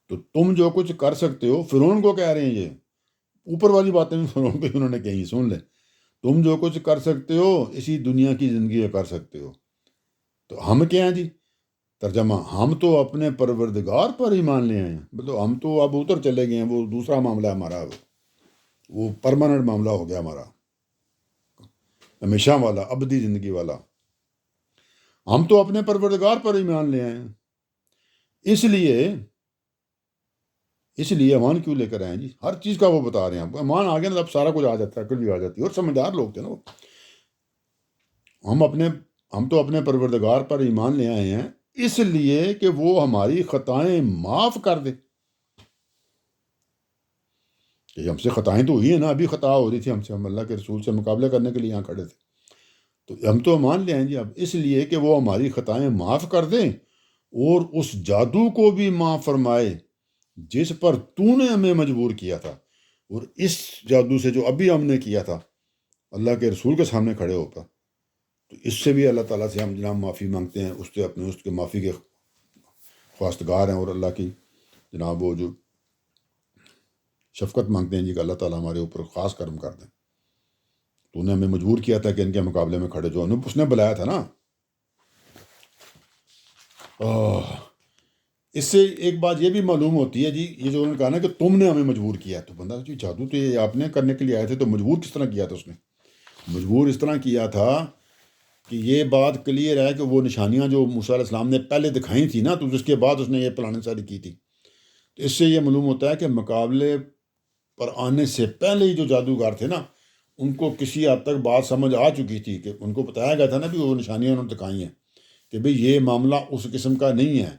تو تم جو کچھ کر سکتے ہو، فرعون کو کہہ رہے ہیں یہ اوپر والی باتیں بھی فرعون کو انہوں نے کہیں، سن لیں. تم جو کچھ کر سکتے ہو اسی دنیا کی زندگی کر سکتے ہو. تو ہم کیا ہیں جی، ترجمہ ہم تو اپنے پروردگار پر ایمان لے آئے ہیں. مطلب ہم تو اب اتر چلے گئے ہیں، وہ دوسرا معاملہ ہے ہمارا، وہ پرماننٹ معاملہ ہو گیا ہمارا، ہمیشہ والا، ابدی زندگی والا. ہم تو اپنے پروردگار پر ایمان لے آئے ہیں. اس لیے اس لیے ایمان کیوں لے کر آئے جی؟ ہر چیز کا وہ بتا رہے ہیں آپ، ایمان آ گیا نا اب سارا کچھ آ جاتا ہے، عقل بھی آ جاتی ہے، اور سمجھدار لوگ تھے نا وہ۔ ہم اپنے ہم تو اپنے پروردگار پر ایمان لے آئے ہیں اس لیے کہ وہ ہماری خطائیں معاف کر دے، کہ ہم سے خطائیں تو ہوئی ہیں نا، ابھی خطا ہو رہی تھی ہم سے، ہم اللہ کے رسول سے مقابلہ کرنے کے لیے یہاں کھڑے تھے، تو ہم تو مان لے آئیں جی اب، اس لیے کہ وہ ہماری خطائیں معاف کر دیں اور اس جادو کو بھی معاف فرمائے جس پر تو نے ہمیں مجبور کیا تھا، اور اس جادو سے جو ابھی ہم نے کیا تھا اللہ کے رسول کے سامنے کھڑے ہو کر، تو اس سے بھی اللہ تعالیٰ سے ہم جناب معافی مانگتے ہیں، اس سے اپنے اس کے معافی کے خواستگار ہیں، اور اللہ کی جناب وہ جو شفقت مانگتے ہیں جی کہ اللہ تعالیٰ ہمارے اوپر خاص کرم کر دیں، تو نے ہمیں مجبور کیا تھا کہ ان کے مقابلے میں کھڑے جو اس نے بلایا تھا نا۔ اس سے ایک بات یہ بھی معلوم ہوتی ہے جی، یہ جو انہوں نے کہا نا کہ تم نے ہمیں مجبور کیا، تو بندہ جی جادو تو یہ آپ نے کرنے کے لیے آئے تھے، تو مجبور کس طرح کیا تھا اس نے؟ مجبور اس طرح کیا تھا کہ یہ بات کلیئر ہے کہ وہ نشانیاں جو موسیٰ علیہ السلام نے پہلے دکھائی تھی نا، تو اس کے بعد اس نے یہ پلانیں ساری کی تھی، تو اس سے یہ معلوم ہوتا ہے کہ مقابلے پر آنے سے پہلے ہی جو جادوگر تھے نا، ان کو کسی حد تک بات سمجھ آ چکی تھی، کہ ان کو بتایا گیا تھا نا بھی وہ نشانیاں انہوں نے دکھائی ہیں کہ بھئی یہ معاملہ اس قسم کا نہیں ہے۔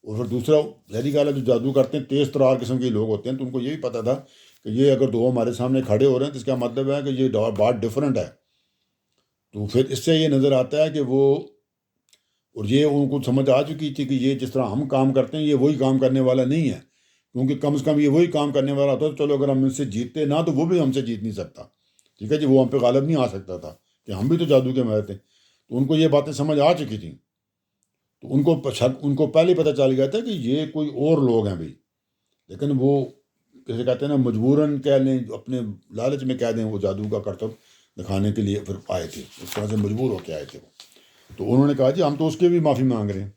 اور پھر دوسرا ظاہری گال ہے، جو جادو کرتے ہیں تیز ترار قسم کے لوگ ہوتے ہیں، تو ان کو یہ بھی پتہ تھا کہ یہ اگر دو ہمارے سامنے کھڑے ہو رہے ہیں تو اس کا مطلب ہے کہ یہ بات ڈفرینٹ ہے، تو پھر اس سے یہ نظر آتا ہے کہ وہ، اور یہ ان کو سمجھ آ چکی تھی کہ یہ جس طرح ہم کام کرتے ہیں یہ وہی کام کرنے والا نہیں ہے، کیونکہ کم از کم یہ وہی کام کرنے والا ہوتا ہے، تو چلو اگر ہم ان سے جیتتے نہ تو وہ بھی ہم سے جیت نہیں سکتا، ٹھیک ہے جی، وہ ہم پہ غالب نہیں آ سکتا تھا، کہ ہم بھی تو جادو کے ماہر تھے، تو ان کو یہ باتیں سمجھ آ چکی تھیں، تو ان کو پہلے پتہ چل گیا تھا کہ یہ کوئی اور لوگ ہیں بھائی، لیکن وہ کیسے کہتے ہیں نا، مجبوراً کہہ لیں، اپنے لالچ میں کہہ دیں، وہ جادو کا کرتب دکھانے کے لیے پھر آئے تھے، اس طرح سے مجبور ہو کے آئے تھے وہ، تو انہوں نے کہا جی ہم تو اس کے بھی معافی مانگ رہے ہیں،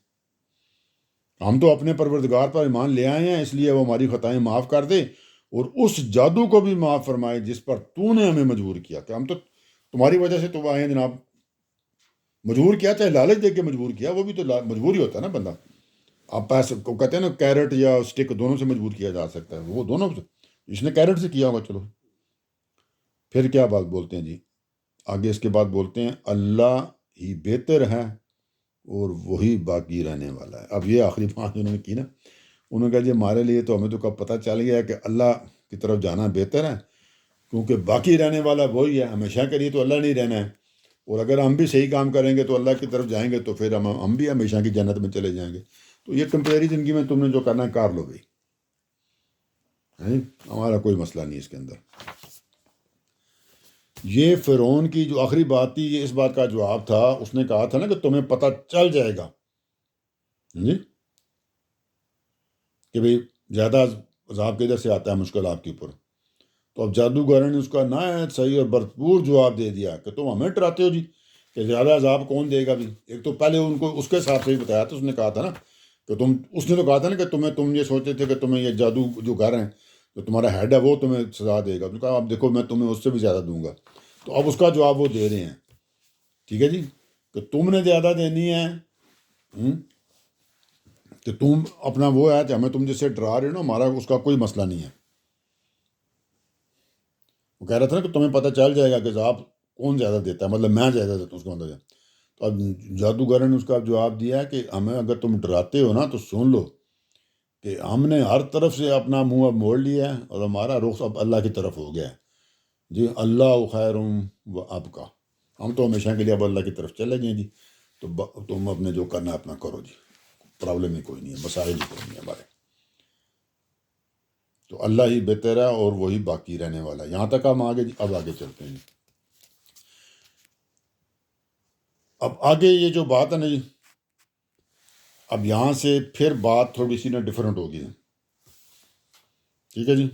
ہم تو اپنے پروردگار پر ایمان لے آئے ہیں، اس لیے وہ ہماری خطائیں معاف کر دے اور اس جادو کو بھی معاف فرمائے جس پر تو نے ہمیں مجبور کیا، کہ ہم تو تمہاری وجہ سے تو آئے ہیں جناب، مجبور کیا چاہے لالچ دے کے مجبور کیا، وہ بھی تو مجبور ہی ہوتا ہے نا بندہ، آپ پیسے کو کہتے ہیں نا کیرٹ یا اسٹک دونوں سے مجبور کیا جا سکتا ہے، وہ دونوں سے، اس نے کیرٹ سے کیا ہوگا، چلو پھر کیا بات بولتے ہیں جی آگے، اس کے بعد بولتے ہیں اللہ ہی بہتر ہے اور وہی باقی رہنے والا ہے۔ اب یہ آخری بات انہوں نے کی نا، انہوں نے کہا جی ہمارے لیے تو ہمیں تو کب پتہ چل گیا ہے کہ اللہ کی طرف جانا بہتر ہے، کیونکہ باقی رہنے والا وہی ہے، ہمیشہ کے لیے تو اللہ نہیں رہنا ہے، اور اگر ہم بھی صحیح کام کریں گے تو اللہ کی طرف جائیں گے، تو پھر ہم بھی ہمیشہ کی جنت میں چلے جائیں گے، تو یہ ٹمپریری زندگی میں تم نے جو کرنا ہے کر لو بھائی، ہمارا کوئی مسئلہ نہیں اس کے اندر۔ یہ فرعون کی جو آخری بات تھی، یہ اس بات کا جواب تھا، اس نے کہا تھا نا کہ تمہیں پتہ چل جائے گا جی کہ بھئی زیادہ عذاب کدھر سے آتا ہے مشکل آپ کے اوپر، تو اب جادوگر نے اس کا نہایت صحیح اور بھرپور جواب دے دیا کہ تم ہمیں ڈراتے ہو جی کہ زیادہ عذاب کون دے گا بھی، ایک تو پہلے ان کو اس کے حساب سے ہی بتایا تھا، اس نے کہا تھا نا کہ اس نے تو کہا تھا نا کہ تم یہ سوچتے تھے کہ تمہیں یہ جادو جو گھر ہیں جو تمہارا ہیڈ ہے وہ تمہیں سزا دے گا، تو کہا اب دیکھو میں تمہیں اس سے بھی زیادہ دوں گا، تو اب اس کا جواب وہ دے رہے ہیں، ٹھیک ہے جی، کہ تم نے زیادہ دینی ہے، کہ تم اپنا وہ ہے کہ ہمیں تم جس سے ڈرا رہے ہو نا، ہمارا اس کا کوئی مسئلہ نہیں ہے، وہ کہہ رہا تھا نا کہ تمہیں پتہ چل جائے گا کہ عذاب کون زیادہ دیتا ہے، مطلب میں زیادہ دیتا ہوں اس کا مطلب ہے، تو اب جادوگر نے اس کا جواب دیا کہ ہمیں اگر تم ڈراتے ہو نا تو سن لو کہ ہم نے ہر طرف سے اپنا منہ اب موڑ لیا ہے اور ہمارا رخ اب اللہ کی طرف ہو گیا ہے جی، اللہ خیر و اب کا، ہم تو ہمیشہ کے لیے اب اللہ کی طرف چلے جائیں جی، تو تم اپنے جو کرنا ہے اپنا کرو جی، پرابلم ہی کوئی نہیں ہے، مسائل ہی کوئی نہیں ہے ہمارے، تو اللہ ہی بہتر ہے اور وہی باقی رہنے والا ہے۔ یہاں تک ہم آگے اب آگے چلتے ہیں، اب آگے یہ جو بات ہے نا جی، اب یہاں سے پھر بات تھوڑی سی نا ڈفرینٹ ہوگی، ٹھیک ہے جی،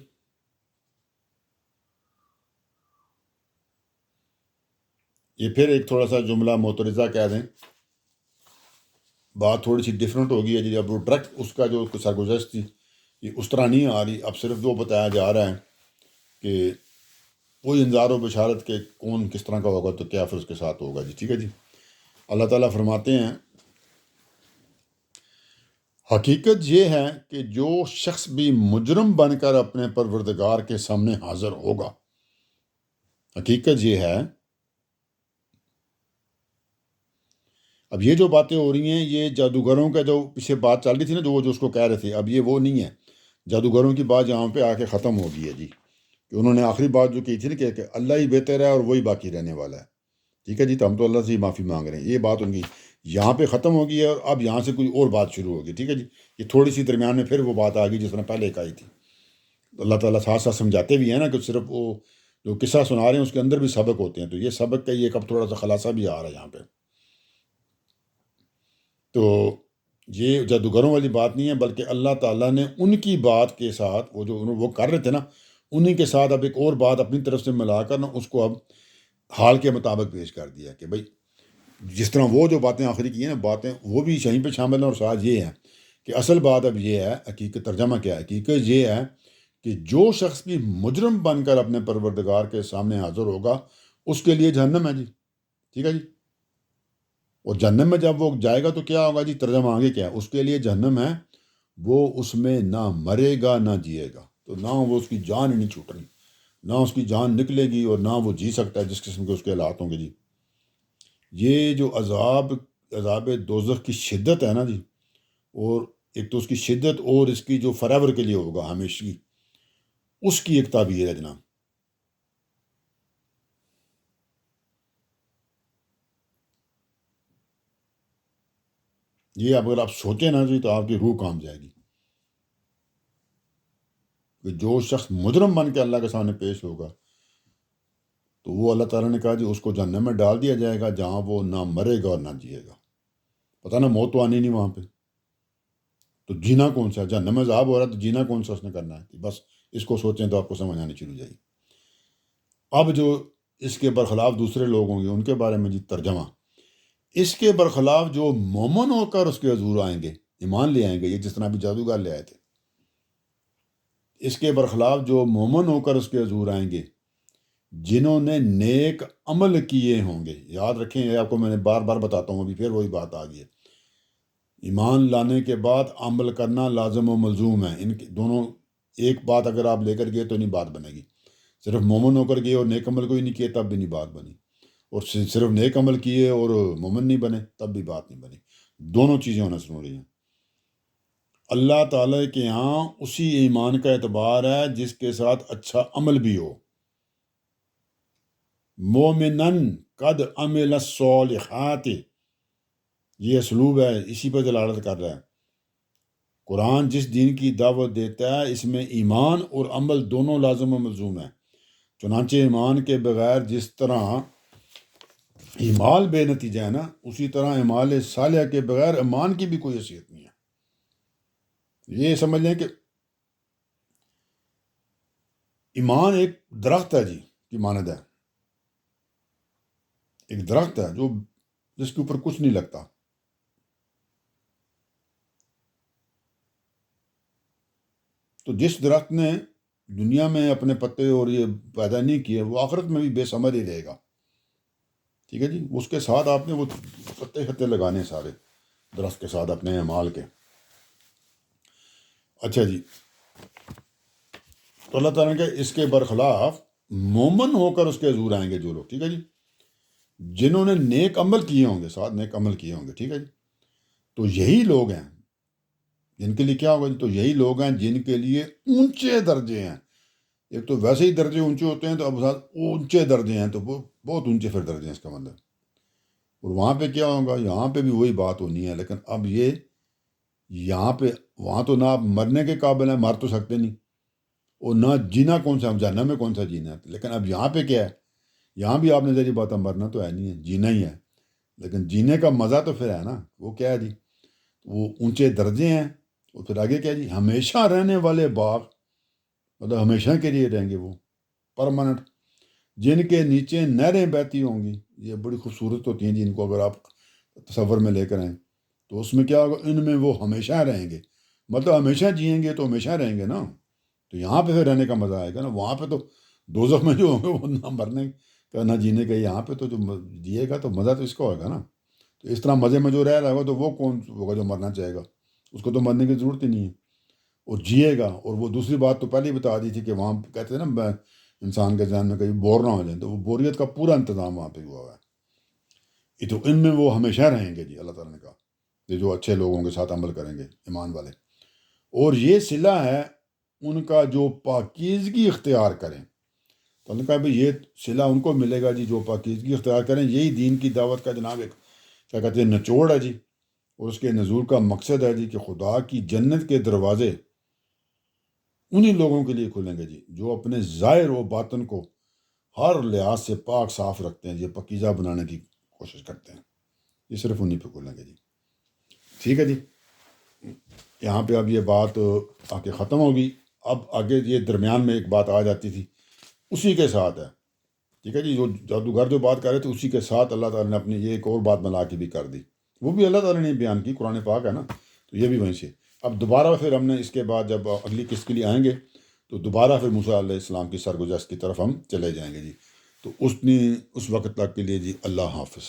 یہ پھر ایک تھوڑا سا جملہ معترضہ کہہ دیں، بات تھوڑی سی ڈفرینٹ ہوگی ہے جی، اب وہ ڈائریکٹ اس کا جو سرگزشت تھی یہ اس طرح نہیں آ رہی، اب صرف وہ بتایا جا رہا ہے کہ کوئی انذار و بشارت کہ کون کس طرح کا ہوگا تو کیا پھر اس کے ساتھ ہوگا جی، ٹھیک ہے جی۔ اللہ تعالیٰ فرماتے ہیں حقیقت یہ ہے کہ جو شخص بھی مجرم بن کر اپنے پروردگار کے سامنے حاضر ہوگا، حقیقت یہ ہے، اب یہ جو باتیں ہو رہی ہیں یہ جادوگروں کا جو پیچھے بات چل رہی تھی نا، جو اس کو کہہ رہے تھے، اب یہ وہ نہیں ہے۔ جادوگروں کی بات یہاں پہ آ کے ختم ہو گئی ہے جی، کہ انہوں نے آخری بات جو کی تھی نا کہ اللہ ہی بہتر ہے اور وہی باقی رہنے والا ہے، ٹھیک ہے جی، تو ہم تو اللہ سے ہی معافی مانگ رہے ہیں، یہ بات ان کی یہاں پہ ختم ہو گئی ہے، اور اب یہاں سے کوئی اور بات شروع ہوگی، ٹھیک ہے جی۔ یہ تھوڑی سی درمیان میں پھر وہ بات آ گئی جس طرح پہلے ایک آئی تھی۔ اللہ تعالیٰ ساتھ ساتھ سمجھاتے بھی ہیں نا، کہ صرف وہ جو قصہ سنا رہے ہیں اس کے اندر بھی سبق ہوتے ہیں، تو یہ سبق کا یہ اب تھوڑا سا خلاصہ بھی آ رہا ہے یہاں پہ۔ تو یہ جادوگروں والی بات نہیں ہے، بلکہ اللہ تعالیٰ نے ان کی بات کے ساتھ وہ کر رہے تھے نا، انہی کے ساتھ اب ایک اور بات اپنی طرف سے ملا کر نا اس کو اب حال کے مطابق پیش کر دیا کہ بھائی جس طرح وہ جو باتیں آخری کی ہیں نا باتیں، وہ بھی یہیں پہ شامل ہیں، اور ساتھ یہ ہے کہ اصل بات اب یہ ہے، حقیقت ترجمہ کیا ہے، حقیقت یہ ہے کہ جو شخص بھی مجرم بن کر اپنے پروردگار کے سامنے حاضر ہوگا اس کے لیے جہنم ہے جی، ٹھیک ہے جی۔ اور جہنم میں جب وہ جائے گا تو کیا ہوگا جی، ترجمہ آگے کیا ہے، اس کے لیے جہنم ہے، وہ اس میں نہ مرے گا نہ جیے گا، تو نہ وہ اس کی جان ہی نہیں چھوٹنی، نہ اس کی جان نکلے گی اور نہ وہ جی سکتا ہے جس قسم کے اس کے حالات ہوں گے جی۔ یہ جو عذاب دوزخ کی شدت ہے نا جی، اور ایک تو اس کی شدت اور اس کی جو فراور کے لیے ہوگا ہمیشہ، اس کی ایک تعبیر ہے جناب۔ یہ اگر آپ سوچیں نا جی تو آپ کی روح کام جائے گی کہ جو شخص مجرم بن کے اللہ کے سامنے پیش ہوگا تو وہ اللہ تعالیٰ نے کہا جی اس کو جہنم میں ڈال دیا جائے گا، جہاں وہ نہ مرے گا اور نہ جیے گا۔ پتہ نا موت تو آنی نہیں وہاں پہ، تو جینا کون سا؟ جہنم میں عذاب ہو رہا ہے تو جینا کون سا اس نے کرنا ہے؟ بس اس کو سوچیں تو آپ کو سمجھ آنی شروع ہو جائے گی۔ اب جو اس کے برخلاف دوسرے لوگ ہوں گے ان کے بارے میں جی ترجمہ، اس کے برخلاف جو مومن ہو کر اس کے حضور آئیں گے، ایمان لے آئیں گے، یہ جس طرح بھی جادوگر لے آئے تھے، اس کے برخلاف جو مومن ہو کر اس کے حضور آئیں گے جنہوں نے نیک عمل کیے ہوں گے۔ یاد رکھیں، یہ آپ کو میں نے بار بار بتاتا ہوں، ابھی پھر وہی بات آ گئی ہے، ایمان لانے کے بعد عمل کرنا لازم و ملزوم ہے، ان دونوں ایک بات اگر آپ لے کر گئے تو نہیں بات بنے گی۔ صرف مومن ہو کر گئے اور نیک عمل کوئی نہیں کیے تب بھی نہیں بات بنی، اور صرف نیک عمل کیے اور مومن نہیں بنے تب بھی بات نہیں بنی، دونوں چیزیں ہونا ضروری ہیں۔ اللہ تعالیٰ کے یہاں اسی ایمان کا اعتبار ہے جس کے ساتھ اچھا عمل بھی ہو۔ مومنن قد عمل الصالحات، یہ اسلوب ہے، اسی پر دلالت کر رہا ہے۔ قرآن جس دین کی دعوت دیتا ہے اس میں ایمان اور عمل دونوں لازم و ملزوم ہیں، چنانچہ ایمان کے بغیر جس طرح اعمال بے نتیجہ ہے نا، اسی طرح اعمال صالحہ کے بغیر ایمان کی بھی کوئی حیثیت نہیں ہے۔ یہ سمجھ لیں کہ ایمان ایک درخت ہے جی کی مانند ہے، ایک درخت ہے جس کے اوپر کچھ نہیں لگتا، تو جس درخت نے دنیا میں اپنے پتے اور یہ پیدا نہیں کیے وہ آخرت میں بھی بے ثمر ہی رہے گا، ٹھیک ہے جی۔ اس کے ساتھ آپ نے وہ پتے خطے لگانے سارے درخت کے ساتھ اپنے اعمال کے۔ اچھا جی، تو اللہ تعالیٰ نے اس کے برخلاف مومن ہو کر اس کے حضور آئیں گے جو لوگ، ٹھیک ہے جی، جنہوں نے نیک عمل کیے ہوں گے، ساتھ نیک عمل کیے ہوں گے، ٹھیک ہے جی، تو یہی لوگ ہیں جن کے لیے کیا ہوگا جی، تو یہی لوگ ہیں جن کے لیے اونچے درجے ہیں۔ ایک تو ویسے ہی درجے اونچے ہوتے ہیں، تو اب اونچے درجے ہیں تو وہ بہت اونچے پھر درجے ہیں اس کا مطلب۔ اور وہاں پہ کیا ہوگا، یہاں پہ بھی وہی بات ہونی ہے، لیکن اب یہ یہاں پہ، وہاں تو نہ آپ مرنے کے قابل ہیں، مر تو سکتے نہیں، اور نہ جینا کون سا، جہنم میں کون سا جینا ہے، لیکن اب یہاں پہ کیا ہے، یہاں بھی آپ نے ذریعہ بات ہے، مرنا تو ہے نہیں ہے، جینا ہی ہے، لیکن جینے کا مزہ تو پھر ہے نا، وہ کیا ہے جی، وہ اونچے درجے ہیں، اور پھر آگے کیا جی، ہمیشہ رہنے والے باغ، مطلب ہمیشہ کے لیے رہیں گے وہ، پرماننٹ، جن کے نیچے نہریں بہتی ہوں گی، یہ بڑی خوبصورت ہوتی ہیں جن کو اگر آپ تصور میں لے کر آئیں تو اس میں کیا ہوگا، ان میں وہ ہمیشہ رہیں گے، مطلب ہمیشہ جئیں گے تو ہمیشہ رہیں گے نا، تو یہاں پہ پھر رہنے کا مزہ آئے گا نا، وہاں پہ تو دوزخ میں جو ہوں گے وہ نہ مرنے کا نہ جینے کا، یہاں پہ تو جو جیے گا تو مزہ تو اس کا ہوگا نا، تو اس طرح مزے میں جو رہ رہا ہوگا تو وہ کون ہوگا جو مرنا چاہے گا، اس کو تو مرنے کی ضرورت ہی نہیں ہے، اور جیے گا۔ اور وہ دوسری بات تو پہلے ہی بتا دی تھی کہ وہاں کہتے ہیں نا انسان کے ذہن میں کہیں بور نہ ہو جائیں، تو وہ بوریت کا پورا انتظام وہاں پہ ہوا ہوا ہے۔ یہ تو ان میں وہ ہمیشہ رہیں گے جی، اللہ تعالیٰ نے کہا، یہ جو اچھے لوگوں کے ساتھ عمل کریں گے، ایمان والے۔ اور یہ صلہ ہے ان کا جو پاکیزگی اختیار کریں، تو اللہ نے کہا بھائی یہ صلہ ان کو ملے گا جی جو پاکیزگی اختیار کریں۔ یہی دین کی دعوت کا جناب ایک کیا کہتے ہیں نچوڑ ہے جی، اور اس کے نزول کا مقصد ہے جی کہ خدا کی جنت کے دروازے انہی لوگوں کے لیے کھلیں گے جی جو اپنے ظاہر و باطن کو ہر لحاظ سے پاک صاف رکھتے ہیں جی، پاکیزہ بنانے کی کوشش کرتے ہیں، یہ صرف انہی پہ کھلیں گے جی۔ ٹھیک ہے جی، یہاں پہ اب یہ بات آ کے ختم ہوگی۔ اب آگے یہ درمیان میں ایک بات آ جاتی تھی، اسی کے ساتھ ہے، ٹھیک ہے جی، جو جادوگر جو بات کر رہے تھے اسی کے ساتھ اللہ تعالیٰ نے اپنی یہ ایک اور بات ملا کے بھی کر دی، وہ بھی اللہ تعالیٰ نے بیان کی، قرآن پاک ہے نا، تو یہ بھی وہیں سے۔ اب دوبارہ پھر ہم نے اس کے بعد جب اگلی قسط کے لیے آئیں گے تو دوبارہ پھر موسیٰ علیہ السلام کی سرگزشت کی طرف ہم چلے جائیں گے جی۔ تو اس وقت تک کے لیے جی اللہ حافظ۔